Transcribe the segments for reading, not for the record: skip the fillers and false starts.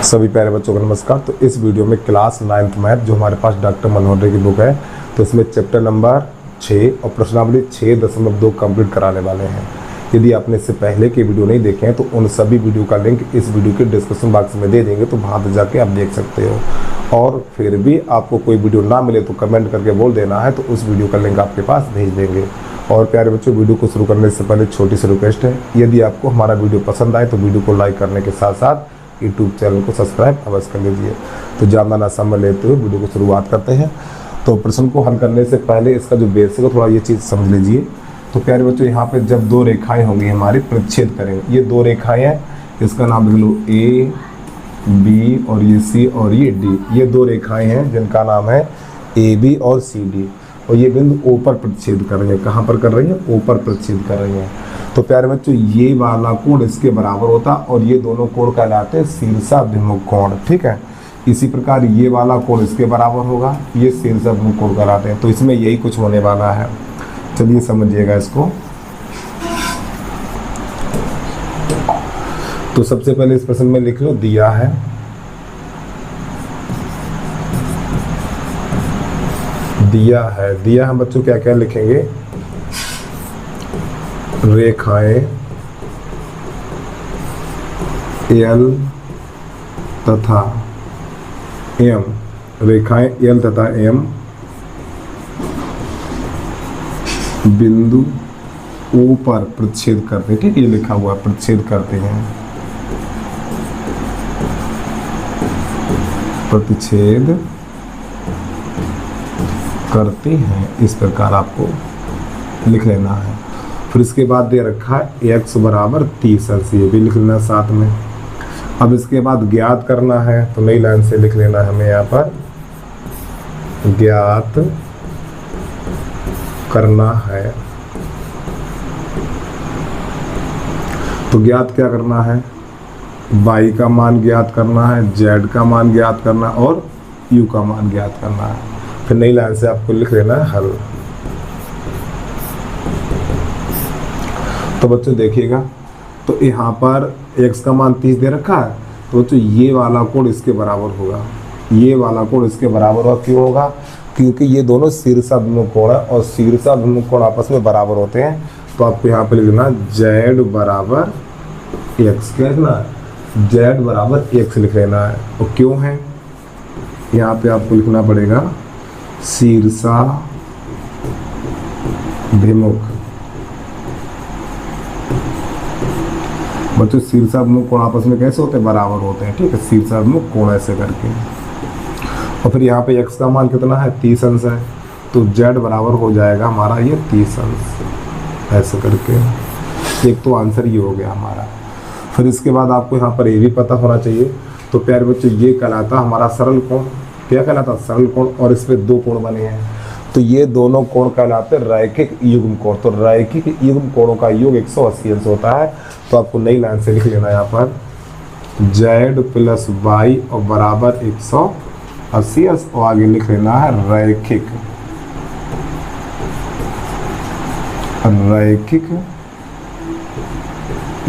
सभी प्यारे बच्चों को नमस्कार। तो इस वीडियो में क्लास 9th मैथ जो हमारे पास डॉक्टर मनोहर की बुक है, तो इसमें चैप्टर नंबर 6 और प्रश्नावली 6.2 कंप्लीट कराने वाले हैं। यदि आपने इससे पहले के वीडियो नहीं देखे हैं तो उन सभी वीडियो का लिंक इस वीडियो के डिस्क्रिप्शन बॉक्स में दे देंगे, तो वहाँ पर जाके आप देख सकते हो। और फिर भी आपको कोई वीडियो ना मिले तो कमेंट करके बोल देना है, तो उस वीडियो का लिंक आपके पास भेज देंगे। और प्यारे बच्चों, वीडियो को शुरू करने से पहले छोटी सी रिक्वेस्ट है, यदि आपको हमारा वीडियो पसंद आए तो वीडियो को लाइक करने के साथ साथ यूट्यूब चैनल को सब्सक्राइब अवश्य कर लीजिए। तो ज़्यादा ना समय लेते हुए वीडियो को शुरुआत करते हैं। तो प्रश्न को हल करने से पहले इसका जो बेसिक है थोड़ा ये चीज़ समझ लीजिए। तो प्यारे बच्चों, यहाँ पे जब दो रेखाएं होंगी हमारी प्रतिच्छेद करेंगे, ये दो रेखाएं हैं, इसका नाम लिख लो ए बी और ये सी और ये डी। ये दो रेखाएं हैं जिनका नाम है ए बी और सी डी, और ये बिंदु ओ पर प्रतिच्छेद कर रही है। कहाँ पर कर रही है? ओ पर प्रतिच्छेद कर रही है। तो प्यारे बच्चों, ये वाला कोण इसके बराबर होता और ये दोनों कोण कहलाते हैं शीर्षाभिमुख कोण। ठीक है, इसी प्रकार ये वाला कोण इसके बराबर होगा, ये शीर्षाभिमुख कोण कहलाते हैं। तो इसमें यही कुछ होने वाला है, चलिए समझिएगा इसको। तो सबसे पहले इस प्रश्न में लिख लो, दिया है दिया हम बच्चों क्या क्या लिखेंगे? रेखाएं एल तथा एम, रेखाएं एल तथा एम बिंदु ओ पर प्रतिच्छेद करते हैं। ठीक, ये लिखा हुआ प्रतिच्छेद करते हैं, प्रतिच्छेद करते हैं, इस प्रकार आपको लिख लेना है। फिर इसके बाद दे रखा है x बराबर 30 अंश, ये भी लिख लेना साथ में। अब इसके बाद ज्ञात करना है, तो नई लाइन से लिख लेना है हमें यहाँ पर, ज्ञात करना है। तो ज्ञात क्या करना है? y का मान ज्ञात करना है, z का मान ज्ञात करना है और u का मान ज्ञात करना है। फिर नई लाइन से आपको लिख लेना है हल। तो बच्चों देखिएगा, तो यहाँ पर x का मान 30 दे रखा है, तो बच्चों ये वाला कोण इसके बराबर होगा, ये वाला कोण इसके बराबर होगा। क्यों होगा? क्योंकि ये दोनों शीर्षाभिमुख कोण है और शीर्षाभिमुख कोण आपस में बराबर होते हैं। तो आपको यहाँ पे लिखना z बराबर x, क्या लिखना है? z बराबर x लिख लेना है। और क्यों है? यहाँ पे आपको लिखना पड़ेगा शीर्षाभिमुख, बच्चों शीर्षाभिमुख कोण आपस में कैसे होते हैं? बराबर होते हैं। ठीक है, शीर्षाभिमुख कोण ऐसे करके। और फिर यहाँ पे x का मान कितना है? 30 अंश है, तो z बराबर हो जाएगा हमारा ये 30 अंश, ऐसे करके। एक तो आंसर ये हो गया हमारा। फिर इसके बाद आपको यहाँ पर ये भी पता होना चाहिए। तो प्यारे बच्चों, ये कहलाता हमारा सरल कोण। क्या कहलाता? सरल कोण। और इस पे दो कोण बने हैं, तो ये दोनों कोण कहलाते हैं रैखिक युग्म कोण। तो रैखिक युग्म कोणों का योग 180 अंश होता है। तो आपको नई लाइन से लिख लेना यहाँ पर z प्लस y और बराबर 180 अंश, और आगे लिख लेना है रैखिक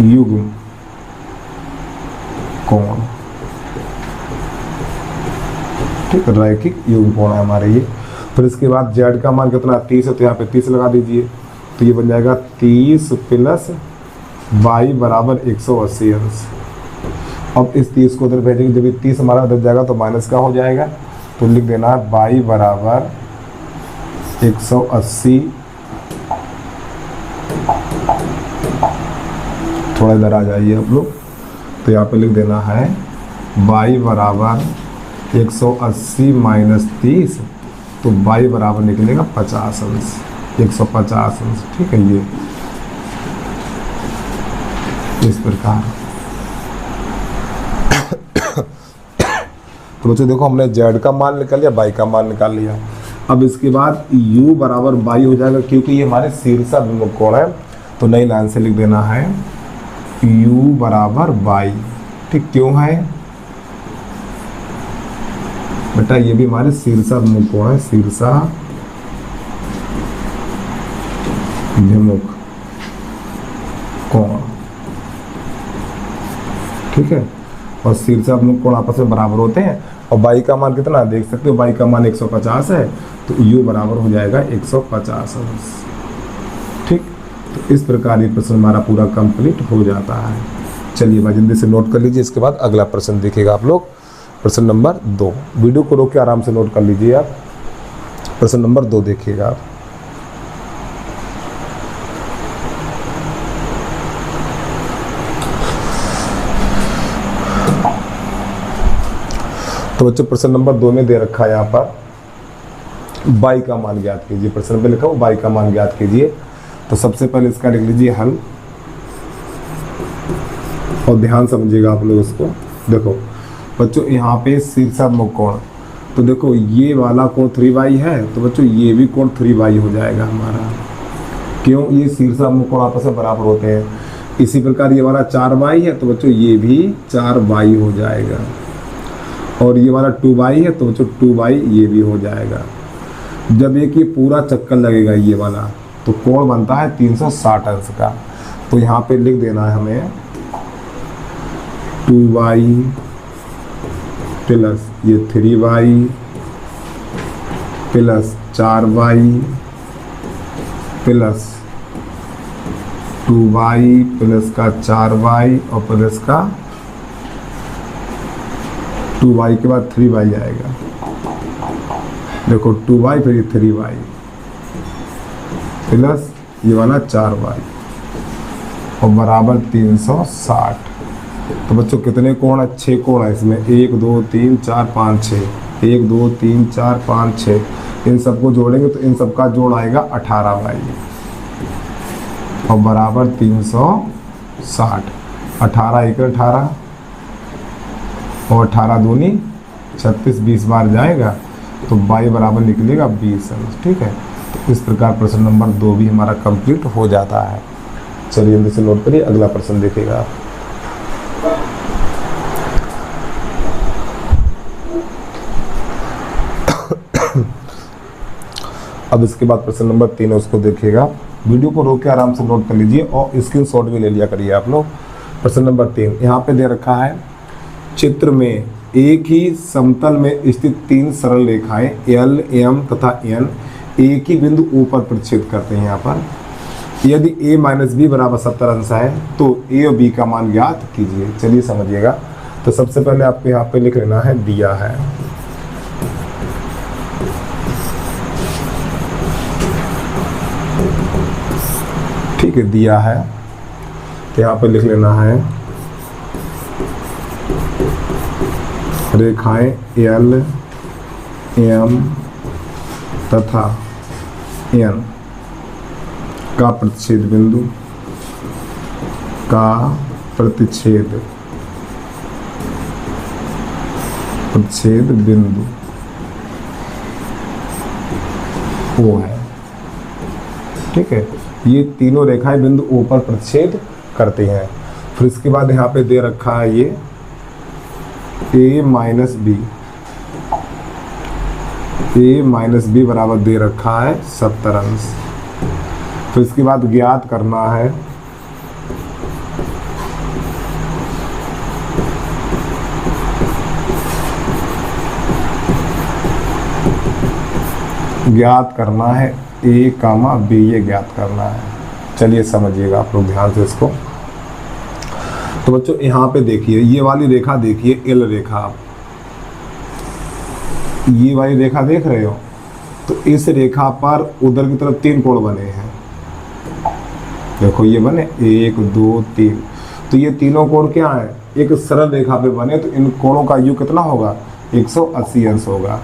युग्म कोण। ठीक, रैखिक युग्म कोण है हमारे ये। फिर इसके बाद z का मान कितना? 30 है, तो यहाँ पे 30 लगा दीजिए, तो ये बन जाएगा 30 प्लस y बराबर 180 अंश। अब इस 30 को उधर भेजेंगे, जब ये 30 हमारा उधर जाएगा तो माइनस का हो जाएगा, तो लिख देना है y बराबर 180। थोड़ा इधर आ जाइए आप लोग, तो यहाँ पे लिख देना है y बराबर 180 माइनस 30, तो y बराबर निकलेगा 50 अंश, 150 अंश। ठीक है, ये इस प्रकार। तो बच्चों देखो, हमने z का मान निकाल लिया, y का मान निकाल लिया। अब इसके बाद u बराबर y हो जाएगा, क्योंकि ये हमारे शीर्षाभिमुख कोण है। तो नई लाइन से लिख देना है u बराबर y। ठीक, क्यों है बेटा? ये भी हमारे शीर्षाभिमुख कोण है, शीर्षाभिमुख कोण। ठीक है, और शीर्षक मुख कोण आपस में बराबर होते हैं। और बाई का मान कितना देख सकते हो, बाई का मान 150 है, तो यू बराबर हो जाएगा 150 अंश। ठीक, तो इस प्रकार ये प्रश्न हमारा पूरा कंप्लीट हो जाता है। चलिए भाई जल्दी से नोट कर लीजिए, इसके बाद अगला प्रश्न देखिएगा आप लोग, प्रश्न नंबर 2। वीडियो को रोक के आराम से नोट कर लीजिए आप। प्रश्न नंबर 2 देखिएगा आप। तो बच्चों प्रश्न नंबर 2 में दे रखा है यहाँ पर बाई का मान ज्ञात कीजिए। प्रश्न पे लिखा हो बाई का मान ज्ञात कीजिए। तो सबसे पहले इसका लिख लीजिए हल, और ध्यान समझिएगा आप लोग इसको। देखो बच्चों यहाँ पे शीर्षक मुख कोण, तो देखो ये वाला कोण 3y है, तो बच्चों ये भी कोण 3y हो जाएगा हमारा। क्यों, ये शीर्षक मुख कोण आपस में बराबर होते हैं। इसी प्रकार ये वाला 4y है, तो बच्चों ये भी 4y हो जाएगा। और ये वाला 2y है, तो बच्चों 2y ये भी हो जाएगा। जब एक ये पूरा चक्कर लगेगा ये वाला, तो कोण बनता है 360 अंश का। तो यहाँ पे लिख देना है हमें 2y प्लस ये 3y plus 4y plus 2y plus का 4y और प्लस का 2y के बाद 3y आएगा। देखो 2y फिर ये 3y प्लस ये वाला 4y और बराबर 360। तो बच्चों कितने कोण है, 6 कोण है इसमें, 1 2 3 4 5 6, 1 2 3 4 5 6। इन सबको जोड़ेंगे तो इन सबका जोड़ आएगा 18y और बराबर 360। 18 1 18 और 18 दूनी 36, 20 बार जाएगा तो y बराबर निकलेगा 20 अंश। ठीक है, तो इस प्रकार प्रश्न नंबर 2 भी हमारा कंप्लीट हो जाता है। चलिए जल्दी से नोट करिए, अगला प्रश्न देखिएगा आप। अब इसके बाद प्रश्न नंबर 3 है, उसको देखिएगा। वीडियो को रोक के आराम से नोट कर लीजिए और स्क्रीनशॉट भी ले लिया करिए आप लोग। प्रश्न नंबर 3 यहाँ पे दे रखा है, चित्र में एक ही समतल में स्थित 3 सरल रेखाएं L, M तथा N एक ही बिंदु O पर प्रतिच्छेद करते हैं। यहाँ पर यदि A माइनस बी बराबर 70 अंश है तो A और B का मान ज्ञात कीजिए। चलिए समझिएगा। तो सबसे पहले आपको यहाँ पे लिख लेना है दिया है, ठीक है, दिया है। तो यहाँ पे लिख लेना है रेखाएं L, M तथा N का प्रतिच्छेद बिंदु बिंदु O है। ठीक है, ये तीनों रेखाएं बिंदु O पर प्रतिच्छेद करती हैं। फिर इसके बाद यहाँ पे दे रखा है ये A माइनस बी बराबर दे रखा है 70 अंश। फिर इसके बाद ज्ञात करना है A कामा B, ये ज्ञात करना है। चलिए समझिएगा आप लोग ध्यान से इसको। तो बच्चों यहाँ पे देखिए, ये वाली रेखा देखिए L रेखा, आप ये वाली रेखा देख रहे हो, तो इस रेखा पर उधर की तरफ 3 कोण बने हैं। देखो ये बने 1 2 3, तो ये तीनों कोण क्या है, एक सरल रेखा पे बने, तो इन कोणों का योग कितना होगा, 180 अंश होगा।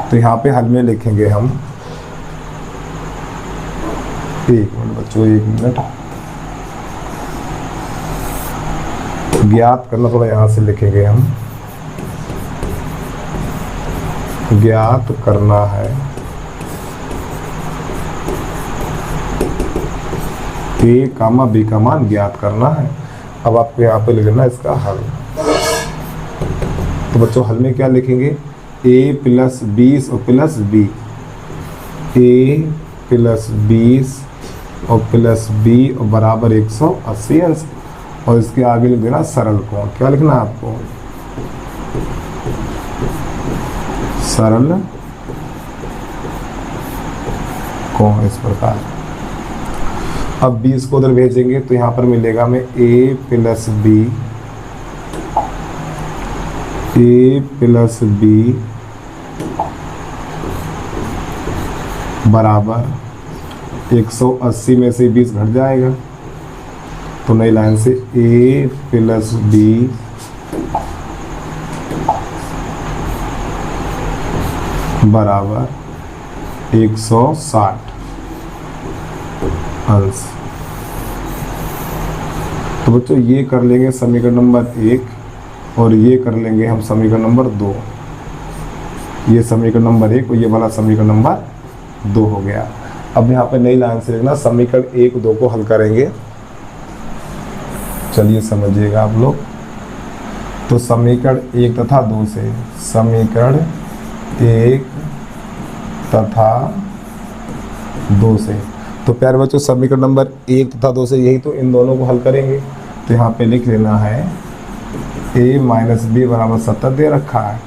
तो यहाँ पे हल में लिखेंगे हम, 1 मिनट बच्चों, 1 मिनट, ज्ञात करना थोड़ा यहाँ से लिखेंगे हम, ज्ञात करना है A कामा B का मान ज्ञात करना है। अब आपको यहाँ पे लिखना है इसका हल। तो बच्चों हल में क्या लिखेंगे, A प्लस 20 और प्लस B, A प्लस 20 और प्लस B और बराबर 180 अंश। और इसके आगे लिख देना सरल कोण। क्या लिखना है आपको, सरल कोण इस प्रकार। अब 20 को उधर भेजेंगे तो यहाँ पर मिलेगा हमें a प्लस बी बराबर 180 में से 20 घट जाएगा, तो नई लाइन से a प्लस बी बराबर 160 अंश। तो बच्चों ये कर लेंगे समीकरण नंबर 1 और ये कर लेंगे हम समीकरण नंबर 2। ये समीकरण नंबर 1 और ये वाला समीकरण नंबर 2 हो गया। अब यहाँ पे नई लाइन से लिखना, समीकरण 1 2 को हल करेंगे। चलिए समझिएगा आप लोग। तो समीकरण 1 तथा 2 से, समीकरण 1 तथा 2 से, तो प्यारे बच्चों समीकरण नंबर 1 तथा 2 से यही तो इन दोनों को हल करेंगे। तो यहाँ पे लिख लेना है a माइनस बी बराबर 70 दे रखा है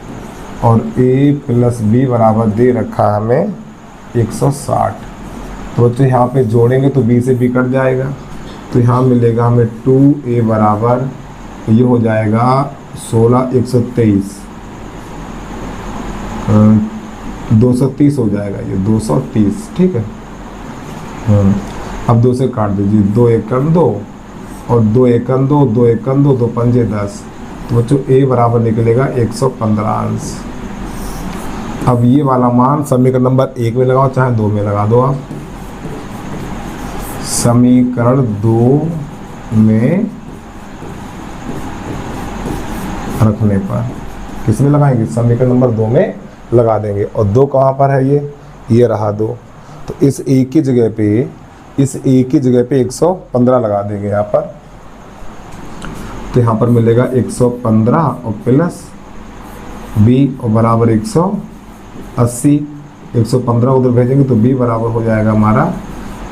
और a प्लस बी बराबर दे रखा है हमें 160। तो बच्चों यहाँ पे जोड़ेंगे तो b से b कट जाएगा, तो यहाँ मिलेगा हमें 2a बराबर, ये हो जाएगा 16 123 230 हो जाएगा, ये 230। ठीक है, अब 2 से काट दीजिए, 2 एकम 2 और 2 एकम 2, 2 एकम 2, 2 पंजे 10। तो बच्चों a बराबर निकलेगा 115 अंश। अब ये वाला मान समीकरण नंबर 1 में लगाओ चाहे 2 में लगा दो आप। समीकरण 2 में रखने पर किस में लगाएंगे, समीकरण नंबर 2 में लगा देंगे। और 2 कहाँ पर है, ये रहा 2, तो इस a की जगह पे 115 लगा देंगे यहाँ पर। तो यहाँ पर मिलेगा 115 और प्लस b और बराबर 180। 115 उधर भेजेंगे तो b बराबर हो जाएगा हमारा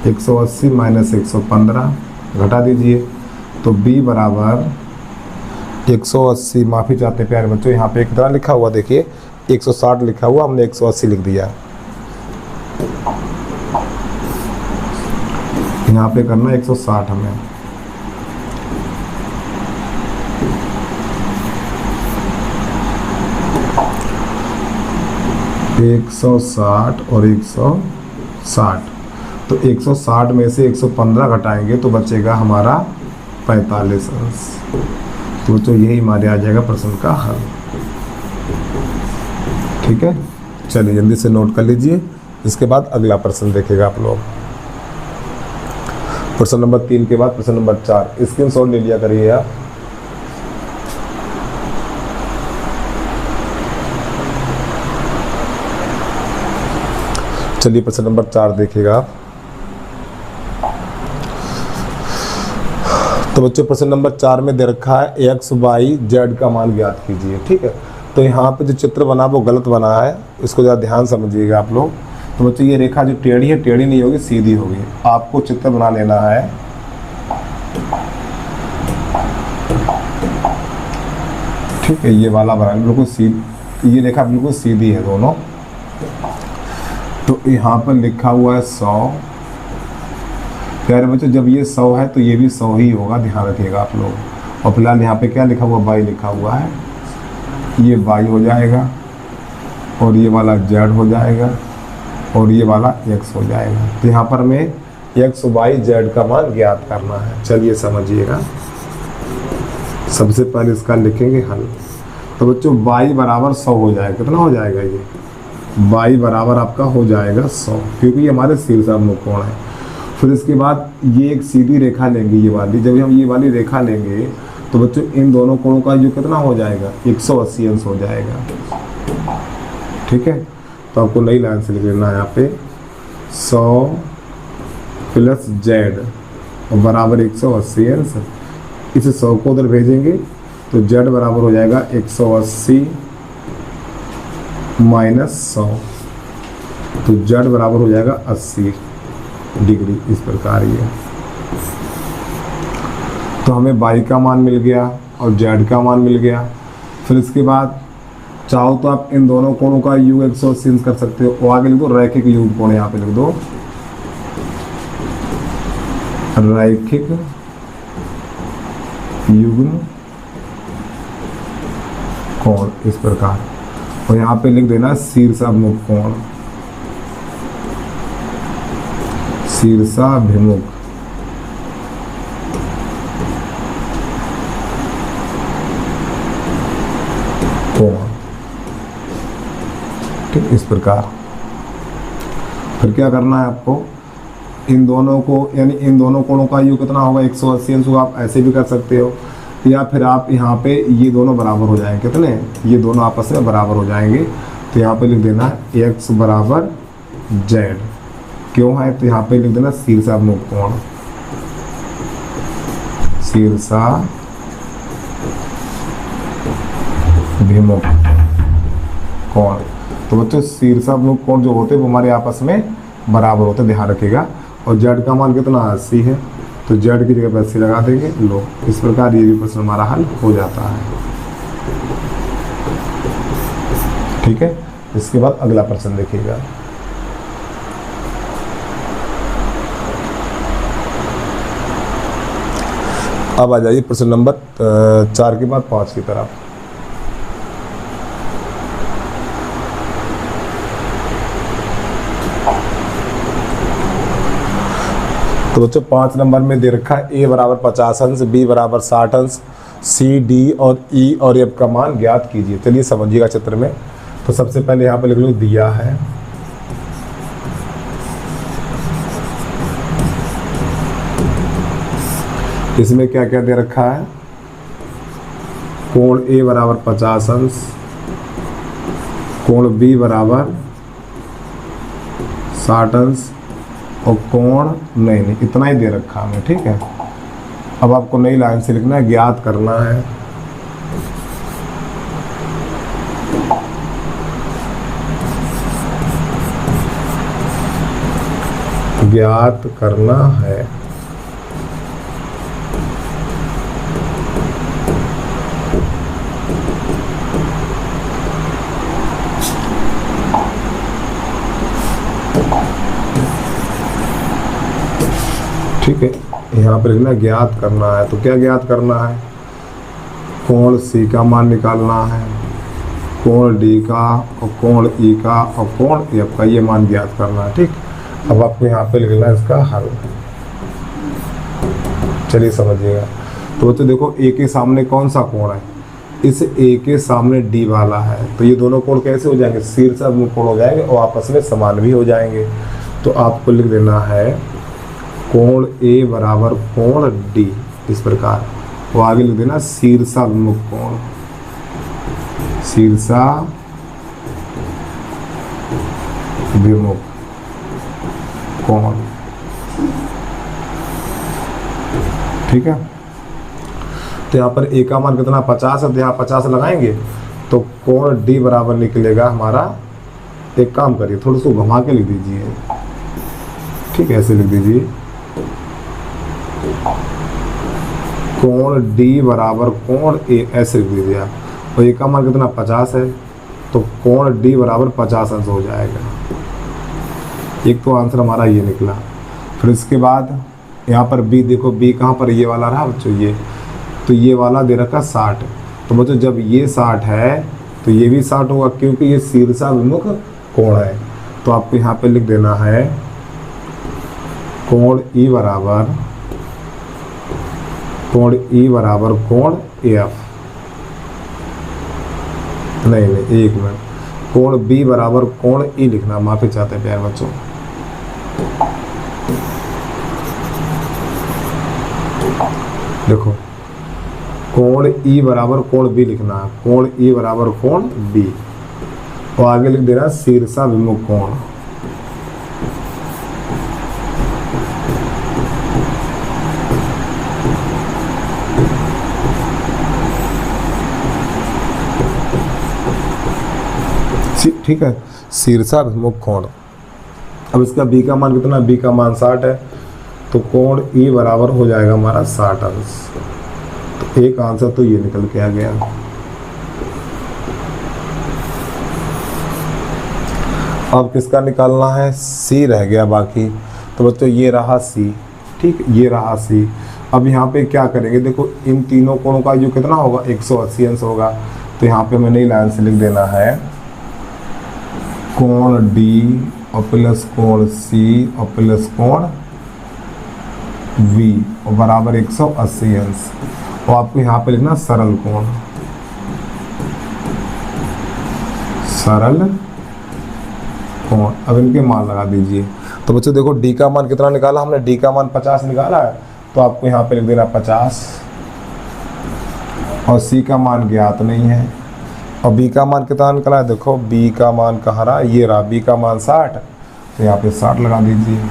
180 माइनस 115, घटा दीजिए तो b बराबर 180, माफ़ी चाहते प्यारे बच्चों, यहाँ पे कितना लिखा हुआ देखिए 160 लिखा हुआ, हमने 180 लिख दिया। यहाँ पे करना 160 हमें। एक 160 और 160, तो 160 में से 115 घटाएंगे तो बचेगा हमारा 45 अंश। तो यही हमारे आ जाएगा प्रश्न का हल। ठीक है, चलिए जल्दी से नोट कर लीजिए, इसके बाद अगला प्रश्न देखेगा आप लोग। प्रश्न नंबर 3 के बाद प्रश्न नंबर 4, स्क्रीनशॉट ले लिया करिए आप। चलिए प्रश्न नंबर 4 देखिएगा आप। तो बच्चों प्रश्न नंबर 4 में दे रखा है x, y, z का मान ज्ञात कीजिए। ठीक है, तो यहाँ पे जो चित्र बना वो गलत बना है, इसको ज़रा ध्यान समझिएगा आप लोग। तो बच्चों ये रेखा जो टेढ़ी है, टेढ़ी नहीं होगी, सीधी होगी। आपको चित्र बना लेना है। ठीक है, ये वाला बना बिल्कुल सीधी, ये रेखा बिल्कुल सीधी है दोनों। तो यहाँ पर लिखा हुआ है 100। प्यारे बच्चों जब ये 100 है तो ये भी 100 ही होगा, ध्यान रखिएगा आप लोग। और फिलहाल यहाँ पे क्या लिखा हुआ, y लिखा हुआ है, ये y हो जाएगा और ये वाला z हो जाएगा और ये वाला x हो जाएगा। तो यहाँ पर हमें x, y, z का मान ज्ञात करना है। चलिए समझिएगा, सबसे पहले इसका लिखेंगे हल। तो बच्चों y बराबर 100 हो जाएगा, कितना हो जाएगा, ये y बराबर आपका हो जाएगा 100, क्योंकि ये हमारे शीर्षाभिमुख कोण है। फिर इसके बाद ये एक सीधी रेखा लेंगे, ये वाली। जब हम ये वाली रेखा लेंगे तो बच्चों इन दोनों कोणों का जो कितना हो जाएगा, 180 अंश हो जाएगा। ठीक है, तो आपको नई लाइन से लिख लेना है यहाँ पे 100 प्लस z और बराबर 180 अंश। इस 100 को उधर भेजेंगे तो z बराबर हो जाएगा 180 माइनस 100, तो z बराबर हो जाएगा 80 डिग्री। इस प्रकार ये, तो हमें y का मान मिल गया और z का मान मिल गया। फिर इसके बाद चाहो तो आप इन दोनों कोणों का योग 180 अंश कर सकते हो। और आगे लिख दो रैखिक युग्म कोण, यहाँ पे लिख दो रैखिक युग्म कोण इस प्रकार। और यहाँ पे लिख देना शीर्षाभिमुख कोण, शीर्षाभिमुख कोण, ठीक इस प्रकार। फिर क्या करना है आपको, इन दोनों को यानी इन दोनों कोणों का योग कितना होगा 180 अंश। आप ऐसे भी कर सकते हो, या फिर आप यहाँ पे ये दोनों बराबर हो जाएंगे, कितने, ये दोनों आपस में बराबर हो जाएंगे। तो यहाँ पे लिख देना x बराबर z, क्यों है, तो यहाँ पे लिख देना शीर्षाभिमुख कोण, शीर्षाभिमुख कोण। तो बच्चों शीर्षाभिमुख कोण जो होते हैं वो हमारे आपस में बराबर होते हैं, ध्यान रखिएगा। और z का मान कितना 80 है, तो z की जगह पर 80 लगा देंगे। लो इस प्रकार ये भी प्रश्न हमारा हल हो जाता है। ठीक है, इसके बाद अगला प्रश्न देखिएगा। अब आ जाइए प्रश्न नंबर 4 के बाद 5 की तरफ। तो बच्चों 5 नंबर में दे रखा है a बराबर 50 अंश, b बराबर 60 अंश, c, d और e और f का मान ज्ञात कीजिए। चलिए समझिएगा चित्र में। तो सबसे पहले यहाँ पे लिख लो दिया है, इसमें क्या क्या दे रखा है, कोण a बराबर 50 अंश, कोण b बराबर 60 अंश और कोण नहीं इतना ही दे रखा हमें। ठीक है, अब आपको नई लाइन से लिखना है, ज्ञात करना है ज्ञात करना है ठीक है, यहाँ पर लिखना ज्ञात करना है। तो क्या ज्ञात करना है, कोण C का मान निकालना है, कोण D का और कोण E का और कोण F का ये मान ज्ञात करना है। ठीक, अब आपको यहाँ पे लिखना है इसका हल। चलिए समझिएगा। तो बच्चों देखो A के सामने कौन सा कोण है, इस A के सामने D वाला है, तो ये दोनों कोण कैसे हो जाएंगे, शीर्षाभिमुख कोण हो जाएंगे और आपस में समान भी हो जाएंगे। तो आपको लिख देना है कोण A बराबर कोण D इस प्रकार। वो आगे लिख देना शीर्षाभिमुख कोण, शीर्षाभिमुख कोण। ठीक है, तो यहाँ पर A का मान कितना 50 है, तो यहाँ 50 लगाएंगे तो कोण D बराबर निकलेगा हमारा, एक काम करिए थोड़ा सा घुमा के लिख दीजिए। ठीक है, ऐसे लिख दीजिए कोण D बराबर कोण A, ऐसे लिख दीजिए आप। और A का मान कितना 50 है, तो कोण D बराबर 50 अंश हो जाएगा। एक तो आंसर हमारा ये निकला। फिर इसके बाद यहाँ पर B देखो, B कहाँ पर ये वाला रहा बच्चों, ये तो ये वाला दे रखा 60। तो बच्चों जब ये 60 है तो ये भी 60 होगा, क्योंकि ये शीर्षाभिमुख कोण है। तो आपको यहाँ पे लिख देना है कोण E बराबर कोण F, नहीं एक मिनट, कोण B बराबर कोण E लिखना, माफी चाहते हैं प्यार बच्चों। देखो कोण E बराबर कोण B लिखना, कोण E बराबर कोण B और आगे लिख देना शीर्षाभिमुख कोण। ठीक है, शीर्षाभिमुख कोण। अब इसका B का मान कितना, B का मान 60 है, तो कोण E बराबर हो जाएगा हमारा 60 अंश। तो एक आंसर तो ये निकल के आ गया। अब किसका निकालना है, सी रह गया बाकी। तो बच्चों ये रहा सी, ठीक, ये रहा सी। अब यहाँ पे क्या करेंगे, देखो इन तीनों कोणों का जो कितना होगा 180 अंश होगा। तो यहाँ पे मैंने लाइन से लिख देना है कोण डी और प्लस कोण सी और प्लस कोण वी और बराबर 180 अंश। और आपको यहाँ पे लिखना सरल कोण, सरल कोण। अब इनके मान लगा दीजिए। तो बच्चों देखो डी का मान कितना निकाला हमने, डी का मान 50 निकाला है। तो आपको यहाँ पे लिख देना 50 और सी का मान ज्ञात नहीं है। और बी का मान कितना निकला है, देखो बी का मान कहाँ रहा, ये रहा, बी का मान 60। तो यहाँ पे 60 लगा दीजिए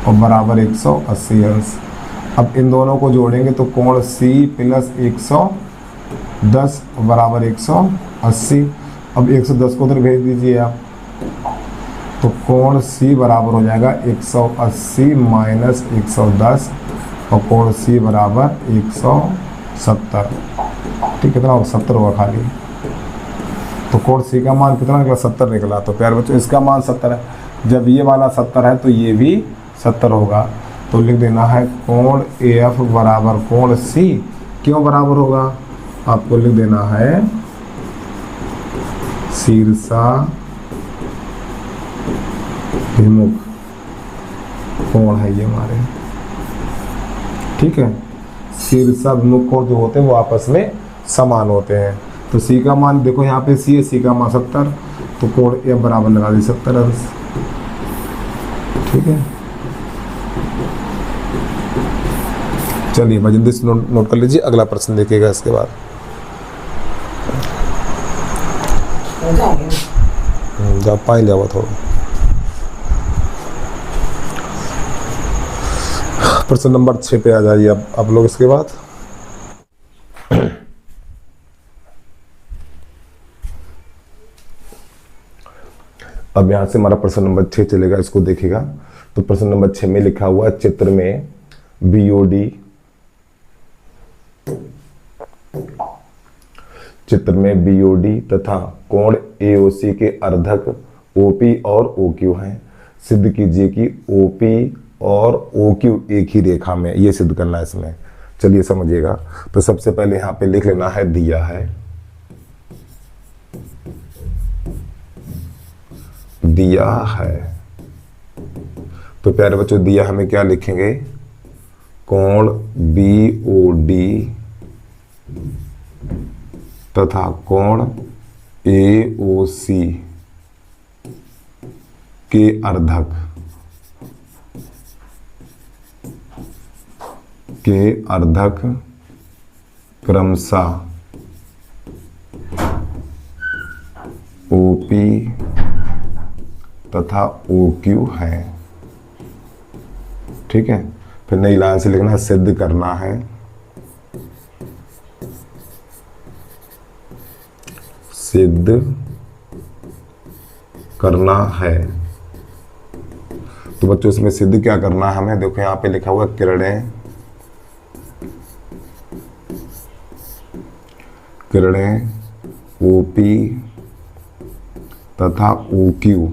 और बराबर 180 अंश। अब इन दोनों को जोड़ेंगे तो कोण सी प्लस 110 बराबर 180। अब 110 को उधर भेज दीजिए आप, तो कोण सी बराबर हो जाएगा 180 माइनस 110 और कोण सी बराबर 170। ठीक, कितना होगा 70 होगा खाली। तो कोण सी का मान कितना निकला, 70 निकला। तो प्यारे बच्चों इसका मान 70 है। जब ये वाला 70 है तो ये भी 70 होगा। तो लिख देना है कोण एफ बराबर कोण सी। क्यों बराबर होगा, आपको लिख देना है शीर्षा विमुख कोण है ये हमारे, ठीक है। शीर्षा विमुख कोण जो होते हैं वो आपस में समान होते हैं। तो सी का मान देखो यहाँ पे सी है, सी का मान 70, तो कोण एफ बराबर लगा दी 70 अंश, ठीक है। चलिए मैं जल्दी से नोट कर लीजिए, अगला प्रश्न देखिएगा इसके बाद। जब पानी लिया हुआ थोड़ा। प्रश्न नंबर 6 पे आ जाइए अब आप लोग इसके बाद। अब यहाँ से हमारा प्रश्न नंबर 6 चलेगा, इसको देखिएगा। तो प्रश्न नंबर 6 में लिखा हुआ है चित्र में बीओडी, चित्र में बीओडी तथा कोण एओसी के अर्धक ओपी और ओक्यू हैं। सिद्ध कीजिए कि ओपी और ओक्यू एक ही रेखा में, ये सिद्ध करना है इसमें। चलिए समझिएगा। तो सबसे पहले यहाँ पे लिख लेना है दिया है, दिया है। तो प्यारे बच्चों दिया हमें क्या लिखेंगे, कोण बीओडी तथा कोण एओसी के अर्धक क्रमशः ओपी तथा ओक्यू है, ठीक है। फिर नई लाइन से लिखना है सिद्ध करना है, सिद्ध करना है। तो बच्चों इसमें सिद्ध क्या करना है हमें, देखो यहाँ पे लिखा हुआ किरणें ओपी तथा ओक्यू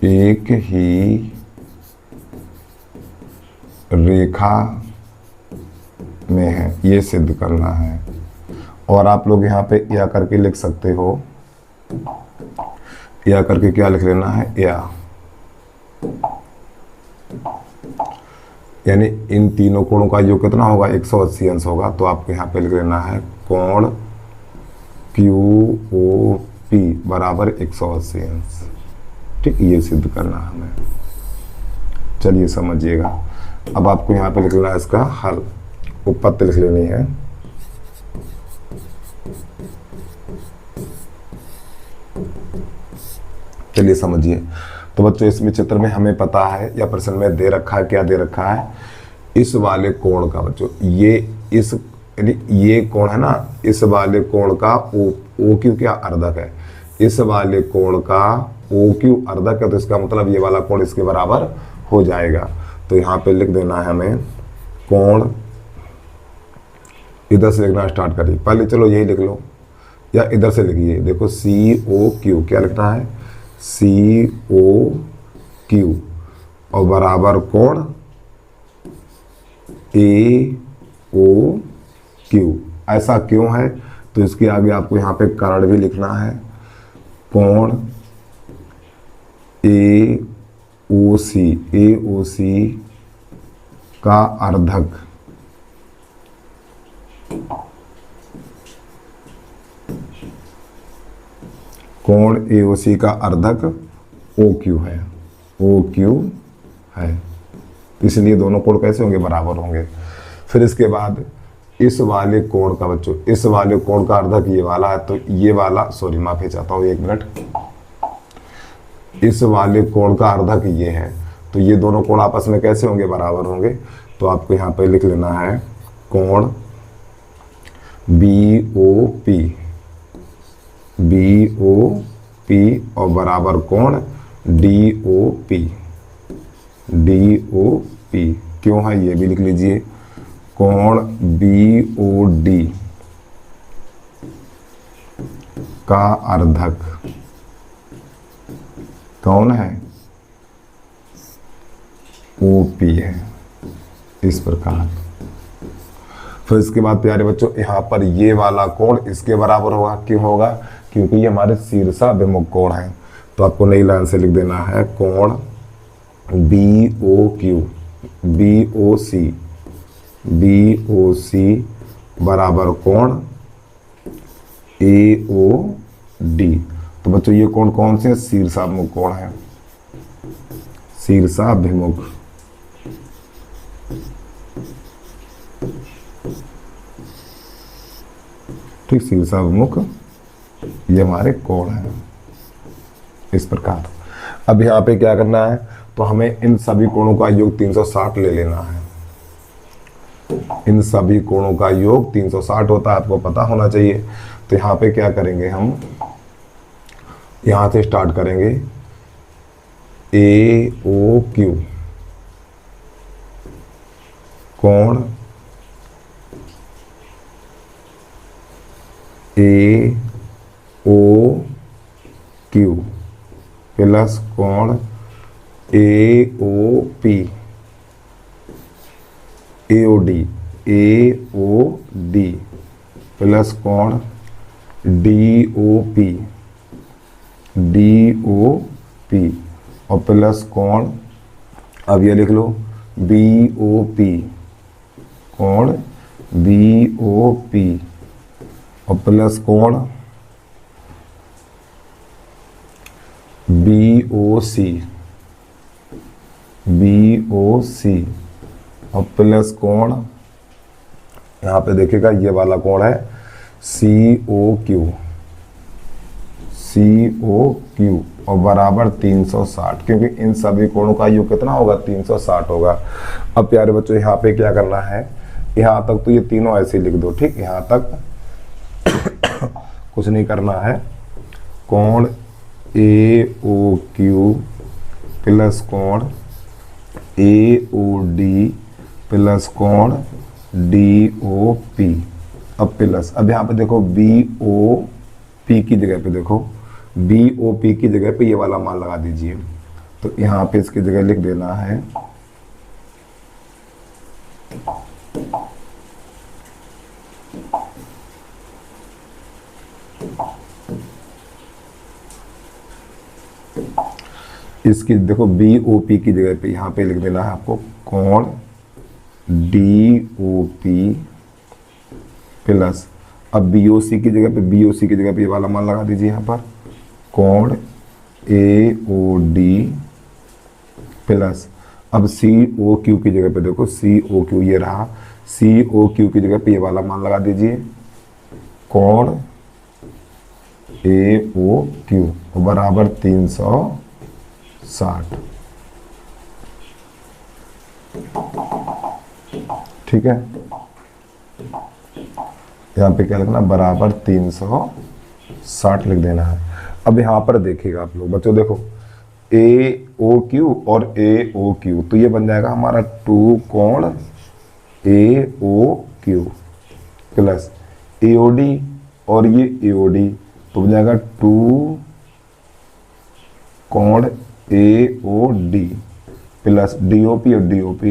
एक ही रेखा में है, ये सिद्ध करना है। और आप लोग यहाँ पे या करके लिख सकते हो, या करके क्या लिख लेना है, या, यानी इन तीनों कोणों का जो कितना होगा 180 अंश होगा। तो आपको यहाँ पे लिख लेना है कोण QOP बराबर 180 अंश, ठीक, ये सिद्ध करना है हमें। चलिए समझिएगा। अब आपको यहाँ पे लिख लेना है इसका हल, उपपत्ति लिख लेनी है। चलिए समझिए। तो बच्चों इसमें चित्र में हमें पता है या प्रश्न में दे रखा है, क्या दे रखा है, इस वाले कोण का बच्चों ये इस ये कोण है ना, इस वाले कोण का ओ क्यू क्या अर्धक है, इस वाले कोण का ओ क्यू अर्धक है। तो इसका मतलब ये वाला कोण इसके बराबर हो जाएगा। तो यहाँ पे लिख देना है हमें कोण, इधर से लिखना स्टार्ट करिए। पहले चलो यही लिख लो, या इधर से लिखिए, देखो COQ, क्या लिखना है COQ और बराबर कोण AOQ। ऐसा क्यों है, तो इसके आगे आपको यहाँ पे कारण भी लिखना है, कोण AOC का अर्धक कोण AOC का अर्धक OQ है, OQ है, इसलिए दोनों कोण कैसे होंगे, बराबर होंगे। फिर इसके बाद इस वाले कोण का बच्चों, इस वाले कोण का अर्धक ये वाला है, तो ये वाला, सॉरी माफी चाहता हूँ, 1 मिनट, इस वाले कोण का अर्धक ये है, तो ये दोनों कोण आपस में कैसे होंगे, बराबर होंगे। तो आपको यहाँ पे लिख लेना है कोण BOP और बराबर कोण DOP। क्यों है ये भी लिख लीजिए, कोण BOD का अर्धक कौन है, OP है, इस प्रकार। फिर इसके बाद प्यारे बच्चों यहाँ पर ये वाला कोण इसके बराबर होगा, क्यों होगा, क्योंकि ये हमारे शीर्षाभिमुख कोण है। तो आपको नई लाइन से लिख देना है कोण BOC बराबर कोण AOD। तो बच्चों ये कोण कौन से, शीर्षाभिमुख कोण है, शीर्षाभिमुख। ठीक, शीर्षाभिमुख ये हमारे कोण है, इस प्रकार। अब यहाँ पे क्या करना है, तो हमें इन सभी कोणों का योग 360 ले लेना है। इन सभी कोणों का योग 360 होता है, आपको पता होना चाहिए। तो यहाँ पे क्या करेंगे, हम यहाँ से स्टार्ट करेंगे AOQ कोण AOQ प्लस कोण AOD प्लस कोण DOP और प्लस कोण, अब ये लिख लो BOP, कोण BOP और प्लस कोण BOC और प्लस कोण, यहाँ पे देखिएगा ये वाला कोण है COQ और बराबर 360, क्योंकि इन सभी कोणों का योग कितना होगा, 360 होगा। अब प्यारे बच्चों यहाँ पे क्या करना है, यहाँ तक तो ये तीनों ऐसे लिख दो, ठीक, यहाँ तक कुछ नहीं करना है। कोण AOQ प्लस कोण AOD प्लस कोण DOP। अब प्लस, अब यहाँ पे देखो BOP की जगह पे, देखो BOP की जगह पे ये वाला मान लगा दीजिए। तो यहाँ पे इसकी जगह लिख देना है इसकी, देखो BOP की जगह पे यहाँ पे लिख देना है आपको कोण DOP प्लस, अब BOC की जगह पे ये वाला मान लगा दीजिए यहाँ पर कोण AOD प्लस, अब COQ की जगह पे देखो COQ ये रहा, COQ की जगह पे ये वाला मान लगा दीजिए कोण AOQ बराबर 360। ठीक है, यहाँ पे क्या लिखना, बराबर 360 लिख देना है। अब यहाँ पर देखिएगा आप लोग बच्चों, देखो AOQ और AOQ, तो ये बन जाएगा हमारा 2 कोण AOQ प्लस AOD और ये AOD, तो बन जाएगा 2 कोण AOD प्लस DOP और DOP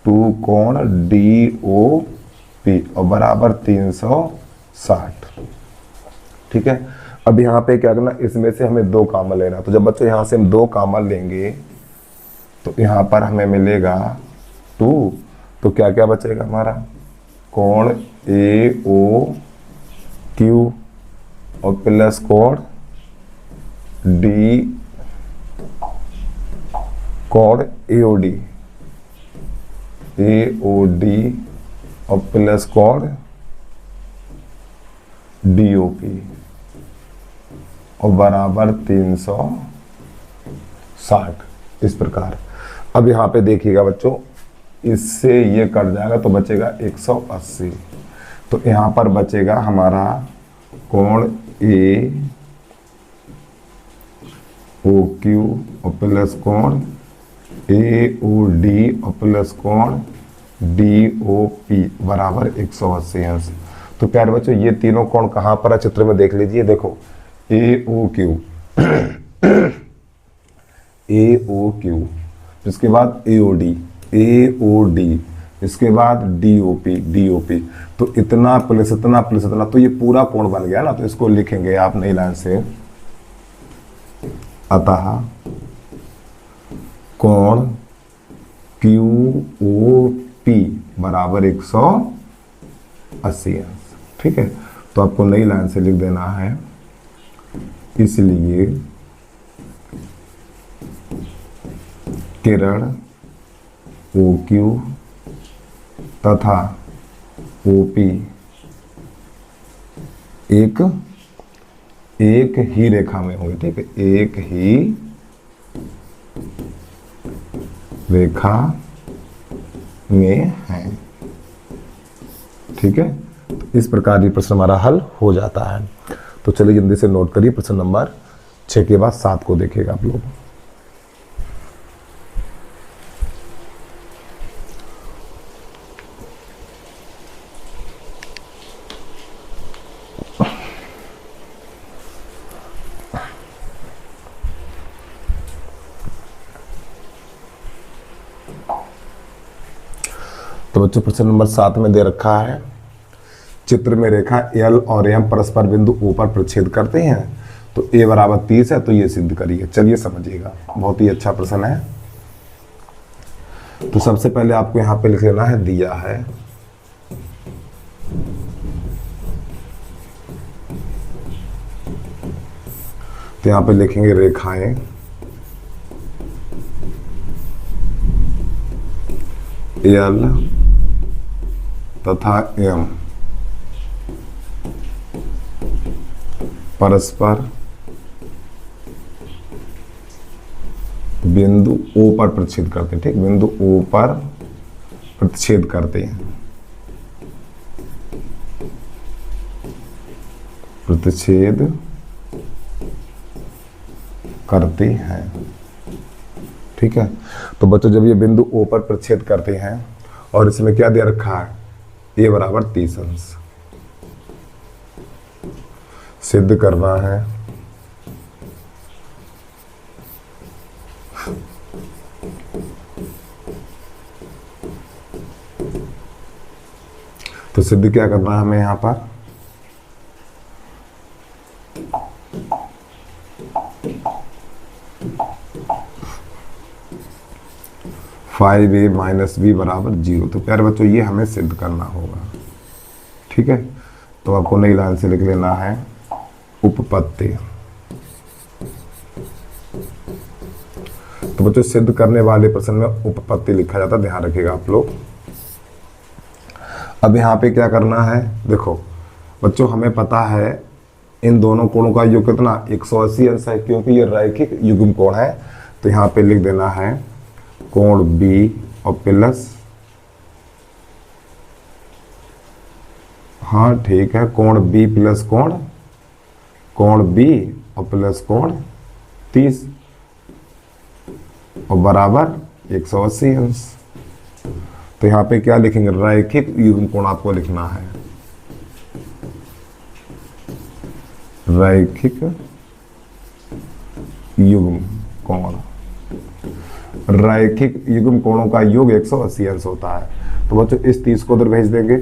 2 कोण DOP और बराबर 360। ठीक है, अब यहाँ पे क्या करना, इसमें से हमें 2 कॉमन लेना। तो जब बच्चों यहाँ से हम 2 कॉमन लेंगे तो यहाँ पर हमें मिलेगा 2, तो क्या क्या बचेगा हमारा, कोण AOQ और प्लस कोण AOD और प्लस कोण DOP और बराबर 360। इस प्रकार अब यहाँ पे देखिएगा बच्चों, इससे ये कट जाएगा तो बचेगा 180। तो यहाँ पर बचेगा हमारा कोण AOQ और प्लस कोण AOD और प्लस कोण DOP बराबर 180 अंश। तो प्यारे बच्चों, ये तीनों कोण कहाँ पर है चित्र में देख लीजिए। देखो AOQ AOQ, इसके बाद AOD, इसके बाद DOP, तो इतना प्लस इतना प्लस इतना, तो ये पूरा कोण बन गया ना। तो इसको लिखेंगे आप नई लाइन से, अतः कोण QOP बराबर 180 अंश। ठीक है, तो आपको नई लाइन से लिख देना है, इसलिए किरण OQ तथा OP एक ही रेखा में होंगे। ठीक है, एक ही रेखा में है। ठीक है, तो इस प्रकार ये प्रश्न हमारा हल हो जाता है। तो चलिए जल्दी से नोट करिए, प्रश्न नंबर 6 के बाद 7 को देखिएगा आप लोग। तो बच्चों प्रश्न नंबर 7 में दे रखा है, चित्र में रेखा L और M परस्पर बिंदु O पर प्रतिच्छेद करते हैं, तो A बराबर 30 है, तो ये सिद्ध करिए। चलिए समझिएगा, बहुत ही अच्छा प्रश्न है। तो सबसे पहले आपको यहाँ पे लिख लेना है, दिया है तो यहाँ पे लिखेंगे रेखाएं L तथा M परस्पर बिंदु O पर प्रतिच्छेद करते हैं। ठीक, बिंदु O पर प्रतिच्छेद करते हैं, प्रतिच्छेद करते हैं। ठीक है, तो बच्चों जब ये बिंदु O पर प्रतिच्छेद करते हैं और इसमें क्या दे रखा है, A बराबर 30 अंश, सिद्ध करना है तो सिद्ध क्या करना है हमें यहाँ पर, फाइव ए माइनस बी बराबर 0। तो प्यारे बच्चों ये हमें सिद्ध करना होगा। ठीक है, तो आपको नई लाइन से लिख लेना है उपपत्ति। तो बच्चों सिद्ध करने वाले प्रश्न में उपपत्ति लिखा जाता है, ध्यान रखिएगा आप लोग। अब यहाँ पे क्या करना है, देखो बच्चों हमें पता है इन दोनों कोणों का योग कितना 180 अंश है, क्योंकि ये रैखिक युग्म कोण है। तो यहाँ पे लिख देना है कोण बी और प्लस, हाँ ठीक है, कोण बी प्लस कोण बी और प्लस कोण 30 और बराबर 180 अंश। तो यहाँ पे क्या लिखेंगे, रैखिक युग्म कोण आपको लिखना है। रैखिक युग्म कोण, रैखिक युग्म कोणों का योग 180 अंश होता है। तो बच्चों इस 30 को उधर भेज देंगे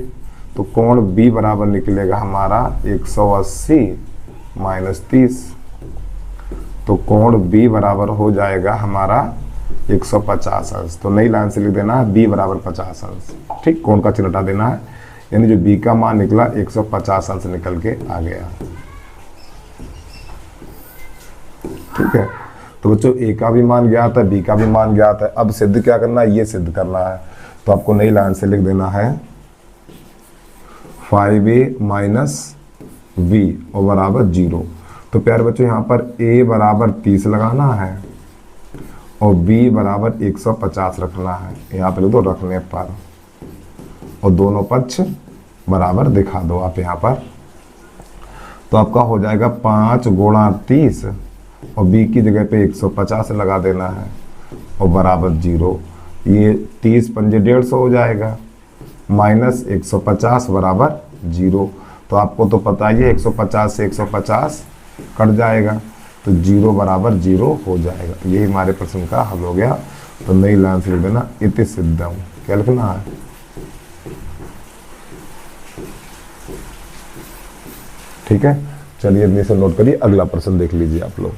तो कोण B बराबर निकलेगा हमारा 180 माइनस 30। तो कोण B बराबर हो जाएगा हमारा 150 अंश। तो नई लाइन से लिख देना है B बराबर 50 अंश। ठीक, कोण का चिन्ह हटा देना है, यानी जो B का मान निकला 150 अंश निकल के आ गया। ठीक है, तो बच्चों A का भी मान ज्ञात है, B का भी मान ज्ञात है। अब सिद्ध क्या करना है, ये सिद्ध करना है। तो आपको नई लाइन से लिख देना है 5A माइनस B और बराबर 0। तो प्यारे बच्चों यहाँ पर A बराबर 30 लगाना है और B बराबर 150 रखना है। यहाँ पे लिख दो रखने पर, और दोनों पक्ष बराबर दिखा दो आप यहाँ पर। तो आपका हो जाएगा 5 गुणा 30 और B की जगह पे 150 लगा देना है और बराबर 0। ये 30 पंजे 150 हो जाएगा, माइनस 150 बराबर 0। तो आपको तो पता ही है 150 से 150 कट जाएगा, तो 0 बराबर 0 हो जाएगा। यही हमारे प्रश्न का हल हो गया। तो नई लाइन से लिख देना इति सिद्धम। क्या लिखना है, ठीक है। चलिए इतने से नोट करिए, अगला प्रश्न देख लीजिए आप लोग।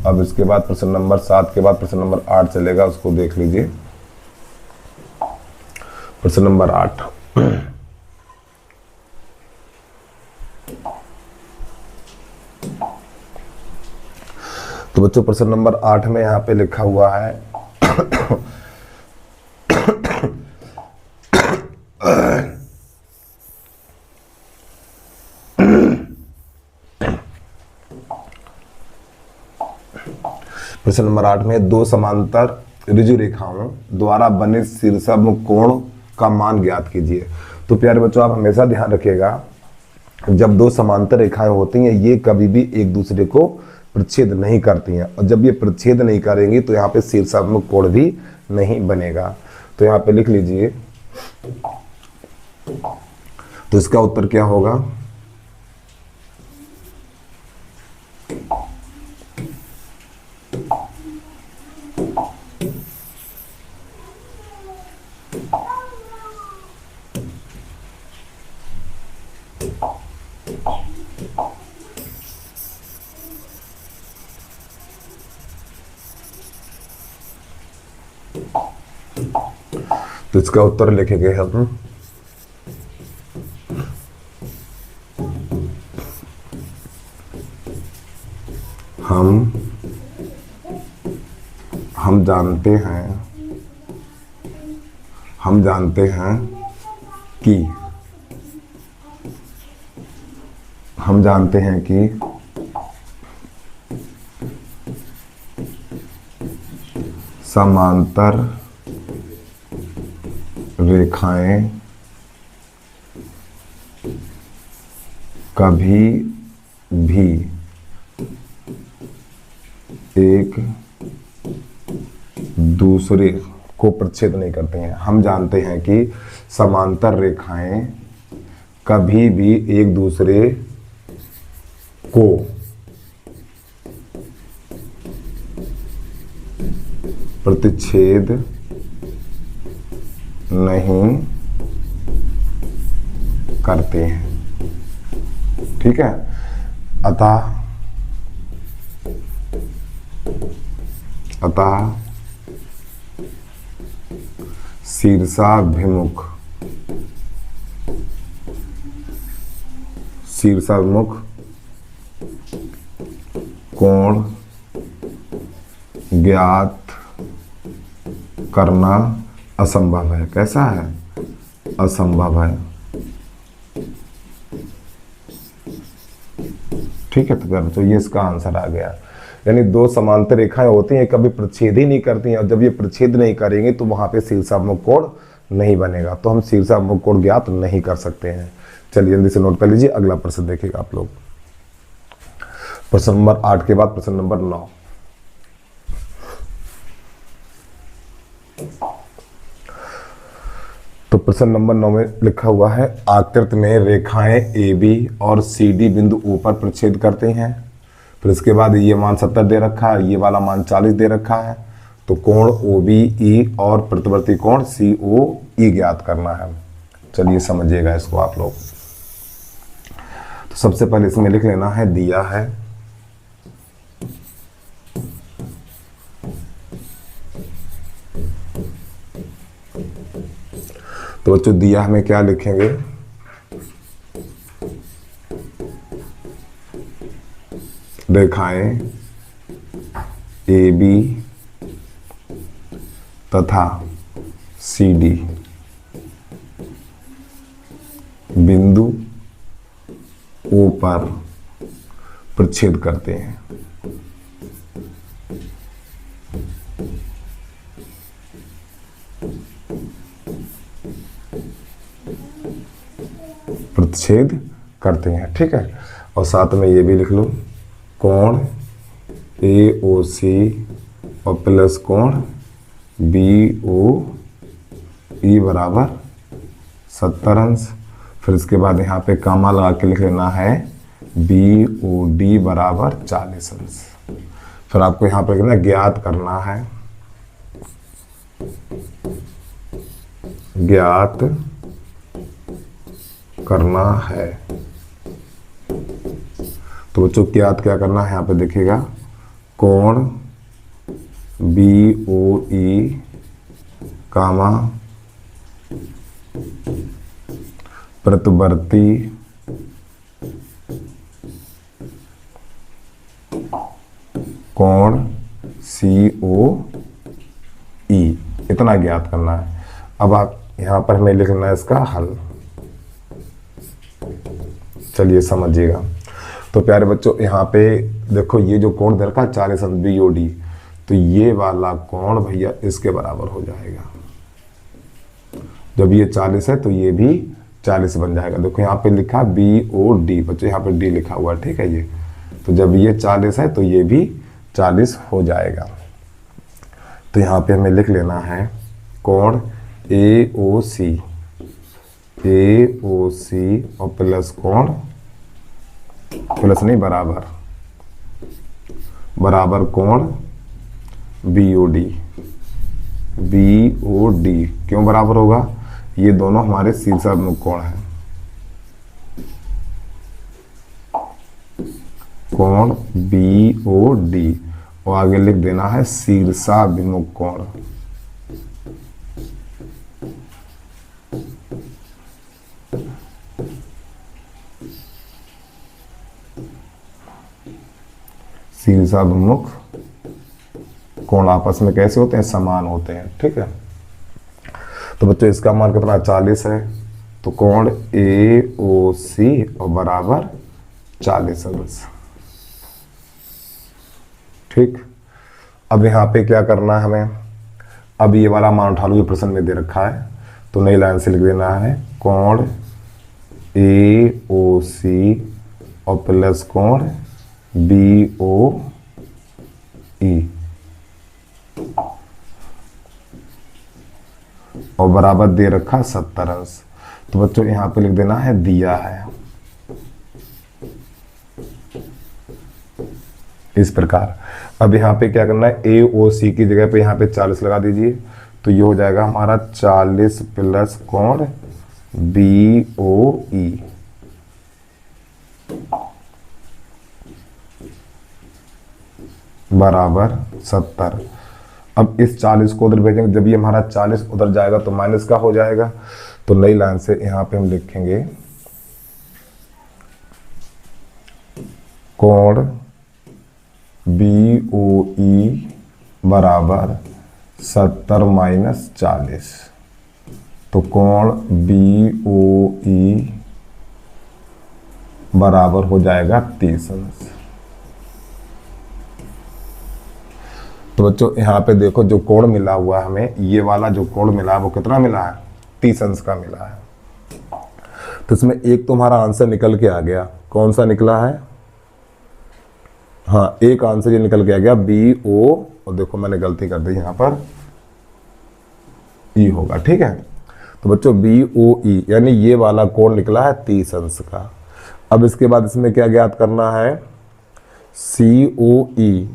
अब इसके बाद प्रश्न नंबर 7 के बाद प्रश्न नंबर 8 चलेगा, उसको देख लीजिए। प्रश्न नंबर 8, तो बच्चों प्रश्न नंबर 8 में यहाँ पे लिखा हुआ है प्रश्न नंबर 8 में दो समांतर ऋजु रेखाओं द्वारा बने शीर्षम कोण का मान ज्ञात कीजिए। तो प्यारे बच्चों आप हमेशा ध्यान रखिएगा, जब दो समांतर रेखाएं होती हैं ये कभी भी एक दूसरे को प्रच्छेद नहीं करती हैं, और जब ये प्रच्छेद नहीं करेंगी तो यहाँ पे शीर्षम कोण भी नहीं बनेगा। तो यहाँ पे लिख लीजिए, तो इसका उत्तर क्या होगा, तो इसका उत्तर लिखेंगे हम जानते हैं कि समांतर रेखाएं कभी भी एक दूसरे को प्रच्छेद नहीं करते हैं। हम जानते हैं कि समांतर रेखाएं कभी भी एक दूसरे को प्रतिच्छेद नहीं करते हैं। ठीक है, अतः शीर्षाभिमुख कोण ज्ञात करना असंभव है। कैसा है, असंभव है। ठीक है, तो ये इसका आंसर आ गया। यानी दो समांतर रेखाएं होती हैं कभी प्रच्छेद ही नहीं करती हैं, और जब ये प्रच्छेद नहीं करेंगे तो वहां पे शीर्षाभिमुख कोण नहीं बनेगा, तो हम शीर्षाभिमुख कोण ज्ञात नहीं कर सकते हैं। चलिए जल्दी से नोट कर लीजिए, अगला प्रश्न देखिएगा आप लोग। प्रश्न नंबर 8 के बाद प्रश्न नंबर 9। तो प्रश्न नंबर 9 में लिखा हुआ है आकृति में रेखाएं ए बी और सी डी बिंदु O पर प्रतिच्छेद करते हैं। फिर इसके बाद ये मान 70 दे रखा है, ये वाला मान 40 दे रखा है। तो कोण ओ बी ई और प्रतिवर्ती कोण सी ओ ई ज्ञात करना है। चलिए समझिएगा इसको आप लोग। तो सबसे पहले इसमें लिख लेना है दिया है तो बच्चों दिया हमें क्या लिखेंगे, रेखाएं ए बी तथा सी डी बिंदु O पर प्रतिच्छेद करते हैं। प्रतिच्छेद करते हैं, ठीक है। और साथ में ये भी लिख लो कोण ए ओ सी और प्लस कोण बी ओ ई बराबर 70 अंश। फिर इसके बाद यहाँ पे कामा लगा के लिख लेना है बी ओ डी बराबर 40 अंश। फिर आपको यहाँ पे लिखना ज्ञात करना है, ज्ञात करना है। तो बच्चों ज्ञात क्या करना है, यहाँ पे देखिएगा कोण बी ओ ई कामा प्रतिवर्ती कोण सी ओ ई, इतना ज्ञात करना है। अब आप यहाँ पर हमें लिखना है इसका हल। चलिए समझिएगा। तो प्यारे बच्चों यहाँ पे देखो ये जो कोण दे रखा है 40 अंश बी ओ डी, तो ये वाला कोण भैया इसके बराबर हो जाएगा। जब ये 40 है तो ये भी 40 बन जाएगा। देखो यहाँ पे लिखा बी ओ डी, बच्चों यहाँ पे डी लिखा हुआ है, ठीक है। ये तो जब ये 40 है तो ये भी 40 हो जाएगा। तो यहाँ पे हमें लिख लेना है कोण ए ओ सी और प्लस कोण, प्लस नहीं बराबर कोण बी ओ डी। क्यों बराबर होगा, ये दोनों हमारे शीर्षाभिमुख कोण हैं। कोण बी ओ डी और आगे लिख देना है शीर्षाभिमुख कोण। शीर्षाभिमुख कोण आपस में कैसे होते हैं, समान होते हैं, ठीक है। तो बच्चों इसका मान कितना 40 है, तो कोण ए ओ सी और बराबर 40 अंश, ठीक। अब यहाँ पे क्या करना है हमें, अब ये वाला मान उठा लो, ये प्रश्न में दे रखा है, तो नई लाइन से लिख देना है कोण ए ओ सी और प्लस कोण बी ओ ई और बराबर दे रखा 70 अंश। तो बच्चों यहाँ पे लिख देना है दिया है इस प्रकार। अब यहाँ पे क्या करना है, ए ओ सी की जगह पे यहाँ पे 40 लगा दीजिए, तो ये हो जाएगा हमारा 40 प्लस कोण बी ओ ई बराबर 70। अब इस 40 को उधर भेजेंगे, जब ये हमारा 40 उधर जाएगा तो माइनस का हो जाएगा। तो नई लाइन से यहाँ पे हम लिखेंगे कोण बी ओ ई बराबर 70 माइनस 40, तो कोण बी ओ ई बराबर हो जाएगा 30 अंश। तो बच्चों यहाँ पे देखो जो कोण मिला हुआ है हमें, ये वाला जो कोण मिला है वो कितना मिला है, 30 अंश का मिला है। तो इसमें एक तुम्हारा आंसर निकल के आ गया, कौन सा निकला है, हाँ एक आंसर ये निकल के आ गया बी ओ, और देखो मैंने गलती कर दी यहाँ पर ई होगा, ठीक है। तो बच्चों BOE यानी ये वाला कोण निकला है 30 अंश का। अब इसके बाद इसमें क्या ज्ञात करना है, COE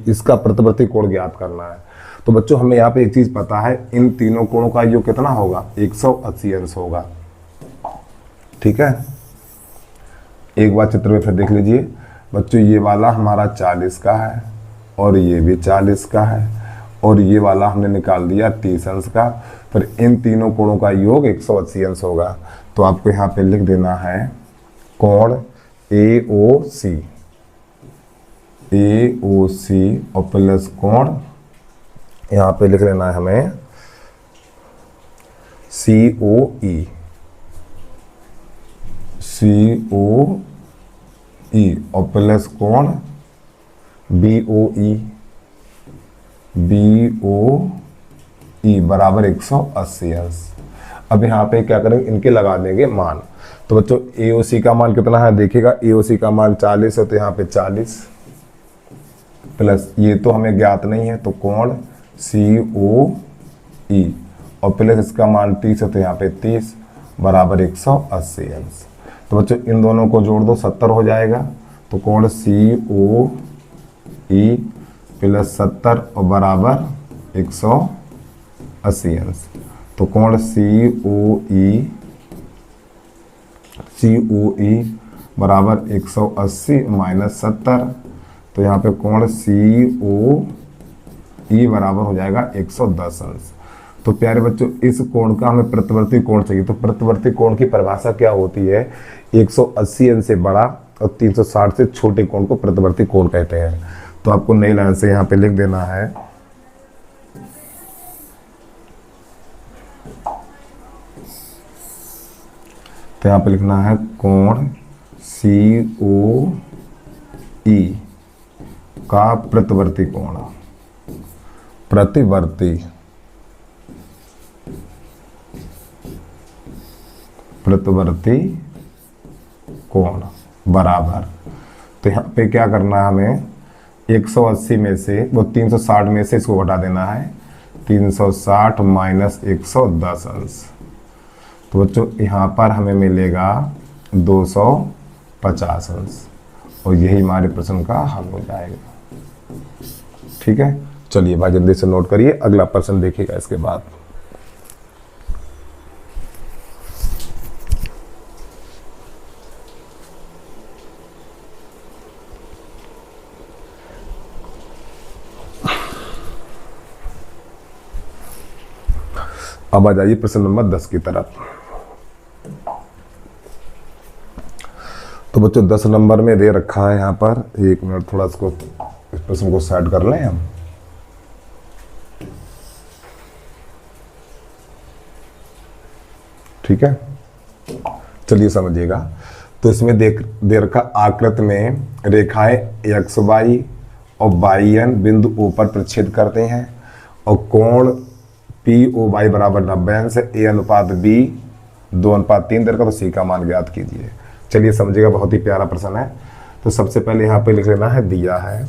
इसका प्रतिवर्ती कोण ज्ञात करना है। तो बच्चों हमें यहाँ पे एक चीज पता है, इन तीनों कोणों का योग कितना होगा, 180 अंश होगा। ठीक है, एक बार चित्र में फिर देख लीजिए बच्चों, ये वाला हमारा 40 का है और ये भी 40 का है और ये वाला हमने निकाल दिया 30 अंश का, फिर इन तीनों कोणों का योग 180 अंश होगा। तो आपको यहाँ पे लिख देना है कोण AOC और प्लस कोण यहाँ पे लिख लेना है हमें COE और प्लस कोण BOE बराबर 180 अंश। अब यहाँ पे क्या करेंगे, इनके लगा देंगे मान। तो बच्चों AOC का मान कितना है, देखिएगा AOC का मान 40 है, तो यहाँ पे 40 प्लस ये तो हमें ज्ञात नहीं है, तो कोण COE और प्लस इसका मान 30 है, तो यहाँ पे 30 बराबर 180 अंश। तो बच्चों इन दोनों को जोड़ दो, 70 हो जाएगा। तो कोण COE प्लस 70 और बराबर 180 अंश। तो कोण COE बराबर 180 माइनस 70, तो यहाँ पे कोण COE बराबर हो जाएगा 110 अंश। तो प्यारे बच्चों इस कोण का हमें प्रतिवर्ती कोण चाहिए। तो प्रतिवर्ती कोण की परिभाषा क्या होती है, 180 अंश से बड़ा और 360 से छोटे कोण को प्रतिवर्ती कोण कहते हैं। तो आपको नई लाइन से यहाँ पे लिख देना है तो यहाँ पे लिखना है कोण COE का प्रतिवर्ती कोण, प्रतिवर्ती कोण बराबर, तो यहाँ पे क्या करना है हमें, 180 में से वो 360 में से इसको घटा देना है, 360 माइनस 110 अंश। तो बच्चों यहाँ पर हमें मिलेगा 250 अंश और यही हमारे प्रश्न का हल हो जाएगा। ठीक है, चलिए भाई जल्दी से नोट करिए, अगला प्रश्न देखिएगा इसके बाद। अब आ जाइए प्रश्न नंबर 10 की तरफ। तो बच्चों 10 नंबर में दे रखा है यहाँ पर, एक मिनट थोड़ा इसको इस प्रश्न को सेट कर लें हम। ठीक है, चलिए समझिएगा। तो इसमें दे रखा आकृति में रेखाएं XY और YN बिंदु O पर प्रतिच्छेद करते हैं और कोण POY बराबर 90 अंश है, A अनुपात B 2:3 दे रखा, तो C का मान ज्ञात कीजिए। चलिए समझिएगा, बहुत ही प्यारा प्रश्न है। तो सबसे पहले यहाँ पे लिख लेना है, दिया है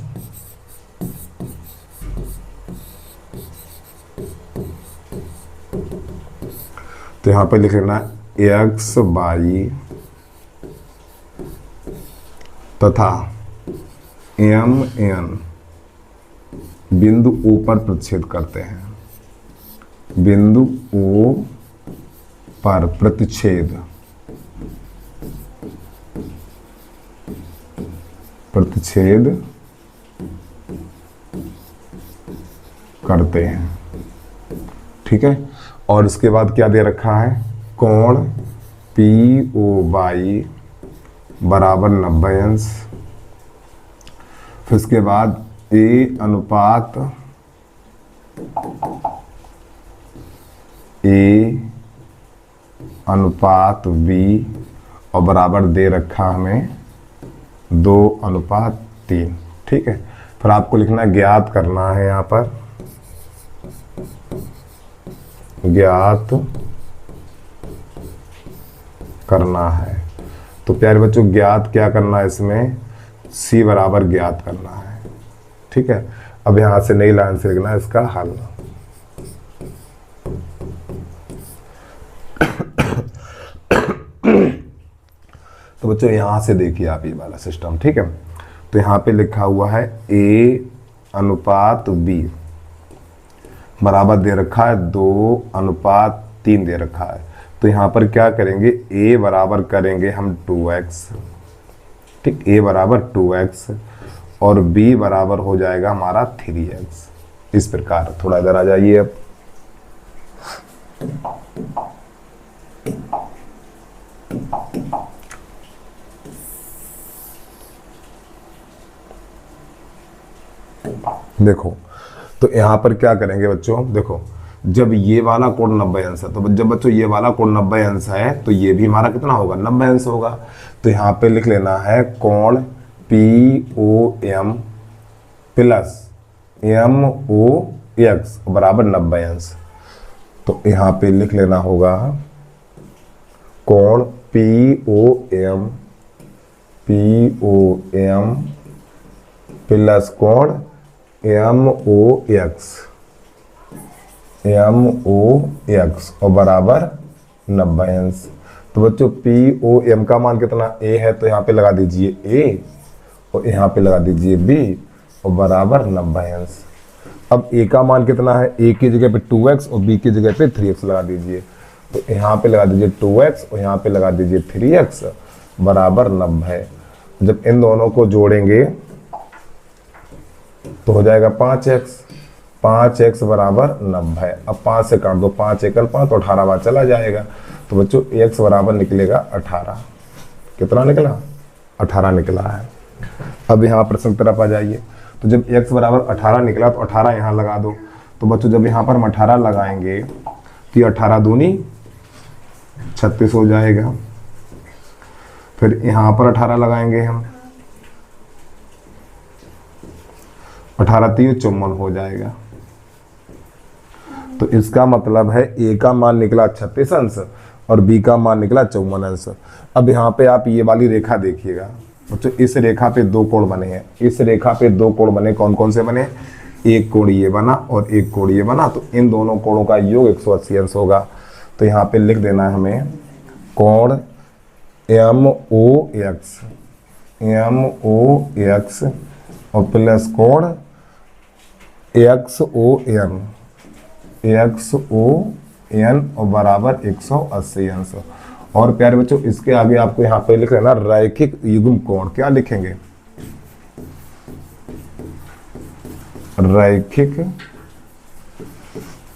तो यहाँ पे लिख लेना XY तथा MN बिंदु O पर प्रतिच्छेद करते हैं, बिंदु O पर प्रतिच्छेद करते हैं। ठीक है, और इसके बाद क्या दे रखा है, कोण POY बराबर 90 अंश, फिर इसके बाद A अनुपात B और बराबर दे रखा हमें 2:3। ठीक है, फिर आपको लिखना ज्ञात करना है, यहाँ पर ज्ञात करना है। तो प्यारे बच्चों ज्ञात क्या करना है, इसमें C बराबर ज्ञात करना है। ठीक है, अब यहाँ से नई लाइन से लिखना है इसका हल। तो बच्चों यहाँ से देखिए आप ये वाला सिस्टम, ठीक है। तो यहाँ पे लिखा हुआ है A/B बराबर दे रखा है 2/3 दे रखा है। तो यहाँ पर क्या करेंगे, A बराबर करेंगे हम 2x, ठीक, A बराबर 2x और B बराबर हो जाएगा हमारा 3x। इस प्रकार थोड़ा इधर आ जाइए अब। देखो तो यहाँ पर क्या करेंगे बच्चों, देखो जब ये वाला कोण 90 अंश है, तो जब बच्चों ये वाला कोण 90 अंश है तो ये भी हमारा कितना होगा, 90 अंश होगा। तो यहाँ पे लिख लेना है कोण POM प्लस MOX बराबर 90 अंश। तो यहाँ पे लिख लेना होगा कोण POM प्लस कोण MOX और बराबर 90 अंश। तो बच्चों POM का मान कितना A है, तो यहाँ पे लगा दीजिए A और यहाँ पे लगा दीजिए B और बराबर 90 अंश। अब A का मान कितना है, A की जगह पे 2x और B की जगह पे 3x लगा दीजिए। तो यहाँ पे लगा दीजिए 2x और यहाँ पे लगा दीजिए 3x बराबर 90। जब इन दोनों को जोड़ेंगे तो हो जाएगा 5x बराबर 90। अब 5 से काट दो, 5 एकल 5 तो 18 बार चला जाएगा। तो बच्चों x बराबर निकलेगा 18। कितना निकला, 18 निकला है। अब यहाँ प्रश्न की तरफ आ जाइए। तो जब x बराबर 18 निकला तो 18 यहाँ लगा दो। तो बच्चों जब यहाँ पर हम 18 लगाएंगे तो 18 दूनी 36 हो जाएगा। फिर यहाँ पर 18 लगाएंगे हम, 18 3 54 हो जाएगा। तो इसका मतलब है A का मान निकला 36 अंश और B का मान निकला 54 अंश। अब यहाँ पे आप ये वाली रेखा देखिएगा बच्चों, इस रेखा पे दो कोण बने हैं। इस रेखा पे दो कोण बने, कौन कौन से बने, एक कोण ये बना और एक कोण ये बना। तो इन दोनों कोणों का योग 180 अंश होगा। तो यहाँ पे लिख देना है हमें कोण MOX और प्लस कोण XON और बराबर 180 अंश। और प्यारे बच्चों इसके आगे आपको यहाँ पे लिख लेना रैखिक युग्म कोण। क्या लिखेंगे, रैखिक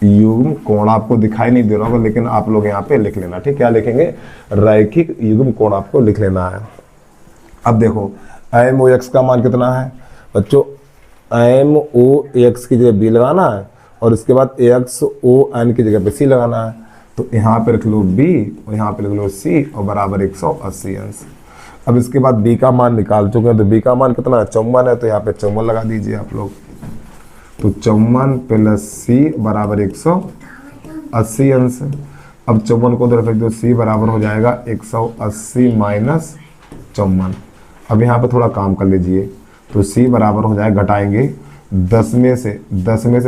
युग्म कोण। आपको दिखाई नहीं दे रहा होगा लेकिन आप लोग यहाँ पे लिख लेना, ठीक। क्या लिखेंगे, रैखिक युग्म कोण आपको लिख लेना है। अब देखो MOX का मान कितना है बच्चों, MOX की जगह B लगाना है और इसके बाद XON की जगह पे C लगाना है। तो यहाँ पे रख लो B और यहाँ पे लिख लो C और बराबर 180 अंश। अब इसके बाद B का मान निकाल चुके हैं। तो B का मान कितना है, 54 है। तो यहाँ पे 54 लगा दीजिए आप लोग। तो 54 प्लस C बराबर 180 अंश। अब 54 को उधर रख दो, C बराबर हो जाएगा 180 माइनस 54। अब यहाँ पे थोड़ा काम कर लीजिए। तो C बराबर हो जाएगा, घटाएंगे 10 में से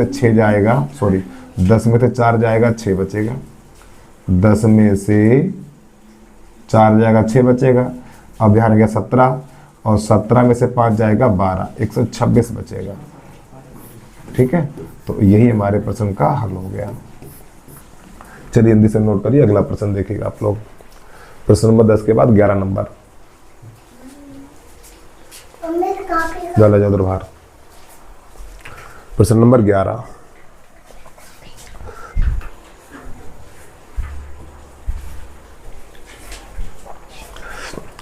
6 जाएगा, सॉरी 10 में से 4 जाएगा, 6 बचेगा। 10 में से 4 जाएगा, 6 बचेगा। अब यहाँ गया 17 और 17 में से 5 जाएगा 12, 126 बचेगा। ठीक है, तो यही हमारे प्रश्न का हल हो गया। चलिए हिंदी से नोट करिए, अगला प्रश्न देखिएगा आप लोग। प्रश्न नंबर 10 के बाद 11 नंबर। चलो जाओ बाहर। प्रश्न नंबर 11।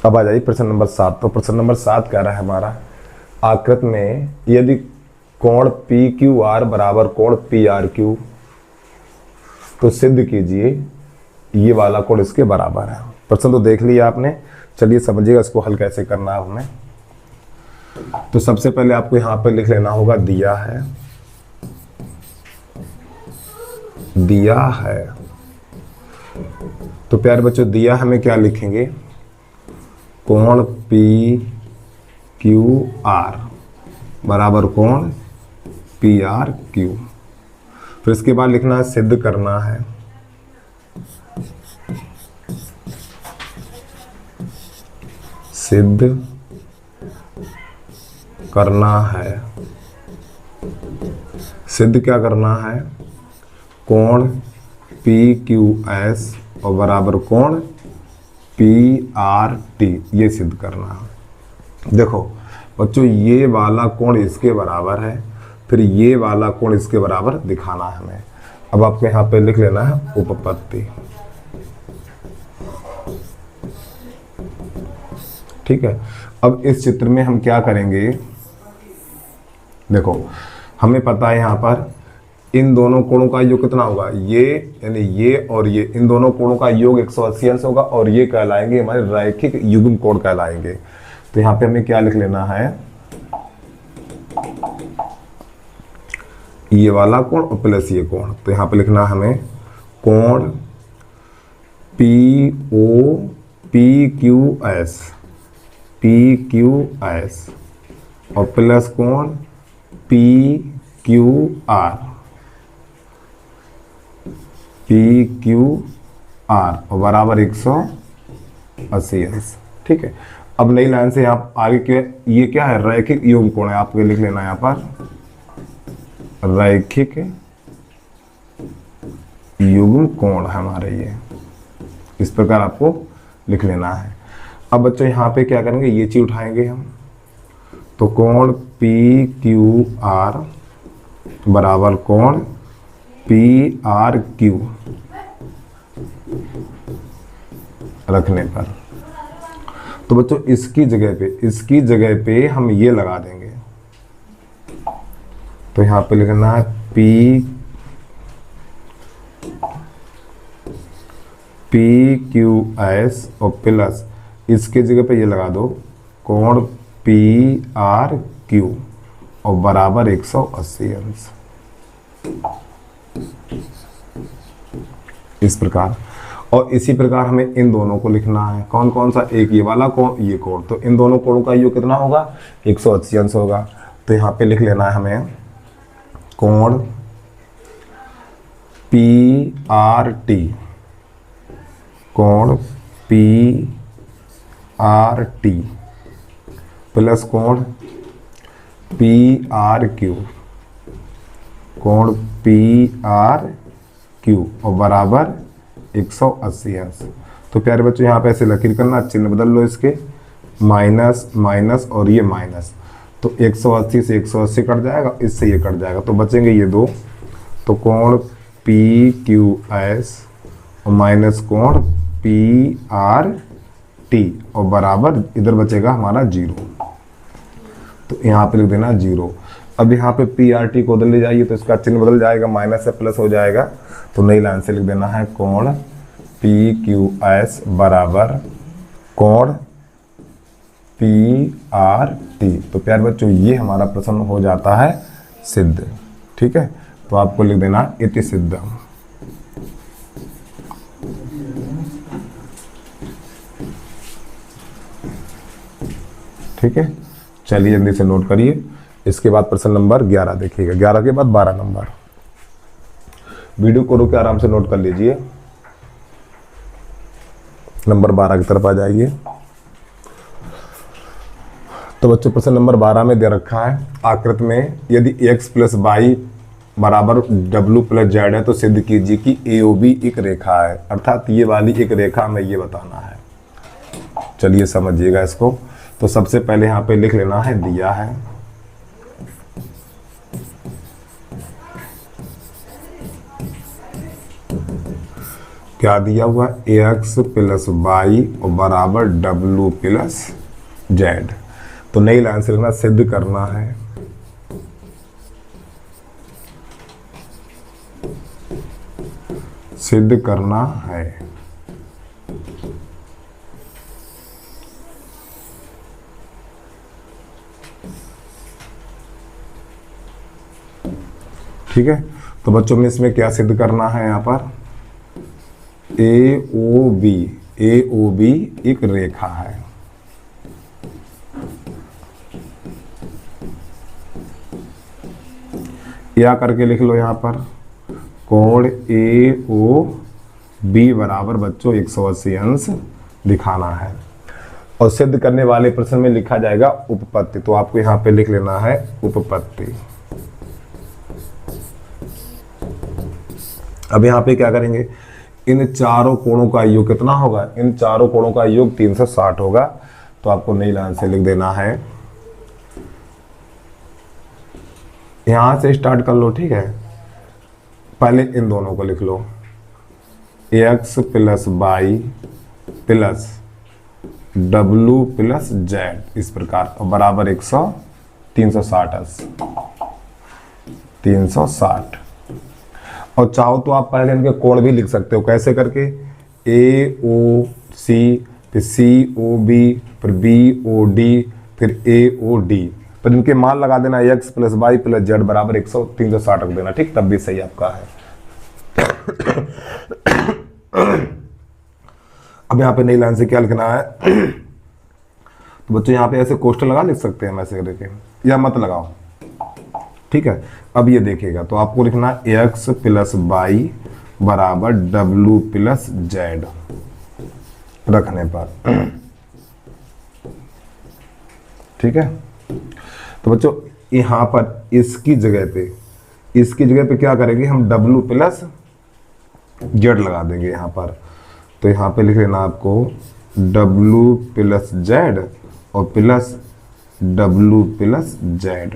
अब आ जाइए प्रश्न नंबर 7। तो प्रश्न नंबर 7 कह रहा है हमारा, आकृति में यदि कोण PQR बराबर कोण PRQ, तो सिद्ध कीजिए ये वाला कोण इसके बराबर है। प्रश्न तो देख लिया आपने, चलिए समझिएगा इसको हल कैसे करना है हमें। तो सबसे पहले आपको यहाँ पे लिख लेना होगा दिया है, दिया है। तो प्यारे बच्चों दिया हमें क्या लिखेंगे, कोण PQR बराबर कोण PRQ। फिर इसके बाद लिखना है सिद्ध करना है। सिद्ध करना है। सिद्ध क्या करना है? कोण PQS और बराबर कोण PRT, ये सिद्ध करना है। देखो बच्चों, ये वाला कोण इसके बराबर है, फिर ये वाला कोण इसके बराबर दिखाना है हमें। अब आपको यहाँ पे लिख लेना है उपपत्ति। ठीक है, अब इस चित्र में हम क्या करेंगे? देखो हमें पता है यहाँ पर इन दोनों कोणों का योग कितना होगा, ये यानी ये और ये, इन दोनों कोणों का योग 180 अंश होगा और ये कहलाएंगे हमारे रैखिक युग्म कोण कहलाएंगे। तो यहाँ पे हमें क्या लिख लेना है? ये वाला कोण और प्लस ये कोण। तो यहाँ पे लिखना हमें कोण PQS और प्लस कोण PQR और बराबर 180 अंश। ठीक है, अब नई लाइन से आप आगे के, ये क्या है? रैखिक युग्म कोण है। आपको लिख लेना है यहाँ पर रैखिक युग्म कोण है हमारे, ये इस प्रकार आपको लिख लेना है। अब बच्चों यहाँ पे क्या करेंगे? ये चीज उठाएंगे हम, तो कोण PQR बराबर कोण PRQ रखने पर, तो बच्चों इसकी जगह पे हम ये लगा देंगे। तो यहाँ पे लिखना है PQS और प्लस इसके जगह पे ये लगा दो कोण PRQ और बराबर 180 अंश, इस प्रकार। और इसी प्रकार हमें इन दोनों को लिखना है। कौन कौन सा? एक ये वाला कोण, ये कोण। तो इन दोनों कोणों का योग कितना होगा? 180 अंश होगा। तो यहाँ पे लिख लेना है हमें कोण PRT, कोण PRT प्लस कोण PRQ, कोण PRQ और बराबर 180 अंश। तो प्यारे बच्चों यहाँ पे ऐसे लकीर करना, चिन्ह बदल लो इसके, माइनस माइनस और ये माइनस, तो 180 से 180 कट जाएगा, इससे ये कट जाएगा, तो बचेंगे ये दो। तो कोण PQS और माइनस कोण PRT और बराबर इधर बचेगा हमारा 0। तो यहाँ पे लिख देना 0। अब यहाँ पे PRT को उधर ले जाइए तो इसका चिन्ह बदल जाएगा, माइनस से प्लस हो जाएगा। तो नई लाइन से लिख देना है कोण PQS बराबर कोण PRT। तो प्यारे बच्चों ये हमारा प्रश्न हो जाता है सिद्ध। ठीक है, तो आपको लिख देना इति सिद्धम। ठीक है, चलिए जल्दी से नोट करिए। इसके बाद प्रश्न नंबर 11 देखिएगा, 11 के बाद 12 नंबर। वीडियो को रोक के आराम से नोट कर लीजिए। नंबर 12 की तरफ आ जाइए। तो बच्चों प्रश्न नंबर 12 में दे रखा है आकृति में यदि x प्लस वाई बराबर w प्लस जेड है तो सिद्ध कीजिए कि AOB एक रेखा है। अर्थात ये वाली एक रेखा में ये बताना है। चलिए समझिएगा इसको। तो सबसे पहले यहाँ पे लिख लेना है, दिया है क्या दिया हुआ? ax प्लस वाई और बराबर w प्लस जेड। तो नई लाइन से लिखना सिद्ध करना है सिद्ध करना है। ठीक है, तो बच्चों में इसमें क्या सिद्ध करना है? यहाँ पर AOB एक रेखा है। या करके लिख लो यहाँ पर कोण AOB बराबर बच्चों 180 अंश दिखाना है। और सिद्ध करने वाले प्रश्न में लिखा जाएगा उपपत्ति। तो आपको यहाँ पे लिख लेना है उपपत्ति। अब यहाँ पे क्या करेंगे, इन चारों कोणों का योग कितना होगा, इन चारों कोणों का योग 360 होगा। तो आपको नई लाइन से लिख देना है, यहां से स्टार्ट कर लो, ठीक है। पहले इन दोनों को लिख लो, x plus Y plus w plus z, इस प्रकार, और बराबर 360 और चाहो तो आप पहले इनके कोण भी लिख सकते हो। कैसे करके, AOC, फिर COB, फिर BOD, फिर AOD, तो इनके मान लगा देना x plus Y plus Z बराबर 360 रख देना, ठीक, तब भी सही आपका है। अब यहाँ पे नई लाइन से क्या लिखना है, तो बच्चों यहाँ पे ऐसे कोष्टक लगा लिख सकते हैं ऐसे करके, या मत लगाओ, ठीक है। अब ये देखिएगा, तो आपको लिखना है x प्लस वाई बराबर w प्लस जेड रखने पर, ठीक है। तो बच्चों यहाँ पर इसकी जगह पे क्या करेंगे, हम w प्लस जेड लगा देंगे यहाँ पर। तो यहाँ पे लिख लेना आपको w प्लस जेड और प्लस w प्लस जेड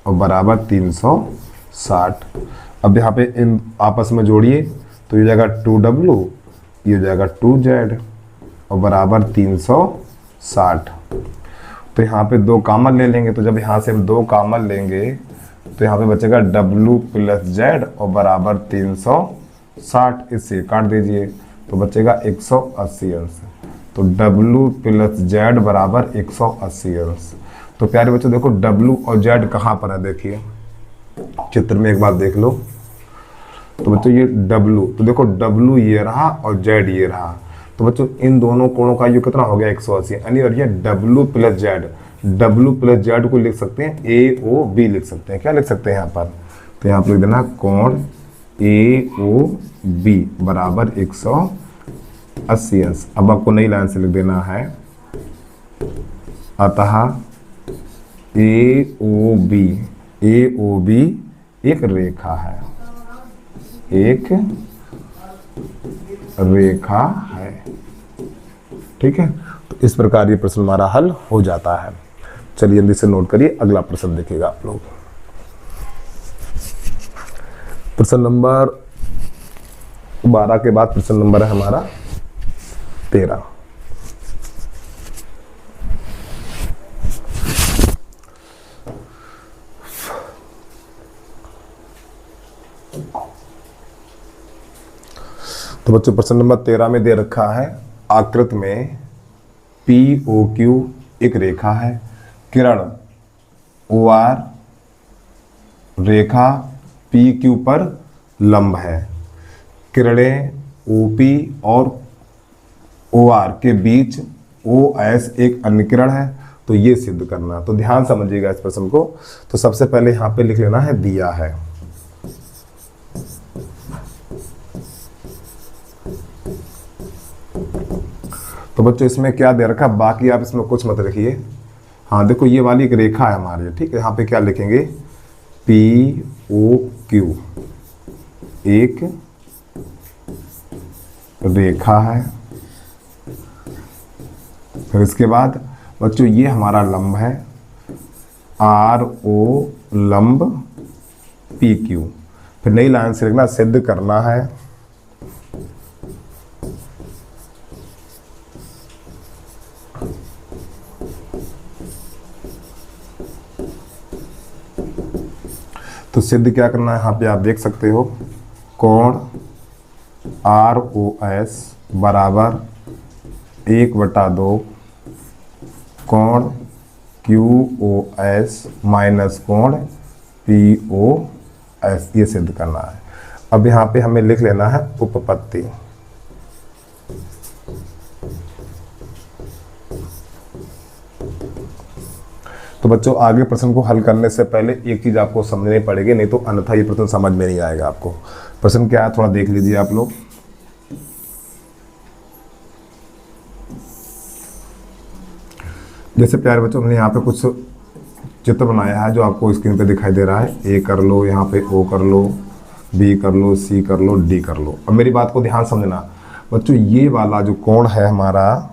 और बराबर 360। अब यहाँ पे इन आपस में जोड़िए, तो ये जाएगा 2w, ये जाएगा 2z और बराबर 360। तो यहाँ पे 2 कॉमन ले लेंगे, तो जब यहाँ से हम 2 कॉमन लेंगे तो यहाँ पे बचेगा w प्लस जेड और बराबर 360, इससे काट दीजिए तो बचेगा 180 अंश। तो w प्लस जेड बराबर 180 अंश। तो प्यारे बच्चों देखो w और z कहाँ पर है, देखिए चित्र में एक बार देख लो। तो बच्चों ये w, तो देखो w ये रहा और z ये रहा। तो बच्चों इन दोनों कोणों का योग कितना हो गया, 180, यानी और ये w प्लस जेड को लिख सकते हैं AOB लिख सकते हैं। क्या लिख सकते हैं यहाँ पर, तो यहाँ पर लिख देना कोण AOB बराबर 180 अंश। अब आपको नई लाइन से लिख देना है, अतः AOB एक रेखा है, ठीक है। तो इस प्रकार ये प्रश्न हमारा हल हो जाता है। चलिए जल्दी से नोट करिए, अगला प्रश्न देखिएगा आप लोग। प्रश्न नंबर 12 के बाद प्रश्न नंबर है हमारा 13। तो बच्चों प्रश्न नंबर 13 में दे रखा है, आकृति में POQ एक रेखा है, किरण OR रेखा PQ पर लंब है, किरणें OP और OR के बीच OS एक अन्य किरण है, तो ये सिद्ध करना। तो ध्यान समझिएगा इस प्रश्न को। तो सबसे पहले यहाँ पे लिख लेना है दिया है, तो बच्चों इसमें क्या दे रखा, बाकी आप इसमें कुछ मत लिखिए। हाँ देखो ये वाली एक रेखा है हमारी, ठीक है। यहाँ पे क्या लिखेंगे, POQ एक रेखा है। फिर इसके बाद बच्चों ये हमारा लंब है, RO लंब PQ। फिर नई लाइन से लिखना, सिद्ध करना है तो सिद्ध क्या करना है, यहाँ पे आप देख सकते हो, कोण ROS बराबर 1/2 कोण QOS माइनस कोण POS, ये सिद्ध करना है। अब यहाँ पे हमें लिख लेना है उपपत्ति। तो बच्चों आगे प्रश्न को हल करने से पहले एक चीज आपको समझनी पड़ेगी, नहीं तो अन्यथा ये प्रश्न समझ में नहीं आएगा आपको। प्रश्न क्या है थोड़ा देख लीजिए आप लोग। जैसे प्यारे बच्चों हमने यहाँ पे कुछ चित्र बनाया है जो आपको स्क्रीन पे दिखाई दे रहा है। ए कर लो, यहाँ पे ओ कर लो, बी कर लो, सी कर लो, डी कर लो। अब मेरी बात को ध्यान समझना बच्चों, ये वाला जो कोण है हमारा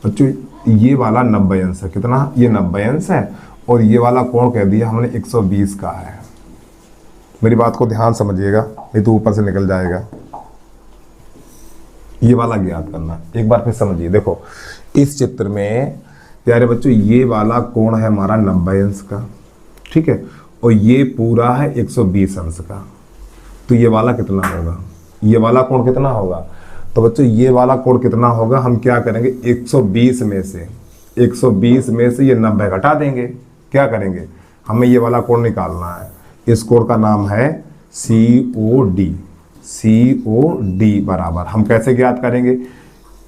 बच्चों, ये वाला 90 अंश है। कितना? ये 90 अंश है। और ये वाला कोण कह दिया हमने 120 का है। मेरी बात को ध्यान समझिएगा, नहीं तो ऊपर से निकल जाएगा। ये वाला ज्ञात करना, एक बार फिर समझिए। देखो इस चित्र में प्यारे बच्चों ये वाला कोण है हमारा 90 अंश का, ठीक है, और ये पूरा है 120 अंश का। तो ये वाला कितना होगा? ये वाला कोण कितना होगा? तो बच्चों ये वाला कोण कितना होगा? हम क्या करेंगे, 120 में से ये 90 घटा देंगे। क्या करेंगे? हमें ये वाला कोण निकालना है। इस कोण का नाम है COD। COD बराबर हम कैसे ज्ञात करेंगे?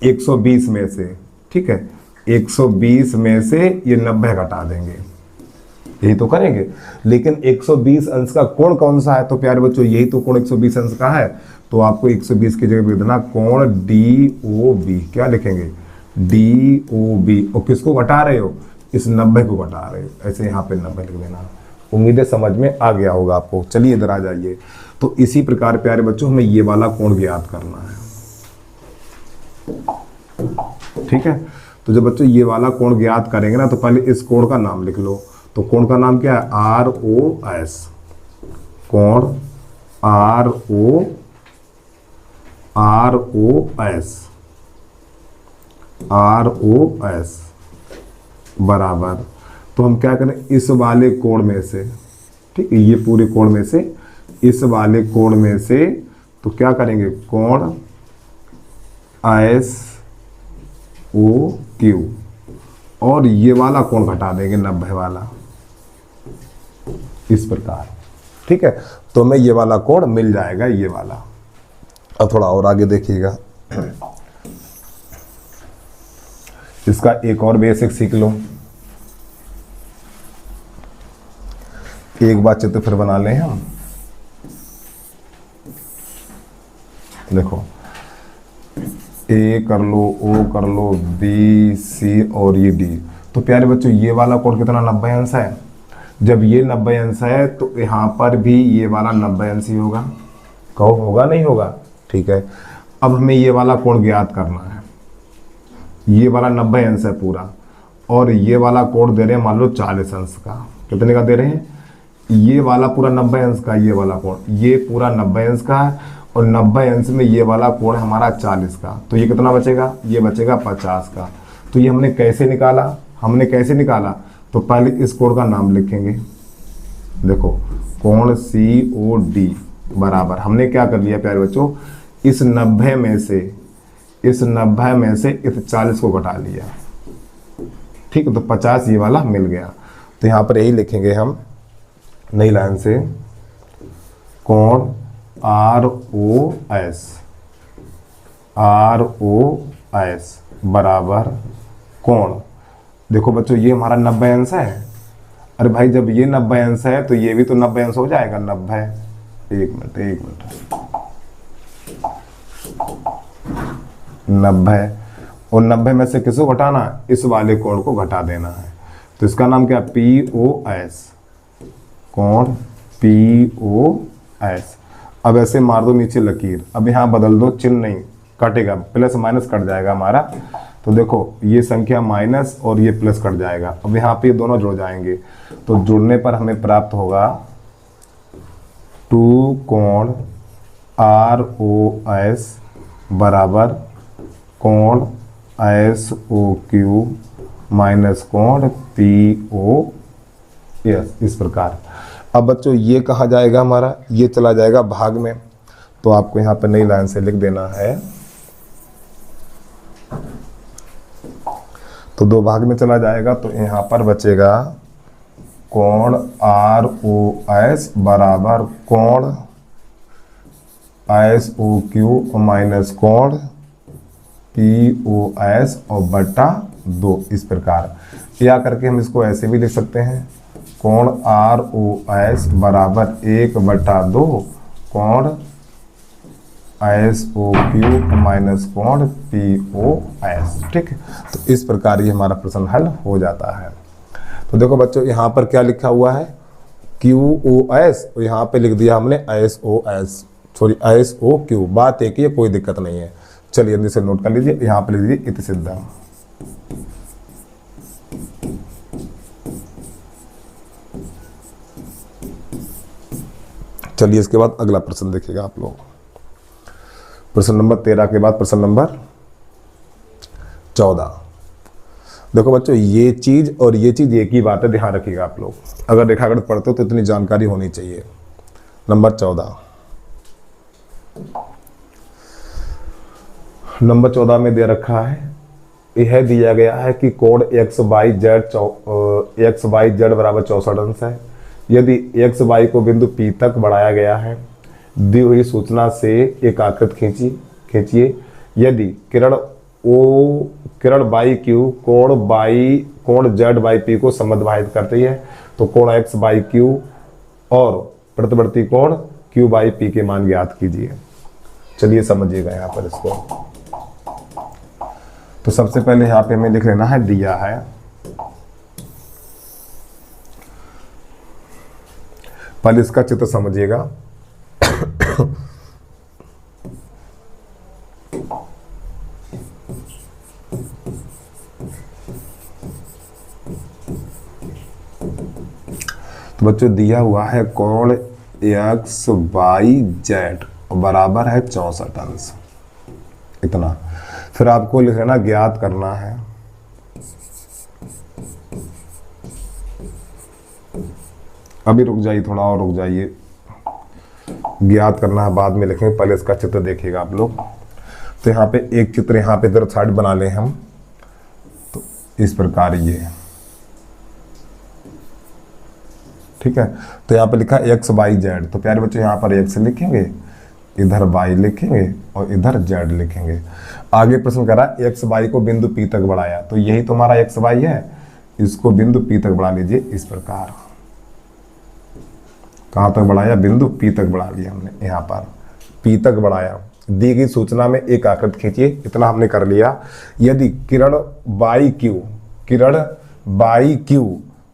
120 में से, ठीक है, 120 में से ये 90 घटा देंगे, यही तो करेंगे। लेकिन 120 अंश का कोण कौन सा है? तो प्यारे बच्चों यही तो कोण 120 अंश का है। तो आपको 120 की जगह लिख देना कोण DOB। क्या लिखेंगे? DOB। और किसको घटा रहे हो? इस 90 को घटा रहे हो। ऐसे यहाँ पे 90 लिख देना। उम्मीद है समझ में आ गया होगा आपको। चलिए इधर आ जाइए। तो इसी प्रकार प्यारे बच्चों हमें ये वाला कोण ज्ञात करना है, ठीक है। तो जब बच्चों ये वाला कोण ज्ञात करेंगे ना, तो पहले इस कोण का नाम लिख लो। तो कोण का नाम क्या है? ROS। कोण ROS बराबर, तो हम क्या करें, इस वाले कोण में से, ठीक है, ये पूरे कोण में से, इस वाले कोण में से, तो क्या करेंगे, कोण SOQ, और ये वाला कोण घटा देंगे 90 वाला, इस प्रकार, ठीक है। तो हमें ये वाला कोण मिल जाएगा, ये वाला। अब थोड़ा और आगे देखिएगा, इसका एक और बेसिक सीख लो। एक बार चित्र फिर बना लें हम। देखो ए कर लो, ओ कर लो, बी, सी और ये डी। तो प्यारे बच्चों ये वाला कोण कितना? 90 अंश है। जब ये 90 अंश है तो यहाँ पर भी ये वाला 90 अंश ही होगा। कहो होगा नहीं होगा? ठीक है। अब हमें ये वाला कोण ज्ञात करना है। ये वाला 90 अंश है पूरा, और ये वाला कोण दे रहे हैं मान लो 40 अंश का। कितने का दे रहे हैं? ये वाला पूरा 90 अंश का, ये वाला कोण, ये पूरा 90 अंश का है, और 90 अंश में ये वाला कोण हमारा 40 का। तो ये कितना बचेगा? ये बचेगा 50 का। तो ये हमने कैसे निकाला? तो पहले इस कोण का नाम लिखेंगे। देखो कोण COD बराबर, हमने क्या कर लिया प्यारे बच्चों, इस 90 में से इस 40 को घटा लिया, ठीक है। तो 50 ये वाला मिल गया। तो यहाँ पर यही लिखेंगे हम नई लाइन से, कोण ROS बराबर कोण। देखो बच्चों ये हमारा 90 अंश है। अरे भाई जब ये 90 अंश है तो ये भी तो 90 अंश हो जाएगा। 90, एक मिनट 90, और 90 में से किसको घटाना? इस वाले कोण को घटा देना है। तो इसका नाम क्या? POS, कोण POS। अब ऐसे मार दो नीचे लकीर। अब यहाँ बदल दो, चिन्ह नहीं कटेगा, प्लस माइनस कट जाएगा हमारा। तो देखो ये संख्या माइनस और ये प्लस कट जाएगा। अब यहाँ पे दोनों जुड़ जाएंगे, तो जुड़ने पर हमें प्राप्त होगा 2 कोण ROS बराबर कोण SOQ माइनस कोण POS, इस प्रकार। अब बच्चों ये कहा जाएगा हमारा, ये चला जाएगा भाग में। तो आपको यहाँ पे नई लाइन से लिख देना है। तो 2 भाग में चला जाएगा, तो यहाँ पर बचेगा कोण ROS बराबर कोण SOQ माइनस कोण POS और बटा 2, इस प्रकार। या करके हम इसको ऐसे भी लिख सकते हैं, कोण ROS बराबर 1/2 कोण एस ओ क्यू माइनस कोण पी ओ एस। ठीक है, तो इस प्रकार ये हमारा प्रश्न हल हो जाता है। तो देखो बच्चों यहाँ पर क्या लिखा हुआ है, क्यू ओ एस, और यहाँ पे लिख दिया हमने S O S, sorry S O Q. बात एक ही है, कोई दिक्कत नहीं है। चलिए जल्दी से नोट कर लीजिए, यहाँ पे लिख दीजिए इति सिद्धम। चलिए इसके बाद अगला प्रश्न देखिएगा आप लोग। प्रश्न नंबर 13 के बाद प्रश्न नंबर 14। देखो बच्चों ये चीज और ये चीज एक ही बात है, ध्यान रखिएगा आप लोग। अगर रेखागणित पढ़ते हो तो इतनी जानकारी होनी चाहिए। नंबर 14, नंबर 14 में दे रखा है, यह दिया गया है कि कोण एक्स वाई जेड बराबर 64 अंश है। यदि एक्स वाई को बिंदु पी तक बढ़ाया गया है, दी हुई सूचना से एक आकृति खींचिए। यदि किरण बाई क्यू कोण जेड बाई पी को समद्विभाजित करती है, तो कोण एक्स बाई क्यू और प्रतिवर्ती कोण क्यू बाई पी के मान ज्ञात कीजिए। चलिए समझिएगा यहाँ पर इसको। तो सबसे पहले यहाँ पे हमें लिख लेना है, दिया है पहले इसका चित्र समझिएगा। तो बच्चों दिया हुआ है कोण एक्स वाई जेड बराबर है 64 अंश, इतना। फिर आपको लिख लेना ज्ञात करना है अभी रुक जाइए, थोड़ा और रुक जाइए, ज्ञात करना है बाद में लिखेंगे, पहले इसका चित्र देखिएगा आप लोग। तो यहाँ पे एक चित्र यहाँ पे इधर साइड बना ले हम, तो इस प्रकार ये, ठीक है। तो यहाँ पे लिखा एक्स वाई जेड, तो प्यारे बच्चों यहाँ पर एक्स लिखेंगे, इधर वाई लिखेंगे और इधर जेड लिखेंगे। आगे प्रश्न करा एक्स वाई को बिंदु पी तक बढ़ाया, तो यही तुम्हारा एक्स वाई है, इसको बिंदु पी तक बढ़ा लीजिए इस प्रकार। कहाँ तक बढ़ाया, बिंदु पी तक बढ़ा लिया हमने, यहाँ पर पी तक बढ़ाया। दी गई सूचना में एक आकृति खींचिए, इतना हमने कर लिया। यदि किरण बाई क्यू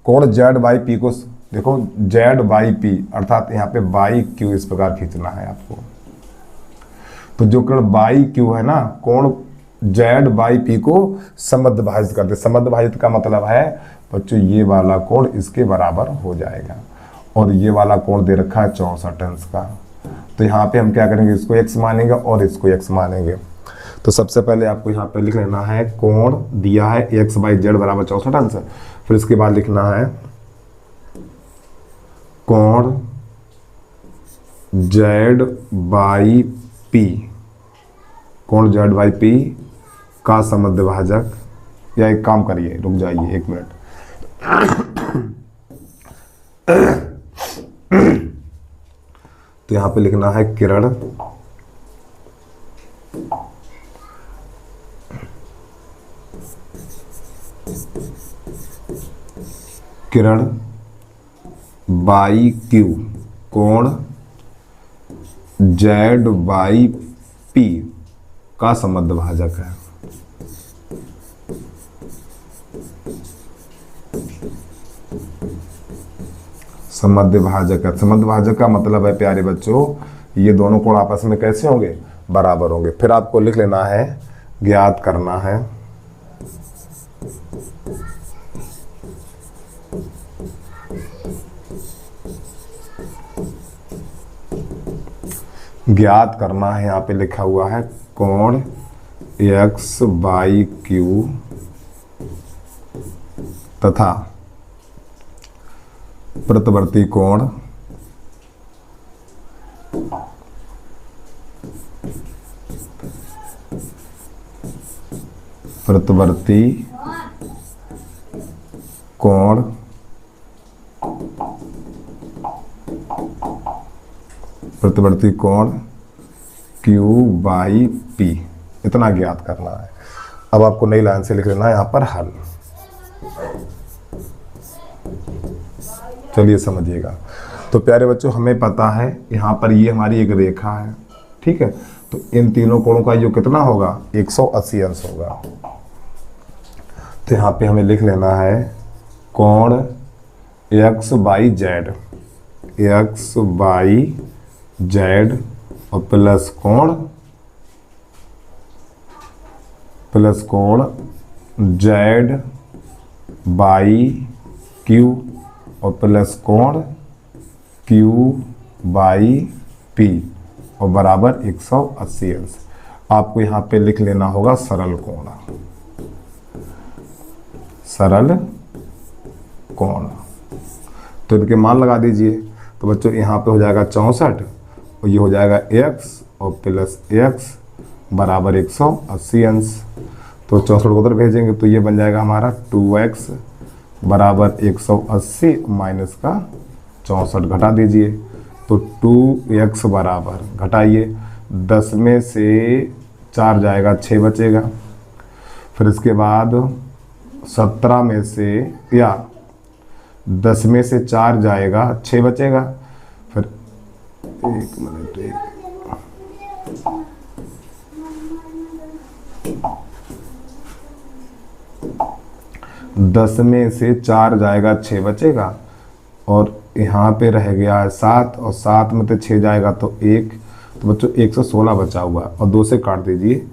कोण जेड बाई पी को, देखो जेड बाई पी अर्थात यहाँ पे बाई क्यू इस प्रकार खींचना है आपको। तो जो किरण बाई क्यू है ना, कोण जेड बाई पी को समद्विभाजित करते। समद्विभाजित का मतलब है बच्चों ये वाला कोण इसके बराबर हो जाएगा, और ये वाला कोण दे रखा है 64 अंश का। तो यहाँ पे हम क्या करेंगे, इसको x मानेंगे और इसको x मानेंगे। तो सबसे पहले आपको यहाँ पे लिख लेना है, कोण दिया है एक्स बाई जेड बराबर 64 अंश। फिर इसके बाद लिखना है कोण जेड बाई पी, कोण जेड बाई पी का समद्विभाजक, या एक काम करिए, रुक जाइए 1 मिनट। तो यहाँ पे लिखना है किरण बाई क्यू कोण जेड बाई पी का समद्विभाजक है। समद्विभाजक है, समद्विभाजक का मतलब है प्यारे बच्चों ये दोनों कोण आपस में कैसे होंगे, बराबर होंगे। फिर आपको लिख लेना है, ज्ञात करना है यहाँ पे लिखा हुआ है कोण एक्स बाई क्यू तथा प्रतिवर्ती कोण प्रतिवर्ती कोण क्यू बाई पी, इतना ज्ञात करना है। अब आपको नई लाइन से लिख लेना है यहाँ पर हल। चलिए समझिएगा। तो प्यारे बच्चों हमें पता है यहाँ पर ये हमारी एक रेखा है, ठीक है। तो इन तीनों कोणों का योग कितना होगा, 180 अंश होगा। तो यहाँ पे हमें लिख लेना है कोण x by Z, x by Z और प्लस कोण जेड बाई क्यू और प्लस कोण क्यू बाई पी और बराबर 180 अंश। आपको यहाँ पे लिख लेना होगा सरल कोण, सरल कोण। तो इनके मान लगा दीजिए। तो बच्चों यहाँ पे हो जाएगा 64 और ये हो जाएगा x और प्लस x बराबर 180 अंश। तो 64 को उधर भेजेंगे तो ये बन जाएगा हमारा 2x बराबर 180 माइनस का 64 घटा दीजिए। तो 2x बराबर, घटाइए, 10 में से 4 जाएगा 6 बचेगा। फिर इसके बाद 17 में से, या 10 में से 4 जाएगा 6 बचेगा। फिर 1 मिनट, 10 में से 4 जाएगा 6 बचेगा और यहाँ पे रह गया है 7 और 7 में से 6 जाएगा तो 1। तो बच्चों 116 बचा हुआ और 2 से काट दीजिए,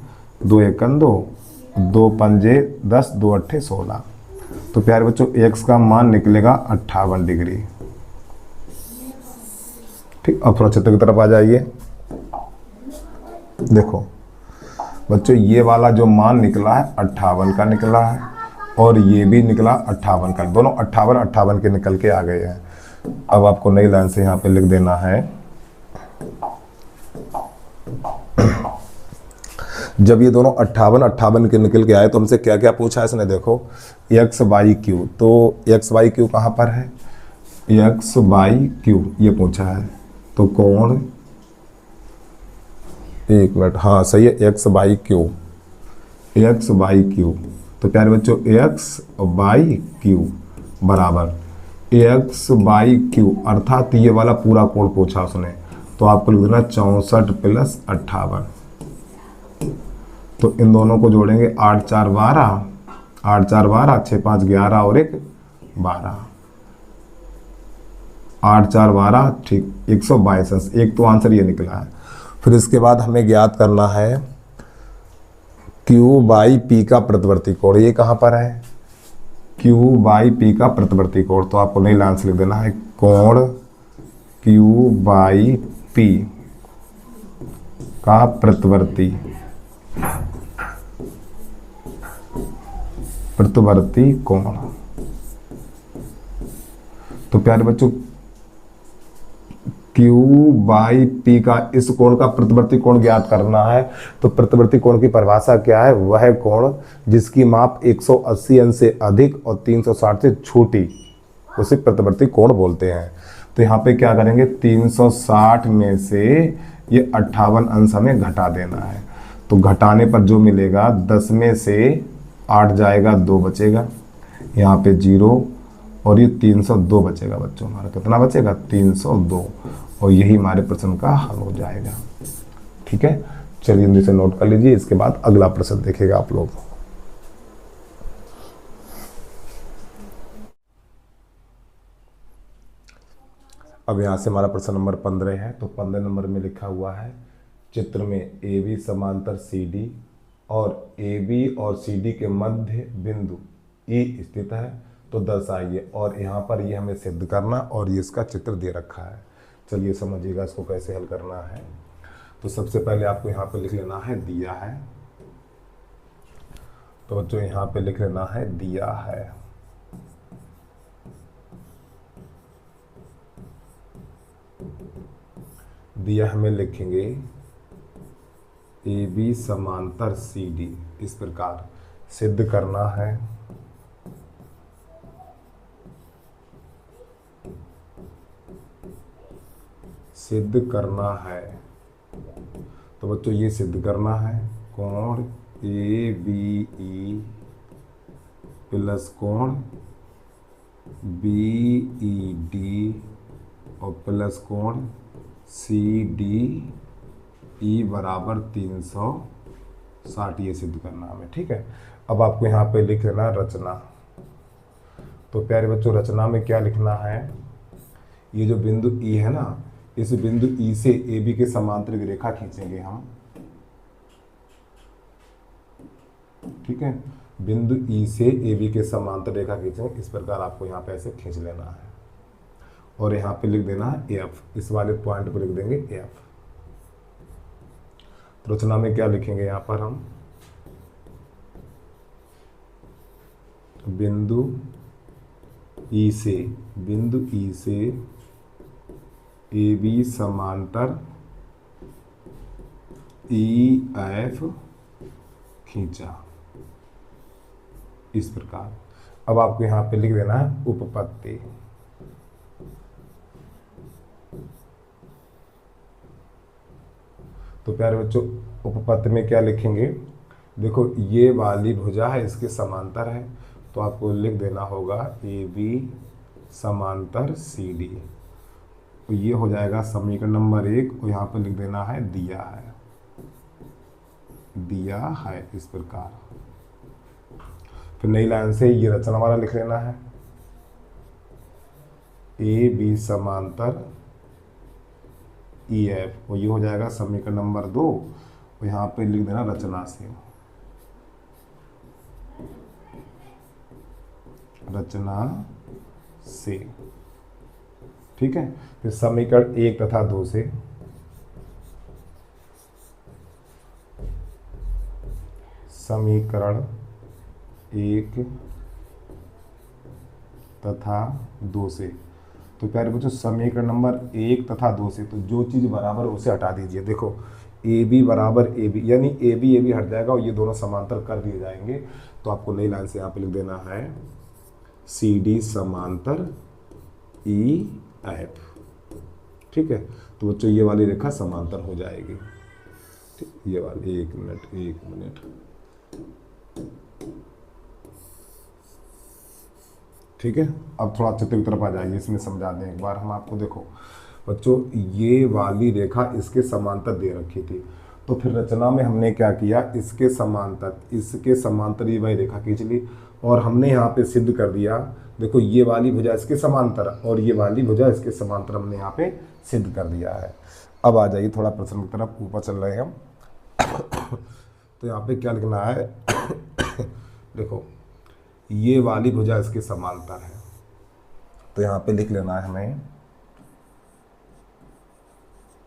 2 एकन 2, 2 पंजे 10, 2 अट्ठे 16। तो प्यारे बच्चों x का मान निकलेगा 58 डिग्री। ठीक, अब थोड़ा चित्र की तरफ आ जाइए। देखो बच्चों ये वाला जो मान निकला है 58 का निकला है और ये भी निकला 58 का, दोनों 58 के निकल के आ गए हैं। अब आपको नई लाइन से यहाँ पे लिख देना है, जब ये दोनों 58 के निकल के आए तो हमसे क्या क्या पूछा है इसने, देखो एक्स बाई क्यू। तो एक्स बाई क्यू कहाँ पर है, एक्स बाई क्यू ये पूछा है। तो कोण, एक मिनट, हाँ सही है, x by Q, x by Q. तो प्यारे बच्चों एक्स बाई क्यू बराबर एक्स बाई क्यू, अर्थात ये वाला पूरा कोण पूछा उसने। तो आपको लिख देना 64 प्लस 58। तो इन दोनों को जोड़ेंगे, 8 4 12, 8 4 12, 6 5 11 और 1 12, 8 4 12, ठीक 122 अंश। एक तो आंसर ये निकला है। फिर इसके बाद हमें ज्ञात करना है Q बाई P का प्रतिवर्ती कोण। ये कहाँ पर है, Q बाई P का प्रतिवर्ती कोण। तो आपको नई लाइन से लिख देना है कोण Q बाई P का प्रतिवर्ती कोण। तो प्यारे बच्चों Q बाई P का इस कोण का प्रतिवर्ती कोण ज्ञात करना है। तो प्रतिवर्ती कोण की परिभाषा क्या है, वह कोण जिसकी माप 180 अंश से अधिक और 360 से छोटी, उसे प्रतिवर्ती कोण बोलते हैं। तो यहाँ पे क्या करेंगे, 360 में से ये 58 अंश हमें घटा देना है। तो घटाने पर जो मिलेगा, 10 में से 8 जाएगा 2 बचेगा, यहाँ पे 0 और ये 302 बचेगा। बच्चों हमारा कितना बचेगा, 302, और यही हमारे प्रश्न का हल हो जाएगा। ठीक है, चलिए जल्दी से नोट कर लीजिए। इसके बाद अगला प्रश्न देखेगा आप लोग। अब यहाँ से हमारा प्रश्न नंबर 15 है। तो 15 नंबर में लिखा हुआ है, चित्र में ए बी समांतर सी डी और ए बी और सी डी के मध्य बिंदु ई स्थित है, तो दर्शाइए। और यहाँ पर ये हमें सिद्ध करना और ये इसका चित्र दे रखा है। चलिए समझिएगा इसको कैसे हल करना है। तो सबसे पहले आपको यहाँ पे लिख लेना है दिया है। तो बच्चों यहाँ पे लिख लेना है दिया है। दिया हमें लिखेंगे ए बी समांतर सी डी, इस प्रकार सिद्ध करना है। सिद्ध करना है। तो बच्चों ये सिद्ध करना है, कोण ए बी ई प्लस कोण बी ई डी और प्लस कोण सी डी ई बराबर 360, ये सिद्ध करना हमें, ठीक है। अब आपको यहाँ पे लिख लेना रचना। तो प्यारे बच्चों, रचना में क्या लिखना है, ये जो बिंदु ई है ना, इस बिंदु ई से ए बी के समांतर की रेखा खींचेंगे हम, ठीक है। बिंदु ई से ए बी के समांतर रेखा खींचेंगे, इस प्रकार आपको यहाँ पे ऐसे खींच लेना है और यहाँ पे लिख देना है एफ, इस वाले पॉइंट पे लिख देंगे एफ। तो रचना में क्या लिखेंगे यहाँ पर हम, बिंदु ई से ए बी समांतर ई एफ खींचा, इस प्रकार। अब आपको यहाँ पे लिख देना है उपपत्ति। तो प्यारे बच्चों, उपपत्ति में क्या लिखेंगे, देखो ये वाली भुजा है, इसके समांतर है, तो आपको लिख देना होगा ए बी समांतर सी डी। तो ये हो जाएगा समीकरण नंबर 1, और यहाँ पे लिख देना है दिया है, इस प्रकार। फिर नई लाइन से ये रचना वाला लिख लेना है, ए बी समांतर ई एफ, और ये हो जाएगा समीकरण नंबर 2, और यहाँ पे लिख देना रचना से, ठीक है। फिर समीकरण 1 तथा 2 से समीकरण 1 तथा 2 से। तो प्यारे बच्चों, समीकरण नंबर 1 तथा 2 से, तो जो चीज़ बराबर है उसे हटा दीजिए। देखो ए बी बराबर ए बी, यानी ए बी हट जाएगा और ये दोनों समांतर कर दिए जाएंगे। तो आपको नई लाइन से यहाँ पे लिख देना है सी डी समांतर ई एफ, ठीक है। तो बच्चों ये वाली रेखा समांतर हो जाएगी, ठीक, ये वाली। एक मिनट, ठीक है। अब थोड़ा चित्र की तरफ आ जाइए, इसमें समझा दें एक बार हम आपको। देखो बच्चों, ये वाली रेखा इसके समांतर दे रखी थी, तो फिर रचना में हमने क्या किया, इसके समांतर ये वाली रेखा खींच ली, और हमने यहाँ पे सिद्ध कर दिया। देखो ये वाली भुजा इसके समांतर और ये वाली भुजा इसके समांतर हमने यहाँ पे सिद्ध कर दिया है। अब आ जाइए थोड़ा प्रश्न की तरफ, ऊपर चल रहे हैं हम। तो यहाँ पे क्या लिखना है, देखो ये वाली भुजा इसके समांतर है, तो यहाँ पे लिख लेना है हमें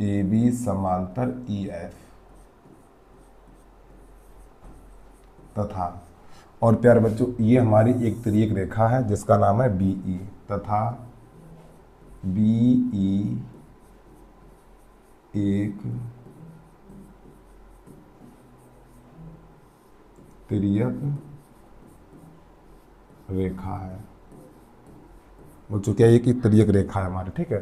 ए बी समांतर ई एफ तथा, और प्यारे बच्चों ये हमारी एक तिर्यक रेखा है जिसका नाम है बी ई, तथा बी ई एक तिर्यक रेखा है। हो चुका है, एक तिर्यक रेखा है हमारी, ठीक है।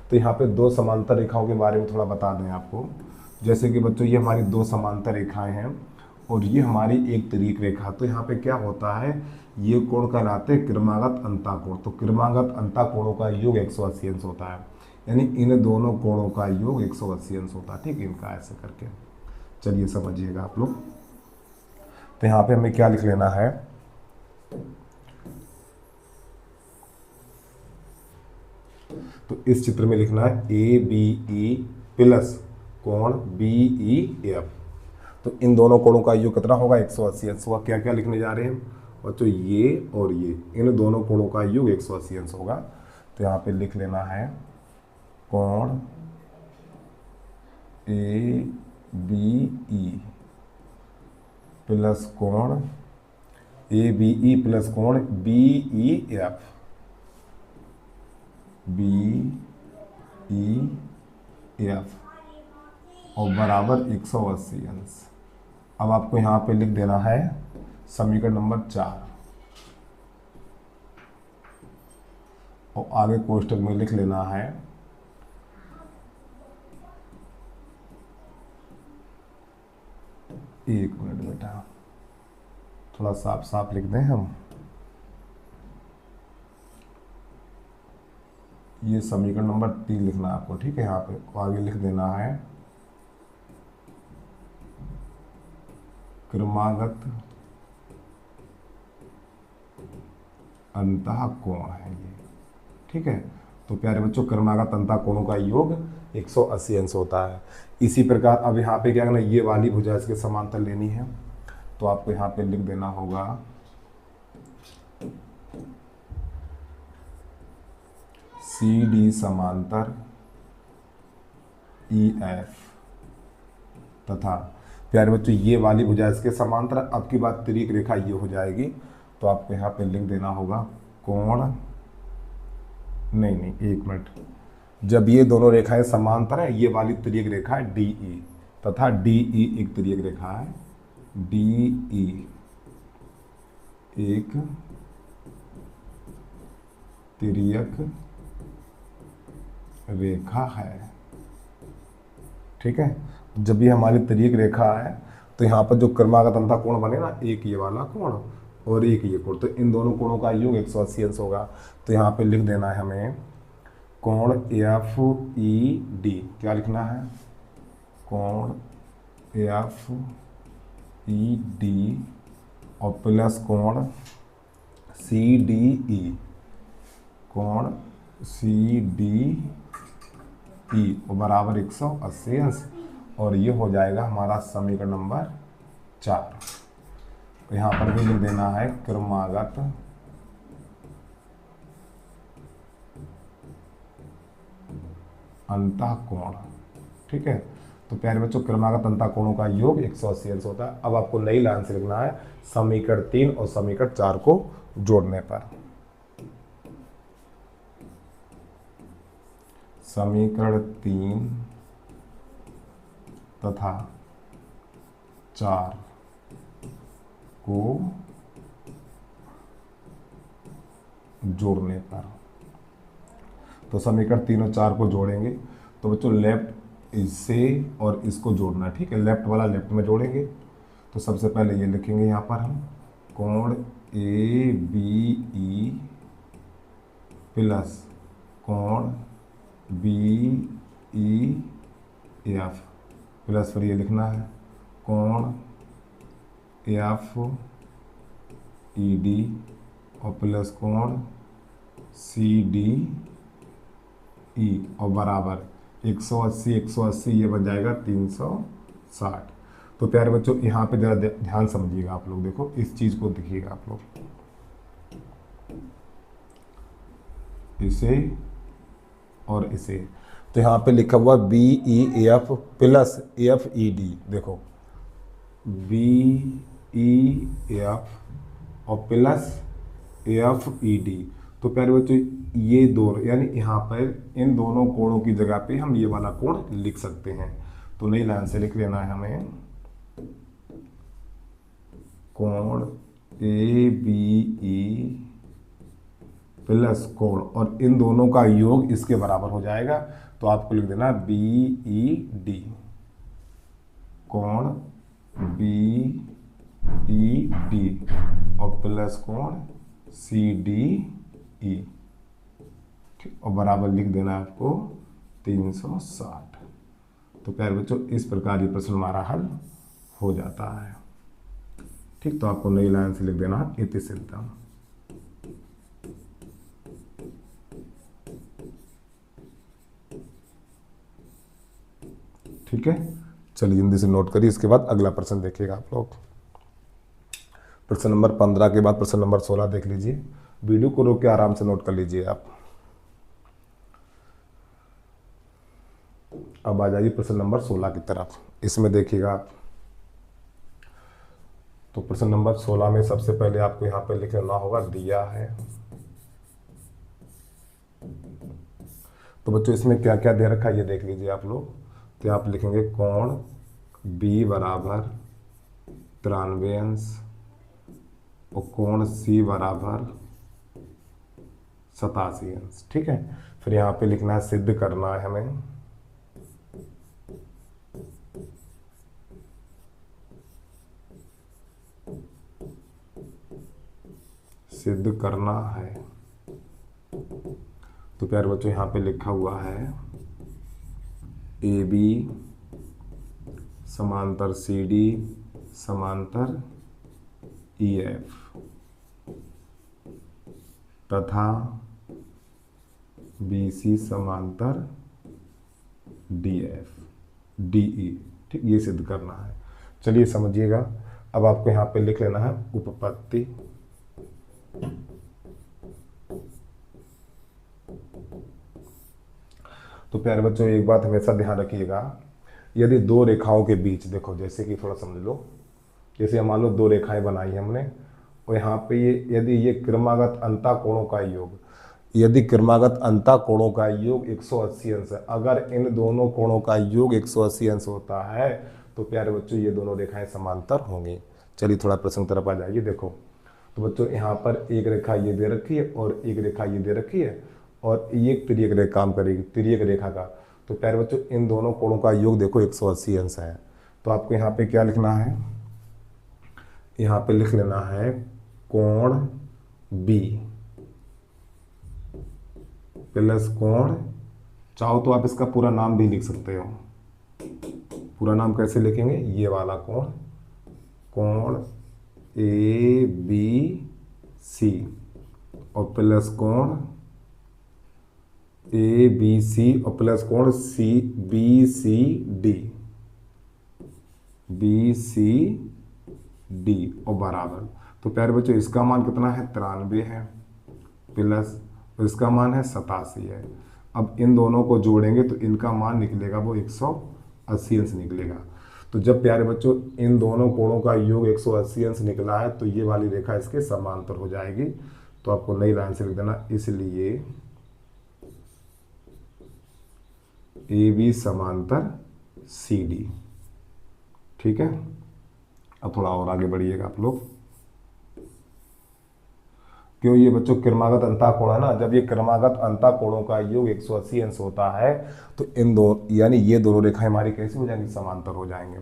तो यहाँ पे दो समांतर रेखाओं के बारे में थोड़ा बता दें आपको। जैसे कि बच्चों ये हमारी दो समांतर रेखाएं हैं और ये हमारी एक तिर्यक रेखा। तो यहाँ पे क्या होता है, ये कोण कहलाते हैं क्रमागत अंताकोण। तो क्रमागत अंताकोणों का योग 180 अंश होता है, यानी इन दोनों कोणों का योग 180 अंश होता है, ठीक है। इनका ऐसे करके चलिए समझिएगा आप लोग। तो यहाँ पे हमें क्या लिख लेना है, तो इस चित्र में लिखना है ए बी ई प्लस कोण बी ई एफ। तो इन दोनों कोणों का योग कितना होगा, 180 अंश होगा। क्या क्या लिखने जा रहे हैं बच्चों, ये और ये, इन दोनों कोणों का योग 180 अंश होगा। तो यहाँ पे लिख लेना है कोण ए बी ई प्लस कोण ए बी ई प्लस कोण B E F, B E F, और बराबर 180 अंश। अब आपको यहाँ पे लिख देना है समीकरण नंबर 4, और आगे कोष्टक में लिख लेना है एक मिनट बेटा, थोड़ा साफ साफ लिख दें हम। ये समीकरण नंबर 3 लिखना है आपको, ठीक है। यहाँ पे आगे लिख देना है क्रमागत अंतःकोण है ये, ठीक है। तो प्यारे बच्चों, क्रमागत अंतःकोणों का योग 180 अंश होता है। इसी प्रकार अब यहाँ पे क्या करना, ये वाली भुजा इसके समांतर लेनी है, तो आपको यहाँ पे लिख देना होगा CD समांतर EF, तथा प्यारे बच्चों ये वाली भुजा इसके समांतर। अब की बात तिर्यक रेखा ये हो जाएगी, तो आपको यहाँ पे लिख देना होगा कोण, नहीं एक मिनट, जब ये दोनों रेखाएं समांतर है, ये वाली तिर्यक रेखा है DE, तथा DE एक तिर्यक रेखा है, DE एक तिर्यक रेखा है, ठीक है। जब ये हमारी तिर्यक रेखा है, तो यहाँ पर जो क्रमागत अंतःकोण बने ना, एक ये वाला कोण और एक ये कोण, तो इन दोनों कोणों का योग 180 अंश होगा। तो यहाँ पे लिख देना है हमें कोण FED, क्या लिखना है, कोण FED और प्लस कोण CDE, कोण CDE और बराबर 180 अंश, और ये हो जाएगा हमारा समीकरण नंबर 4। तो यहाँ पर भी लिख देना है क्रमागत अंतःकोण, ठीक है। तो प्यारे बच्चों, क्रमागत अंतःकोणों का योग 180 अंश होता है। अब आपको नई लाइन से लिखना है समीकरण 3 और समीकरण 4 को जोड़ने पर। समीकरण 3 तथा 4 को जोड़ने पर, तो समीकरण 3 और 4 को जोड़ेंगे, तो बच्चों लेफ्ट इससे और इसको जोड़ना, ठीक है। लेफ्ट वाला लेफ्ट में जोड़ेंगे, तो सबसे पहले ये लिखेंगे यहाँ पर हम कोण ABE प्लस कोण BEF प्लस फिर ये लिखना है कोण FED और प्लस कोण CDE और बराबर 180 ये बन जाएगा 360। तो प्यारे बच्चों, यहाँ पे जरा ध्यान समझिएगा आप लोग, देखो इस चीज को देखिएगा आप लोग, इसे और इसे, तो यहाँ पे लिखा हुआ BEF प्लस FED, देखो BEF और प्लस FED। तो प्यारे बच्चों, ये दोनों यानी यहाँ पर इन दोनों कोणों की जगह पे हम ये वाला कोण लिख सकते हैं। तो नई लाइन से लिख लेना है हमें कोण ABE प्लस कोण, और इन दोनों का योग इसके बराबर हो जाएगा, तो आपको लिख देना BED, कोण BED और प्लस कोण CDE, ठीक, और बराबर लिख देना आपको 360। तो प्यारे बच्चों, इस प्रकार ये प्रश्न हमारा हल हो जाता है, ठीक। तो आपको नई लाइन से लिख देना है इति सिद्धम। ठीक है, चलिए जल्दी से नोट करिए। इसके बाद अगला प्रश्न देखिएगा आप लोग। प्रश्न नंबर 15 के बाद प्रश्न नंबर 16 देख लीजिए। वीडियो को रोक के आराम से नोट कर लीजिए आप। अब आ जाइए प्रश्न नंबर 16 की तरफ। इसमें देखिएगा आप, तो प्रश्न नंबर 16 में सबसे पहले आपको यहाँ पे लिख लेना होगा दिया है। तो बच्चों इसमें क्या क्या दे रखा है ये देख लीजिए आप लोग। तो आप लिखेंगे कोण B बराबर 93 अंश और कोण C बराबर 87 अंश, ठीक है। फिर यहाँ पे लिखना है सिद्ध करना है हमें सिद्ध करना है। तो प्यारे बच्चों यहाँ पे लिखा हुआ है AB समांतर CD समांतर EF तथा BC समांतर DF DE। ठीक, ये सिद्ध करना है। चलिए समझिएगा। अब आपको यहाँ पे लिख लेना है उपपत्ति। तो प्यारे बच्चों एक बात हमेशा ध्यान रखिएगा, यदि दो रेखाओं के बीच, देखो जैसे कि थोड़ा समझ लो, जैसे मान लो दो रेखाएं बनाई हैं हमने और यहाँ पे ये यदि ये क्रमागत अंता कोणों का योग, यदि क्रमागत अंता कोणों का योग 180 अंश है, अगर इन दोनों कोणों का योग 180 अंश होता है तो प्यारे बच्चों ये दोनों रेखाएं समांतर होंगी। चलिए थोड़ा प्रश्न तरफ आ जाइए। देखो तो बच्चों यहाँ पर एक रेखा ये दे रखी है और एक रेखा ये दे रखी है और ये तिर्यक रेखा काम करेगी, तिर्यक रेखा का। तो प्यारे बच्चों इन दोनों कोणों का योग देखो 180 अंश है। तो आपको यहाँ पे क्या लिखना है, यहाँ पे लिख लेना है कोण B प्लस कोण, चाहो तो आप इसका पूरा नाम भी लिख सकते हो। पूरा नाम कैसे लिखेंगे, ये वाला कोण, कोण ABC और प्लस कोण ABC और प्लस कोण BCD और बराबर। तो प्यारे बच्चों इसका मान कितना है, 93 है, प्लस इसका मान है 87 है। अब इन दोनों को जोड़ेंगे तो इनका मान निकलेगा वो 180 अंश निकलेगा। तो जब प्यारे बच्चों इन दोनों कोणों का योग 180 अंश निकला है तो ये वाली रेखा इसके समांतर हो जाएगी। तो आपको नई लाइन से लिख देना, इसलिए AB समांतर CD। ठीक है, अब थोड़ा और आगे बढ़िएगा आप लोग। क्यों, ये बच्चों क्रमागत अंता कोण है ना, जब ये क्रमागत अंता कोणों का योग 180 अंश होता है तो इन दो यानी ये दोनों रेखाएं हमारी कैसी हो जाएंगी, समांतर हो जाएंगे।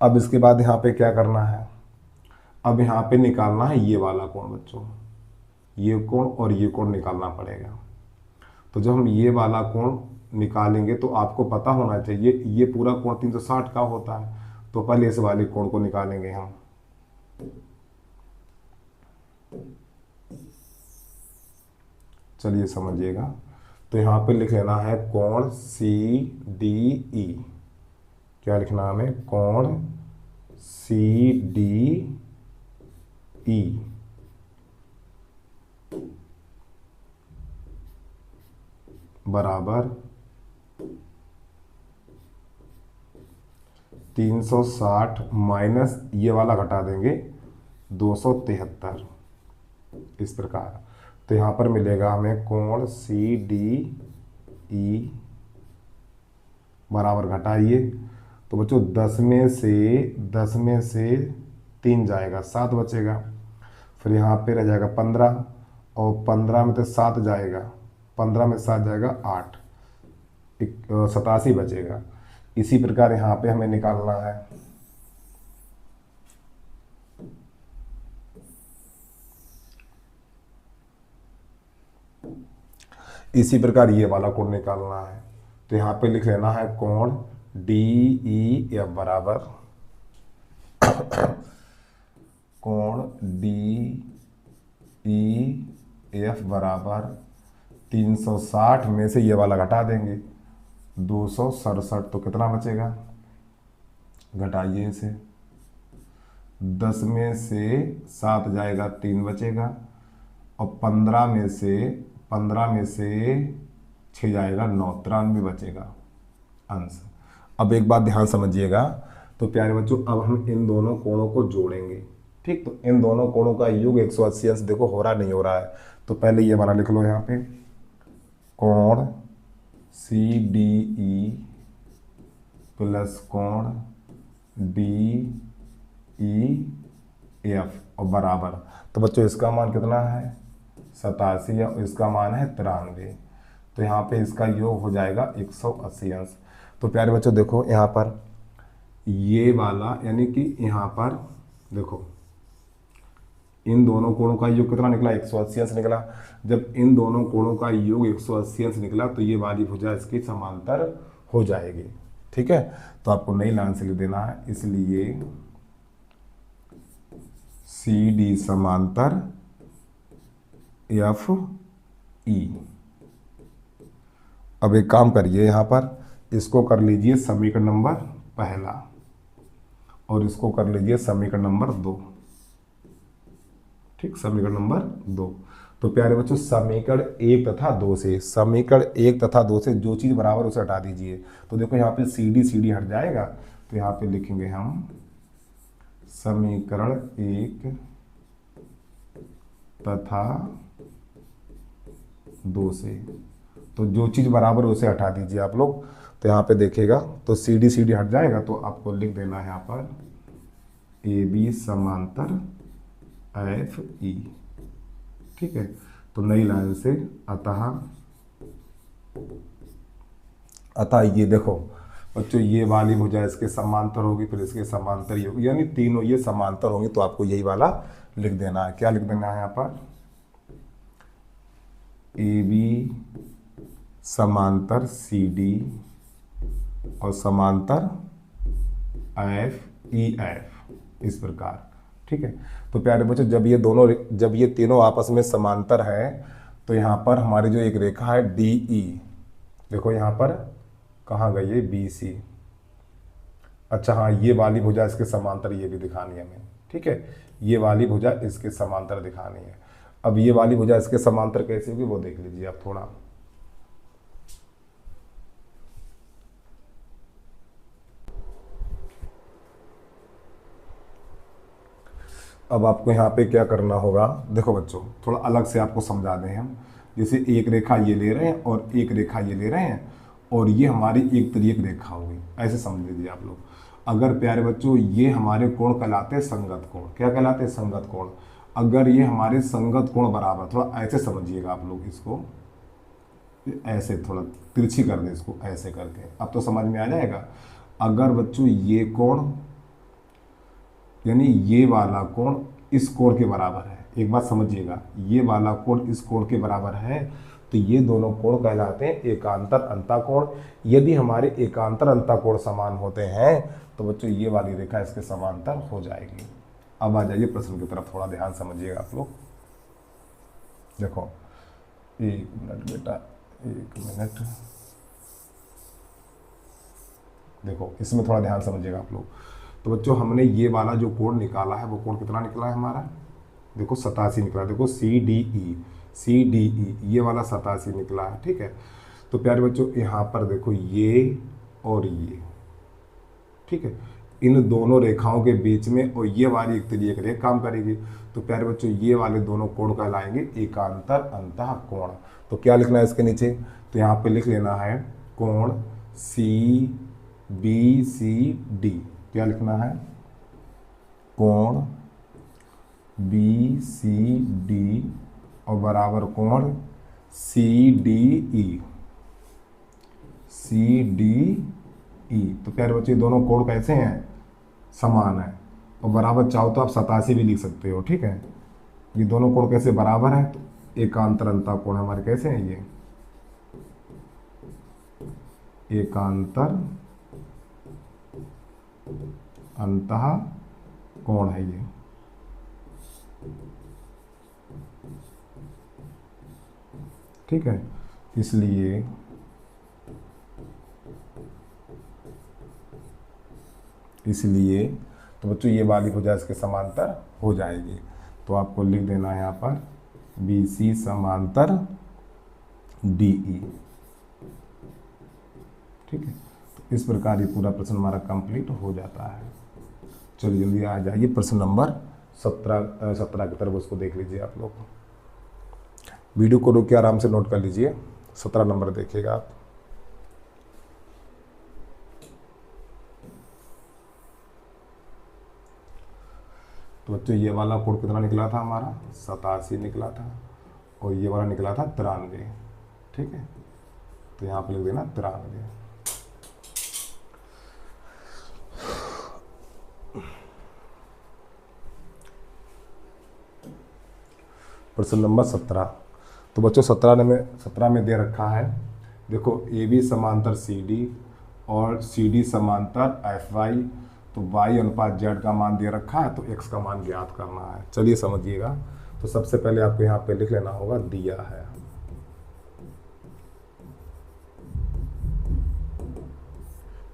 अब इसके बाद यहाँ पे क्या करना है, अब यहाँ पे निकालना है ये वाला कोण बच्चों, ये कोण और ये कोण निकालना पड़ेगा। तो जब हम ये वाला कोण निकालेंगे तो आपको पता होना चाहिए ये पूरा कोण 360 का होता है। तो पहले इस वाले कोण को निकालेंगे हम। चलिए समझिएगा। तो यहाँ पे लिख लेना है कोण CDE। क्या लिखना है हमें, कोण CDE बराबर 360 माइनस ये वाला घटा देंगे 273, इस प्रकार। तो यहाँ पर मिलेगा हमें कोण CDE बराबर, घटाइए तो बच्चों 10 में से 3 जाएगा, 7 बचेगा। फिर यहाँ पे रह जाएगा 15 और 15 में तो 7 जाएगा, 15 में 7 जाएगा 8, 87 बचेगा। इसी प्रकार यहाँ पे हमें निकालना है इसी प्रकार ये वाला कोण निकालना है। तो यहाँ पे लिख लेना है कोण DEF बराबर कोण DEF बराबर 360 में से ये वाला घटा देंगे 267, तो कितना बचेगा, घटाइए इसे, 10 में से 7 जाएगा 3 बचेगा और 15 में से 6 जाएगा 9, 93 बचेगा अंश। अब एक बात ध्यान समझिएगा। तो प्यारे बच्चों अब हम इन दोनों कोणों को जोड़ेंगे। ठीक, तो इन दोनों कोणों का योग 180 अंश देखो हो रहा नहीं हो रहा है। तो पहले ये वाला लिख लो यहाँ पे, कोण CDE प्लस कोण DEF और बराबर। तो बच्चों इसका मान कितना है, 87 और इसका मान है 93। तो यहाँ पे इसका योग हो जाएगा 180 अंश। तो प्यारे बच्चों देखो यहाँ पर ये वाला यानी कि यहाँ पर देखो इन दोनों कोणों का योग कितना निकला, 180 अंश निकला। जब इन दोनों कोणों का योग 180 अंश निकला तो ये वाली भुजा इसकी समांतर हो जाएगी। ठीक है, तो आपको नई लाइन से लिख देना है, इसलिए सी डी समांतर एफ ई। अब एक काम करिए, यहाँ पर इसको कर लीजिए समीकरण नंबर पहला और इसको कर लीजिए समीकरण नंबर 2। ठीक, समीकरण नंबर 2। तो प्यारे बच्चों समीकरण 1 तथा 2 से, समीकरण 1 तथा 2 से जो चीज़ बराबर उसे हटा दीजिए। तो देखो यहाँ पे सी डी हट जाएगा, तो यहाँ पे लिखेंगे हम समीकरण 1 तथा 2 से। तो जो चीज़ बराबर उसे हटा दीजिए आप लोग। तो यहाँ पे देखिएगा तो सी डी हट जाएगा, तो आपको लिख देना है यहाँ पर ए बी समांतर एफ ई। ठीक है, तो नई लाइन से अतः ये देखो बच्चों, ये वाली भुजा इसके समांतर होगी, फिर इसके समांतर ही होगी, यानी तीनों ये समांतर होंगी। तो आपको यही वाला लिख देना है। क्या लिख देना है यहाँ पर? ए बी समांतर सी डी और समांतर एफ ई एफ, इस प्रकार। ठीक है, तो प्यारे बच्चों जब ये तीनों आपस में समांतर है, तो यहाँ पर हमारी जो एक रेखा है डी ई, देखो यहाँ पर कहाँ गई है, बी सी। अच्छा हाँ, ये वाली भुजा इसके समांतर ये भी दिखानी है हमें। ठीक है, ये वाली भुजा इसके समांतर दिखानी है। अब ये वाली भुजा इसके समांतर कैसे होगी वो देख लीजिए आप थोड़ा। अब आपको यहाँ पे क्या करना होगा, देखो बच्चों थोड़ा अलग से आपको समझा दें हम। जैसे एक रेखा ये ले रहे हैं और एक रेखा ये ले रहे हैं, और ये हमारी एक तरीक रेखा होगी, ऐसे समझ लीजिए आप लोग। अगर प्यारे बच्चों ये हमारे कोण कहलाते हैं संगत कोण। क्या कहलाते हैं? संगत कोण। अगर ये हमारे संगत कोण बराबर, थोड़ा ऐसे समझिएगा आप लोग इसको, ऐसे थोड़ा तिरछी कर दें इसको ऐसे करके, अब तो समझ में आ जाएगा। अगर बच्चों ये कोण यानी ये वाला कोण इस कोण के बराबर है, एक बात समझिएगा, ये वाला कोण इस कोण के बराबर है, तो ये दोनों कोण कहलाते हैं एकांतर अंतःकोण। यदि हमारे एकांतर अंतःकोण समान होते हैं तो बच्चों ये वाली रेखा इसके समांतर हो जाएगी। अब आ जाइए प्रश्न की तरफ, थोड़ा ध्यान समझिएगा आप लोग। देखो एक मिनट बेटा, एक मिनट, देखो इसमें थोड़ा ध्यान समझिएगा आप लोग। तो बच्चों हमने ये वाला जो कोण निकाला है वो कोण कितना निकला है हमारा? देखो 87 निकला। देखो सी डी ई ये वाला 87 निकला है। ठीक है, तो प्यारे बच्चों यहाँ पर देखो ये और ये, ठीक है, इन दोनों रेखाओं के बीच में और ये वाली एक तरीके रेखा काम करेगी। तो प्यारे बच्चों ये वाले दोनों कोण कहलाएंगे एकांतर अंतःकोण। तो क्या लिखना है इसके नीचे? तो यहाँ पे लिख लेना है कोण सी बी सी डी। क्या लिखना है? कोण बी सी डी और बराबर कोण सी डी ई। तो प्यारे बच्चे दोनों कोण कैसे हैं? समान है, और बराबर चाहो तो आप 87 भी लिख सकते हो। ठीक है, ये दोनों कोण कैसे बराबर हैं? तो एकांतर अंतःकोण हमारे कैसे हैं? ये एकांतर अंतःकोण है ये। ठीक है, इसलिए तो बच्चों ये वाली भुजा इसके समांतर हो जाएगी। तो आपको लिख देना है यहाँ पर बी सी समांतर डी ई। ठीक है, तो इस प्रकार ये पूरा प्रश्न हमारा कंप्लीट हो जाता है। चलिए जल्दी आ जाइए प्रश्न नंबर 17 की तरफ, उसको देख लीजिए आप लोग। वीडियो को रोक के आराम से नोट कर लीजिए। 17 नंबर देखिएगा आप। तो बच्चों ये वाला कोण कितना निकला था हमारा? 87 निकला था, और ये वाला निकला था 93। ठीक है, तो यहाँ पे लिख देना 93। प्रश्न नंबर 17। तो बच्चों 17 में दे रखा है, देखो ए बी समांतर सी डी और सी डी समांतर एफ वाई। तो y अनुपात z का मान दे रखा है, तो x का मान ज्ञात करना है। चलिए समझिएगा। तो सबसे पहले आपको यहाँ पे लिख लेना होगा, दिया है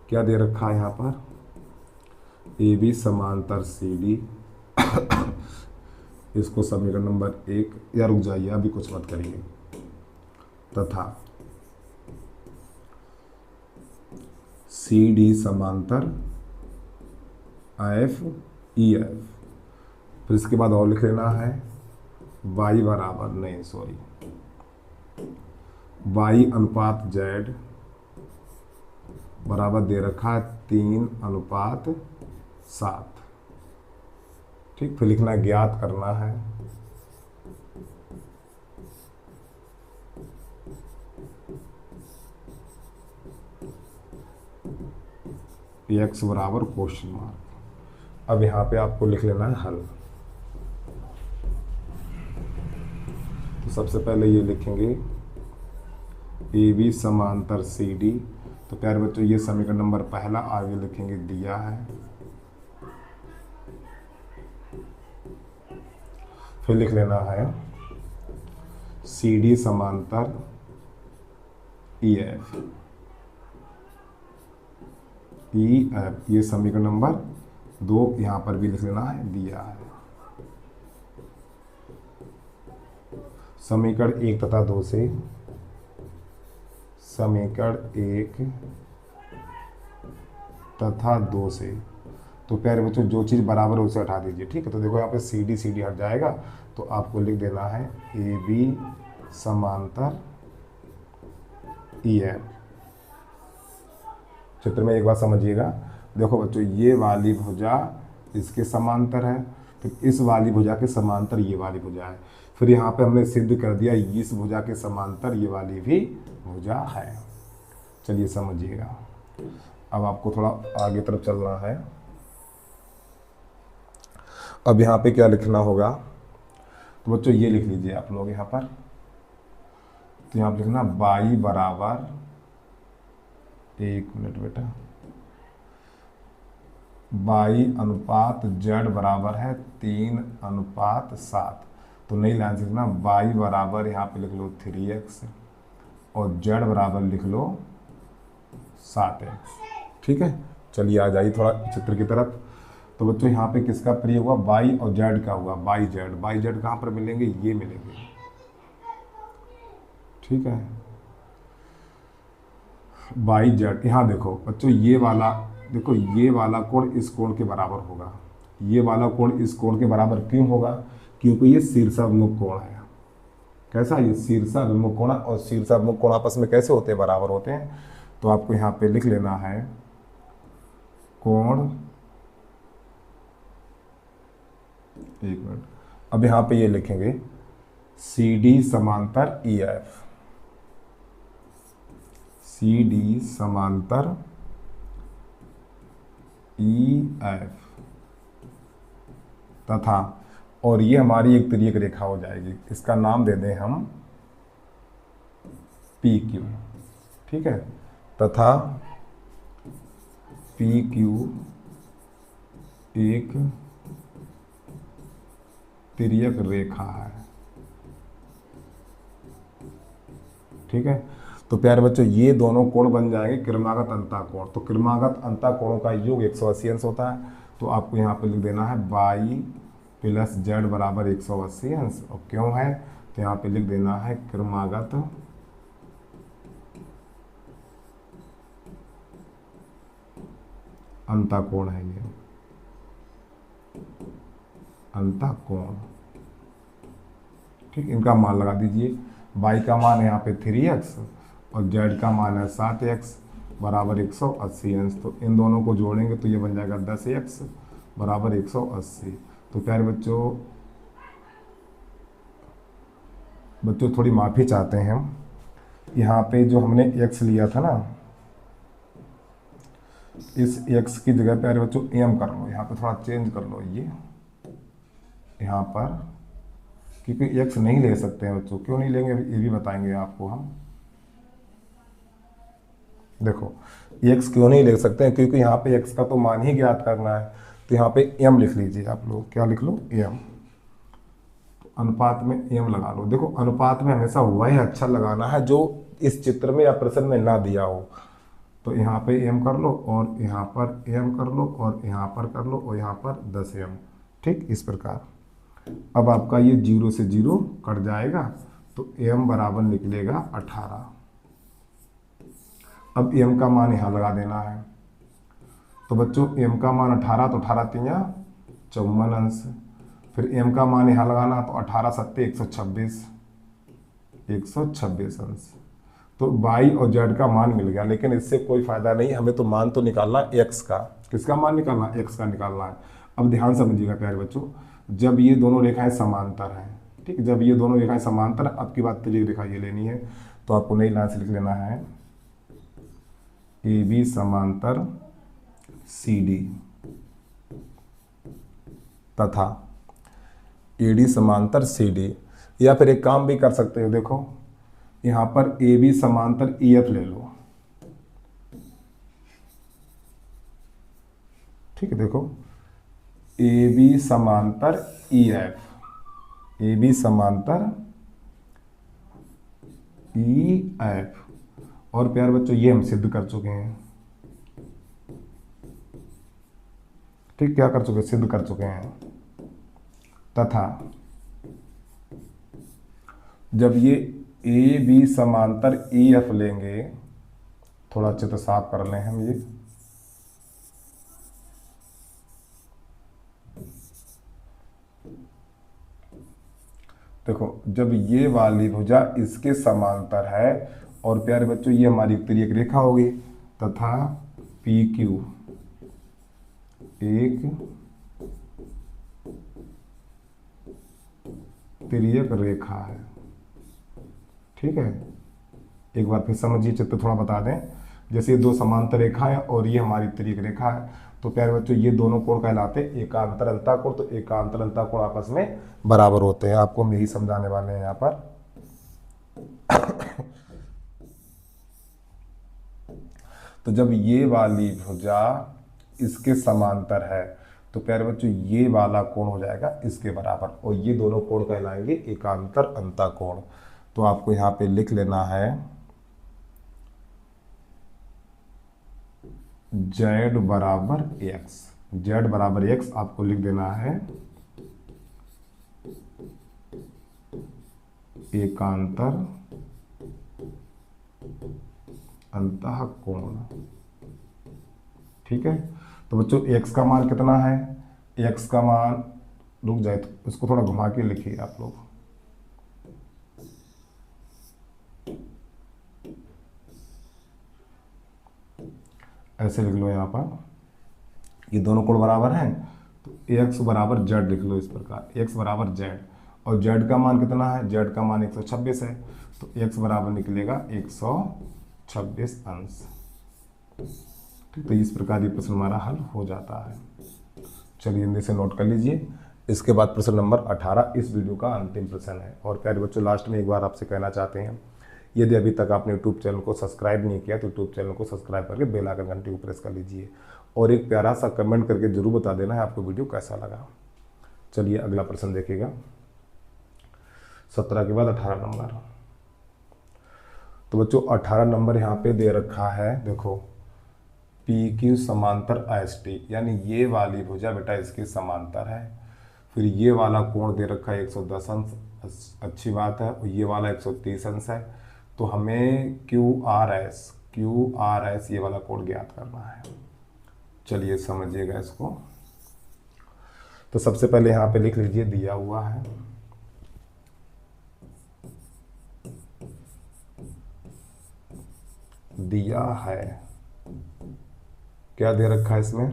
क्या दे रखा है यहाँ पर, AB समांतर CD इसको समीकरण नंबर 1, या रुक जाइए अभी कुछ मत करिए, तथा CD समांतर AF EF। फिर इसके बाद और लिख लेना है y बराबर, नहीं सॉरी, y अनुपात z बराबर दे रखा है 3:7। ठीक, फिर लिखना ज्ञात करना है x बराबर क्वेश्चन मार्क। अब यहाँ पे आपको लिख लेना है हल। तो सबसे पहले ये लिखेंगे AB समांतर CD। तो प्यारे बच्चों ये समीकरण नंबर पहला, आगे लिखेंगे दिया है। फिर लिख लेना है CD समांतर EF। ये समीकरण नंबर 2, यहाँ पर भी लिख लेना है, दिया है। समीकरण 1 तथा 2 से, समीकरण 1 तथा 2 से, तो प्यारे बच्चों जो चीज़ बराबर है उसे हटा दीजिए। ठीक है, तो देखो यहाँ पे CD हट जाएगा, तो आपको लिख देना है AB समांतर EF। चित्र में एक बात समझिएगा, देखो बच्चों ये वाली भुजा इसके समांतर है, फिर इस वाली भुजा के समांतर ये वाली भुजा है। फिर यहाँ पे हमने सिद्ध कर दिया इस भुजा के समांतर ये वाली भी भुजा है। चलिए समझिएगा। अब आपको थोड़ा आगे तरफ चलना है। अब यहाँ पे क्या लिखना होगा, तो बच्चों ये लिख लीजिए आप लोग यहाँ पर। तो यहाँ पर लिखना y बराबर, एक मिनट बेटा, y अनुपात z बराबर है 3:7। तो नई लाइन से लिखना y बराबर, यहाँ पे लिख लो 3x और z बराबर लिख लो 7x। ठीक है, चलिए आ जाइए थोड़ा चित्र की तरफ। तो बच्चों यहाँ पे किसका प्रयोग हुआ, y और z का हुआ, y z कहाँ पर मिलेंगे, ये मिलेंगे। ठीक है, y z, यहाँ देखो बच्चों ये वाला, देखो ये वाला कोण इस कोण के बराबर होगा, ये वाला कोण इस कोण के बराबर क्यों होगा, क्योंकि ये शीर्षाभिमुख कोण है। कैसा, ये शीर्षाभिमुख कोण, और शीर्षाभिमुख कोण आपस में कैसे होते हैं, बराबर होते हैं। तो आपको यहाँ पे लिख लेना है कोण, एक मिनट, अब यहाँ पे ये लिखेंगे CD समांतर EF, CD समांतर EF तथा, और ये हमारी एक तिर्यक रेखा हो जाएगी, इसका नाम दे दें हम PQ। ठीक है, तथा PQ एक तिर्यक रेखा है। ठीक है, तो प्यारे बच्चों ये दोनों कोण बन जाएंगे क्रमागत अंतःकोण। तो क्रमागत अंतःकोणों का योग 180 अंश होता है। तो आपको यहाँ पे लिख देना है y प्लस z बराबर 180 अंश, और क्यों है, तो यहाँ पे लिख देना है क्रमागत अंतःकोण है, ये अंतःकोण। ठीक, इनका मान लगा दीजिए, y का मान है यहाँ पे 3x और z का मान है 7x बराबर 180 अंश। तो इन दोनों को जोड़ेंगे तो ये बन जाएगा 10x बराबर 180। तो प्यारे बच्चों थोड़ी माफ़ी चाहते हैं हम, यहाँ पे जो हमने x लिया था ना, इस x की जगह प्यारे बच्चों m कर लो, यहाँ पे थोड़ा चेंज कर लो ये यहाँ पर, क्योंकि x नहीं ले सकते हैं बच्चों। क्यों नहीं लेंगे ये भी बताएंगे आपको हम। देखो x क्यों नहीं लिख सकते हैं, क्योंकि यहाँ पे x का तो मान ही ज्ञात करना है, तो यहाँ पे m लिख लीजिए आप लोग। क्या लिख लो? m। अनुपात में m लगा लो। देखो अनुपात में हमेशा वही अक्षर लगाना है जो इस चित्र में या प्रश्न में ना दिया हो। तो यहाँ पे m कर लो और यहाँ पर m कर लो और यहाँ पर कर लो और यहाँ पर 10m। ठीक, इस प्रकार। अब आपका ये 0 से 0 कट जाएगा, तो m बराबर निकलेगा 18। अब m का मान यहाँ लगा देना है। तो बच्चों m का मान 18, तो 18 तिया 54 अंश। फिर m का मान यहाँ लगाना, तो 18 सत्ते 126, 126 अंश। तो y और z का मान मिल गया, लेकिन इससे कोई फायदा नहीं, हमें तो मान तो निकालना है x का। किसका मान निकालना है? x का निकालना है। अब ध्यान समझिएगा प्यारे बच्चों, जब ये दोनों रेखाएं समांतर हैं, ठीक, जब ये दोनों रेखाएं समांतर है, अब की बात तिर्यक रेखा ये लेनी है, तो आपको नई लाइन से लिख लेना है AB समांतर CD तथा AD समांतर CD। या फिर एक काम भी कर सकते हो, देखो यहाँ पर AB समांतर EF ले लो। ठीक है, देखो AB समांतर EF, AB समांतर EF। और प्यारे बच्चों ये हम सिद्ध कर चुके हैं। ठीक, क्या कर चुके? सिद्ध कर चुके हैं। तथा जब ये AB समांतर EF लेंगे, थोड़ा अच्छे से साफ कर लें हम ये। देखो जब ये वाली भुजा इसके समांतर है, और प्यारे बच्चों ये हमारी तिर्यक रेखा होगी, तथा PQ एक तिर्यक रेखा है। ठीक है, एक बार फिर समझिए, चित्र थोड़ा बता दें। जैसे ये दो समांतर रेखा है और ये हमारी तिर्यक रेखा है, तो प्यारे बच्चों ये दोनों कोण कहलाते हैं एकांतर अंतःकोण। तो एकांतर अंतःकोण आपस में बराबर होते हैं। आपको हम यही समझाने वाले हैं यहाँ पर। तो जब ये वाली भुजा इसके समांतर है, तो प्यारे बच्चों ये वाला कोण हो जाएगा इसके बराबर, और ये दोनों कोण कहलाएंगे एकांतर अंतःकोण। तो आपको यहाँ पे लिख लेना है z बराबर x, z बराबर x आपको लिख देना है एकांतर अंतःकोण। ठीक है, तो बच्चों x का मान कितना है? x का मान, रुक जाए तो इसको थोड़ा घुमा के लिखिए आप लोग। ऐसे लिख लो यहाँ पर, ये दोनों कोण बराबर हैं, तो x बराबर z लिख लो इस प्रकार, x बराबर z। और z का मान कितना है? z का मान 126 है, तो x बराबर निकलेगा 126 अंश। ठीक, तो इस प्रकार ये प्रश्न हमारा हल हो जाता है। चलिए हिंदी से नोट कर लीजिए। इसके बाद प्रश्न नंबर 18 इस वीडियो का अंतिम प्रश्न है। और प्यारे बच्चों, लास्ट में एक बार आपसे कहना चाहते हैं, यदि अभी तक आपने यूट्यूब चैनल को सब्सक्राइब नहीं किया तो यूट्यूब चैनल को सब्सक्राइब करके बेल आइकन घंटी को प्रेस कर लीजिए, और एक प्यारा सा कमेंट करके जरूर बता देना है आपको वीडियो कैसा लगा। चलिए अगला प्रश्न देखिएगा, 17 के बाद 18 नंबर। तो बच्चों 18 नंबर यहाँ पे दे रखा है, देखो PQ समांतर AST, यानी ये वाली भुजा बेटा इसके समांतर है। फिर ये वाला कोण दे रखा है 110 अंश, अच्छी बात है, और ये वाला 130 अंश है। तो हमें QRS ये वाला कोण ज्ञात करना है। चलिए समझिएगा इसको। तो सबसे पहले यहाँ पे लिख लीजिए, दिया हुआ है दिया है, क्या दे रखा है इसमें?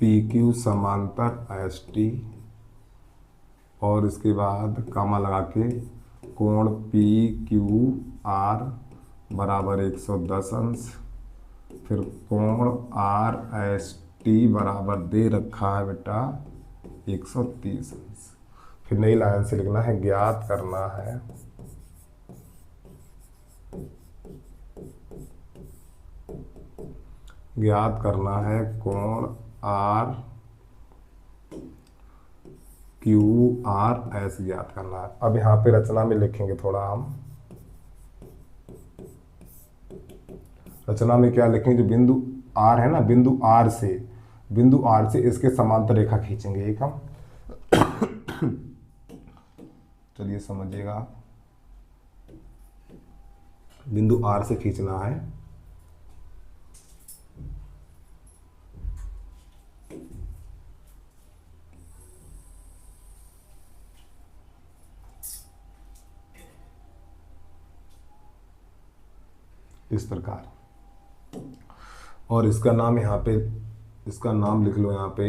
PQ समांतर AST, और इसके बाद कामा लगा के कोण PQR बराबर 110 अंश। फिर कोण RST बराबर दे रखा है बेटा 130 अंश। फिर नई लाइन से लिखना है, ज्ञात करना है ज्ञात करना है कोण आर क्यू आर एस ज्ञात करना है। अब यहाँ पे रचना में लिखेंगे थोड़ा हम, रचना में क्या लिखेंगे, जो बिंदु आर है ना, बिंदु आर से इसके समांतर रेखा खींचेंगे एक हम। चलिए समझिएगा, बिंदु आर से खींचना है, इस प्रकार। और इसका नाम यहाँ पे, इसका नाम लिख लो यहाँ पे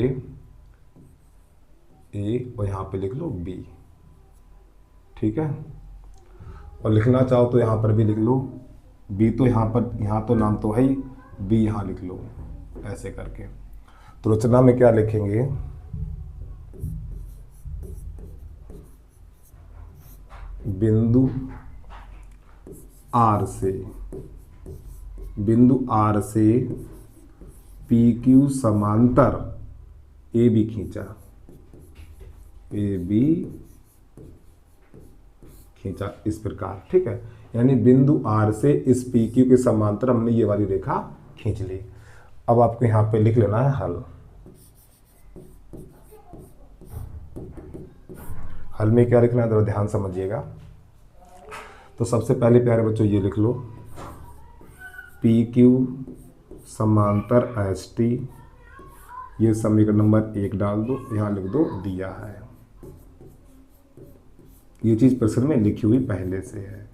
ए और यहाँ पे लिख लो बी, ठीक है। और लिखना चाहो तो यहाँ पर भी लिख लो बी, तो यहाँ पर, यहाँ तो नाम तो है ही, बी यहाँ लिख लो ऐसे करके। तो रचना में क्या लिखेंगे, बिंदु आर से पी क्यू समांतर ए बी खींचा, ए बी खींचा इस प्रकार, ठीक है। यानी बिंदु आर से इस पी क्यू के समांतर हमने ये वाली रेखा खींच ली। अब आपको यहां पे लिख लेना है हल। हल में क्या लिखना है जरा ध्यान समझिएगा। तो सबसे पहले प्यारे बच्चों ये लिख लो, पी क्यू समांतर एस टी, ये समीकरण नंबर 1 डाल दो, यहाँ लिख दो दिया है। ये चीज़ प्रश्न में लिखी हुई पहले से है।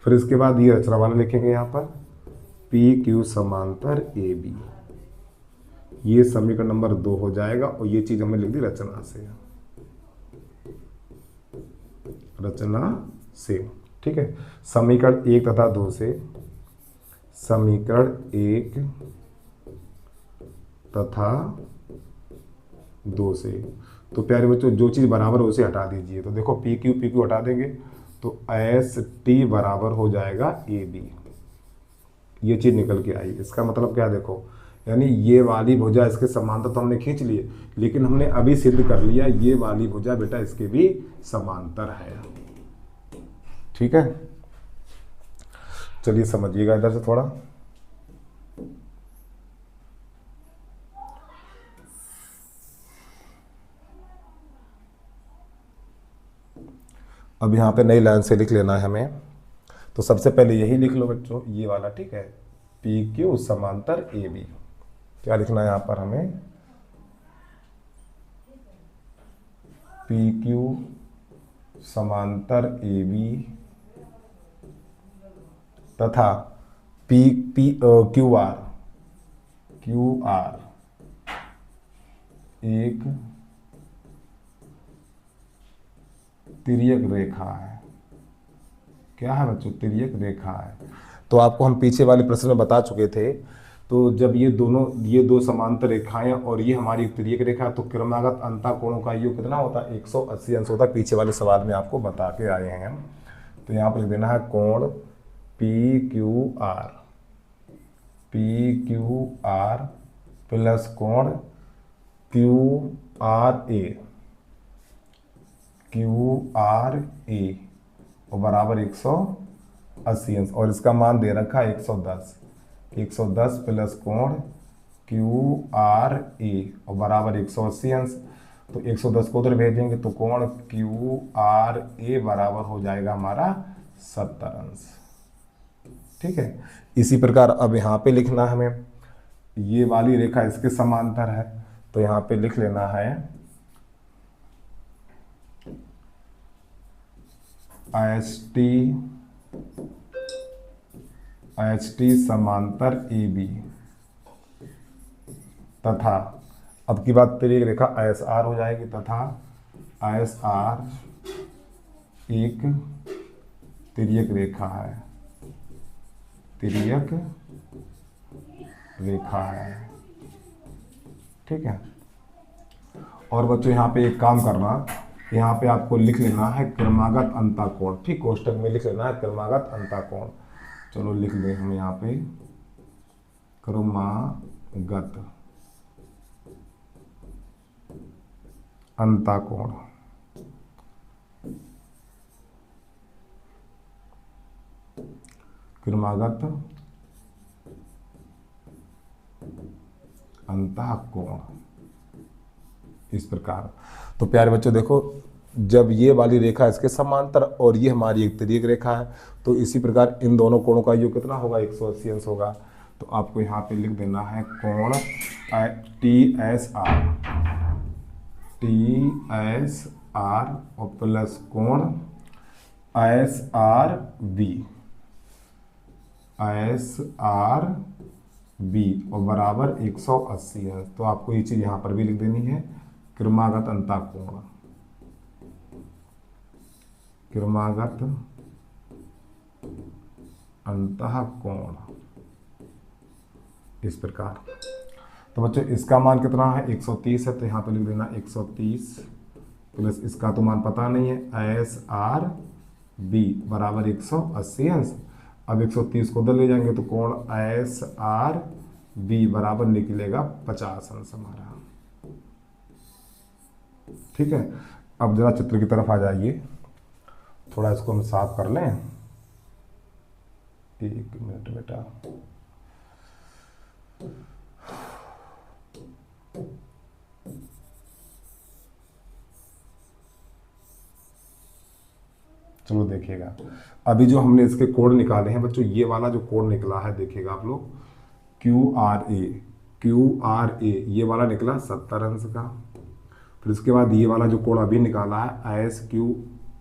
फिर इसके बाद ये रचना वाला लिखेंगे यहाँ पर, पी क्यू समांतर ए बी, ये समीकरण नंबर 2 हो जाएगा। और ये चीज़ हमने लिख दी रचना से, ठीक है। समीकरण 1 तथा 2 से, समीकरण 1 तथा 2 से। तो प्यारे बच्चों जो चीज़ बराबर हो उसे हटा दीजिए। तो देखो पी क्यू हटा देंगे तो एस टी बराबर हो जाएगा ए बी, ये चीज़ निकल के आई। इसका मतलब क्या देखो, यानी ये वाली भुजा इसके समांतर तो हमने खींच लिए, लेकिन हमने अभी सिद्ध कर लिया ये वाली भुजा बेटा इसके भी समांतर है, ठीक है। चलिए समझिएगा इधर से थोड़ा। अब यहाँ पे नई लाइन से लिख लेना है हमें। तो सबसे पहले यही लिख लो बच्चों, ये वाला, ठीक है, पी क्यू समांतर ए बी। क्या लिखना है यहाँ पर हमें, पी क्यू समांतर ए बी तथा क्यू आर एक तिर्यक रेखा है। क्या है बच्चों, तिर्यक रेखा है। तो आपको हम पीछे वाले प्रश्न में बता चुके थे, तो जब ये दो समांतर रेखाएं और ये हमारी तिर्यक रेखा, तो क्रमागत अंतःकोणों का योग कितना होता है, 180 अंश होता है। पीछे वाले सवाल में आपको बता के आए हैं हम। तो यहाँ पर लिख देना है कोण पी क्यू आर प्लस कोण क्यू आर ए और बराबर 180 अंश। और इसका मान दे रखा है 110 प्लस कोण क्यू आर ए और बराबर 180 अंश। तो 110 को उधर भेजेंगे तो कोण क्यू आर ए बराबर हो जाएगा हमारा 70 अंश, ठीक है। इसी प्रकार अब यहाँ पे लिखना हमें, ये वाली रेखा इसके समांतर है, तो यहाँ पे लिख लेना है एच टी समांतर ए बी तथा, अब की बात तेरी रेखा एस आर हो जाएगी, तथा एस आर एक तिर्यक रेखा है, ठीक है। और बच्चों यहाँ पे एक काम करना, यहाँ पे आपको लिख लेना है क्रमागत अंतःकोण, ठीक, कोष्टक में लिख लेना है क्रमागत अंतःकोण। चलो लिख लें हम यहाँ पे क्रमागत अंतःकोण। क्रमागत अंतःकोण, इस प्रकार। तो प्यारे बच्चों देखो, जब ये वाली रेखा इसके समांतर और ये हमारी एक तिर्यक रेखा है, तो इसी प्रकार इन दोनों कोणों का योग कितना होगा, 180 अंश होगा। तो आपको यहाँ पे लिख देना है कोण TSR, और प्लस कोण SRB और बराबर 180 अंश। तो आपको ये चीज यहाँ पर भी लिख देनी है, क्रमागत अंतःकोण, क्रमागत अंतःकोण, इस प्रकार। तो बच्चों इसका मान कितना है, 130 है, तो यहाँ पे लिख देना 130 प्लस इसका तो मान पता नहीं है, SRB बराबर 180 अंश। अब 130 को उधर ले जाएंगे तो कोण SRB बराबर निकलेगा 50 अंश हमारा। ठीक है, अब जरा चित्र की तरफ आ जाइए, थोड़ा इसको हम साफ कर लें। 1 मिनट बेटा, चलो देखिएगा, अभी जो हमने इसके कोण निकाले हैं बच्चों, ये वाला जो कोण निकला है देखिएगा आप लोग, QRA ये वाला निकला 70 अंश का। फिर इसके बाद ये वाला जो कोण अभी निकाला है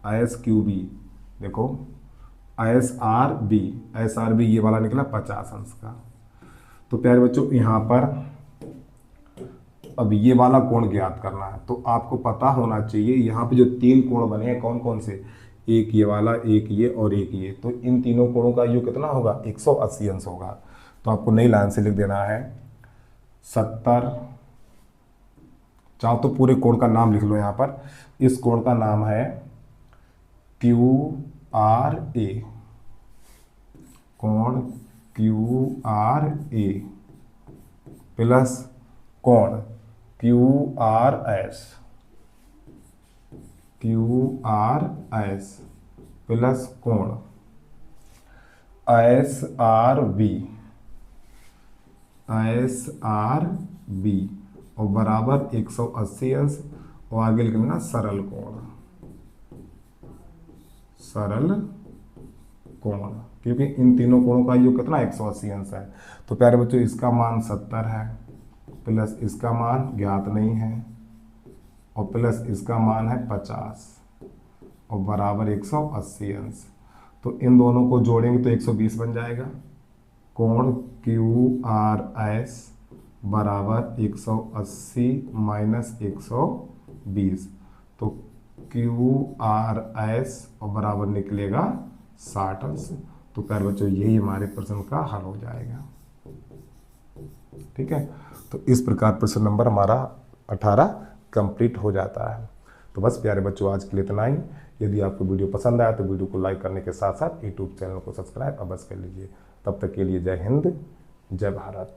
ISQB, देखो SRB ये वाला निकला 50 अंश का। तो प्यारे बच्चों यहाँ पर अब ये वाला कोण ज्ञात करना है, तो आपको पता होना चाहिए यहाँ पे जो 3 कोण बने हैं कौन कौन से, एक ये वाला, एक ये और एक ये। तो इन तीनों कोणों का योग कितना होगा, 180 अंश होगा। तो आपको नई लाइन से लिख देना है 70, चाहो तो पूरे कोण का नाम लिख लो यहाँ पर। इस कोण का नाम है QRA, कोण QRA प्लस कोण QRS प्लस कोण SRB और बराबर 180 अंश। और आगे लिखना सरल कोण, क्योंकि इन तीनों कोणों का योग कितना 180 अंश है। तो प्यारे बच्चों इसका मान 70 है, प्लस इसका मान ज्ञात नहीं है, और प्लस इसका मान है 50 और बराबर 180 अंश। तो इन दोनों को जोड़ेंगे तो 120 बन जाएगा। कोण QRS बराबर 180 माइनस 120, तो QRS और बराबर निकलेगा 60 अंश। तो प्यारे बच्चों यही हमारे प्रश्न का हल हो जाएगा। ठीक है, तो इस प्रकार प्रश्न नंबर हमारा 18 कंप्लीट हो जाता है। तो बस प्यारे बच्चों आज के लिए इतना ही। यदि आपको वीडियो पसंद आया तो वीडियो को लाइक करने के साथ साथ यूट्यूब चैनल को सब्सक्राइब अवश्य कर लीजिए। तब तक के लिए जय हिंद, जय भारत।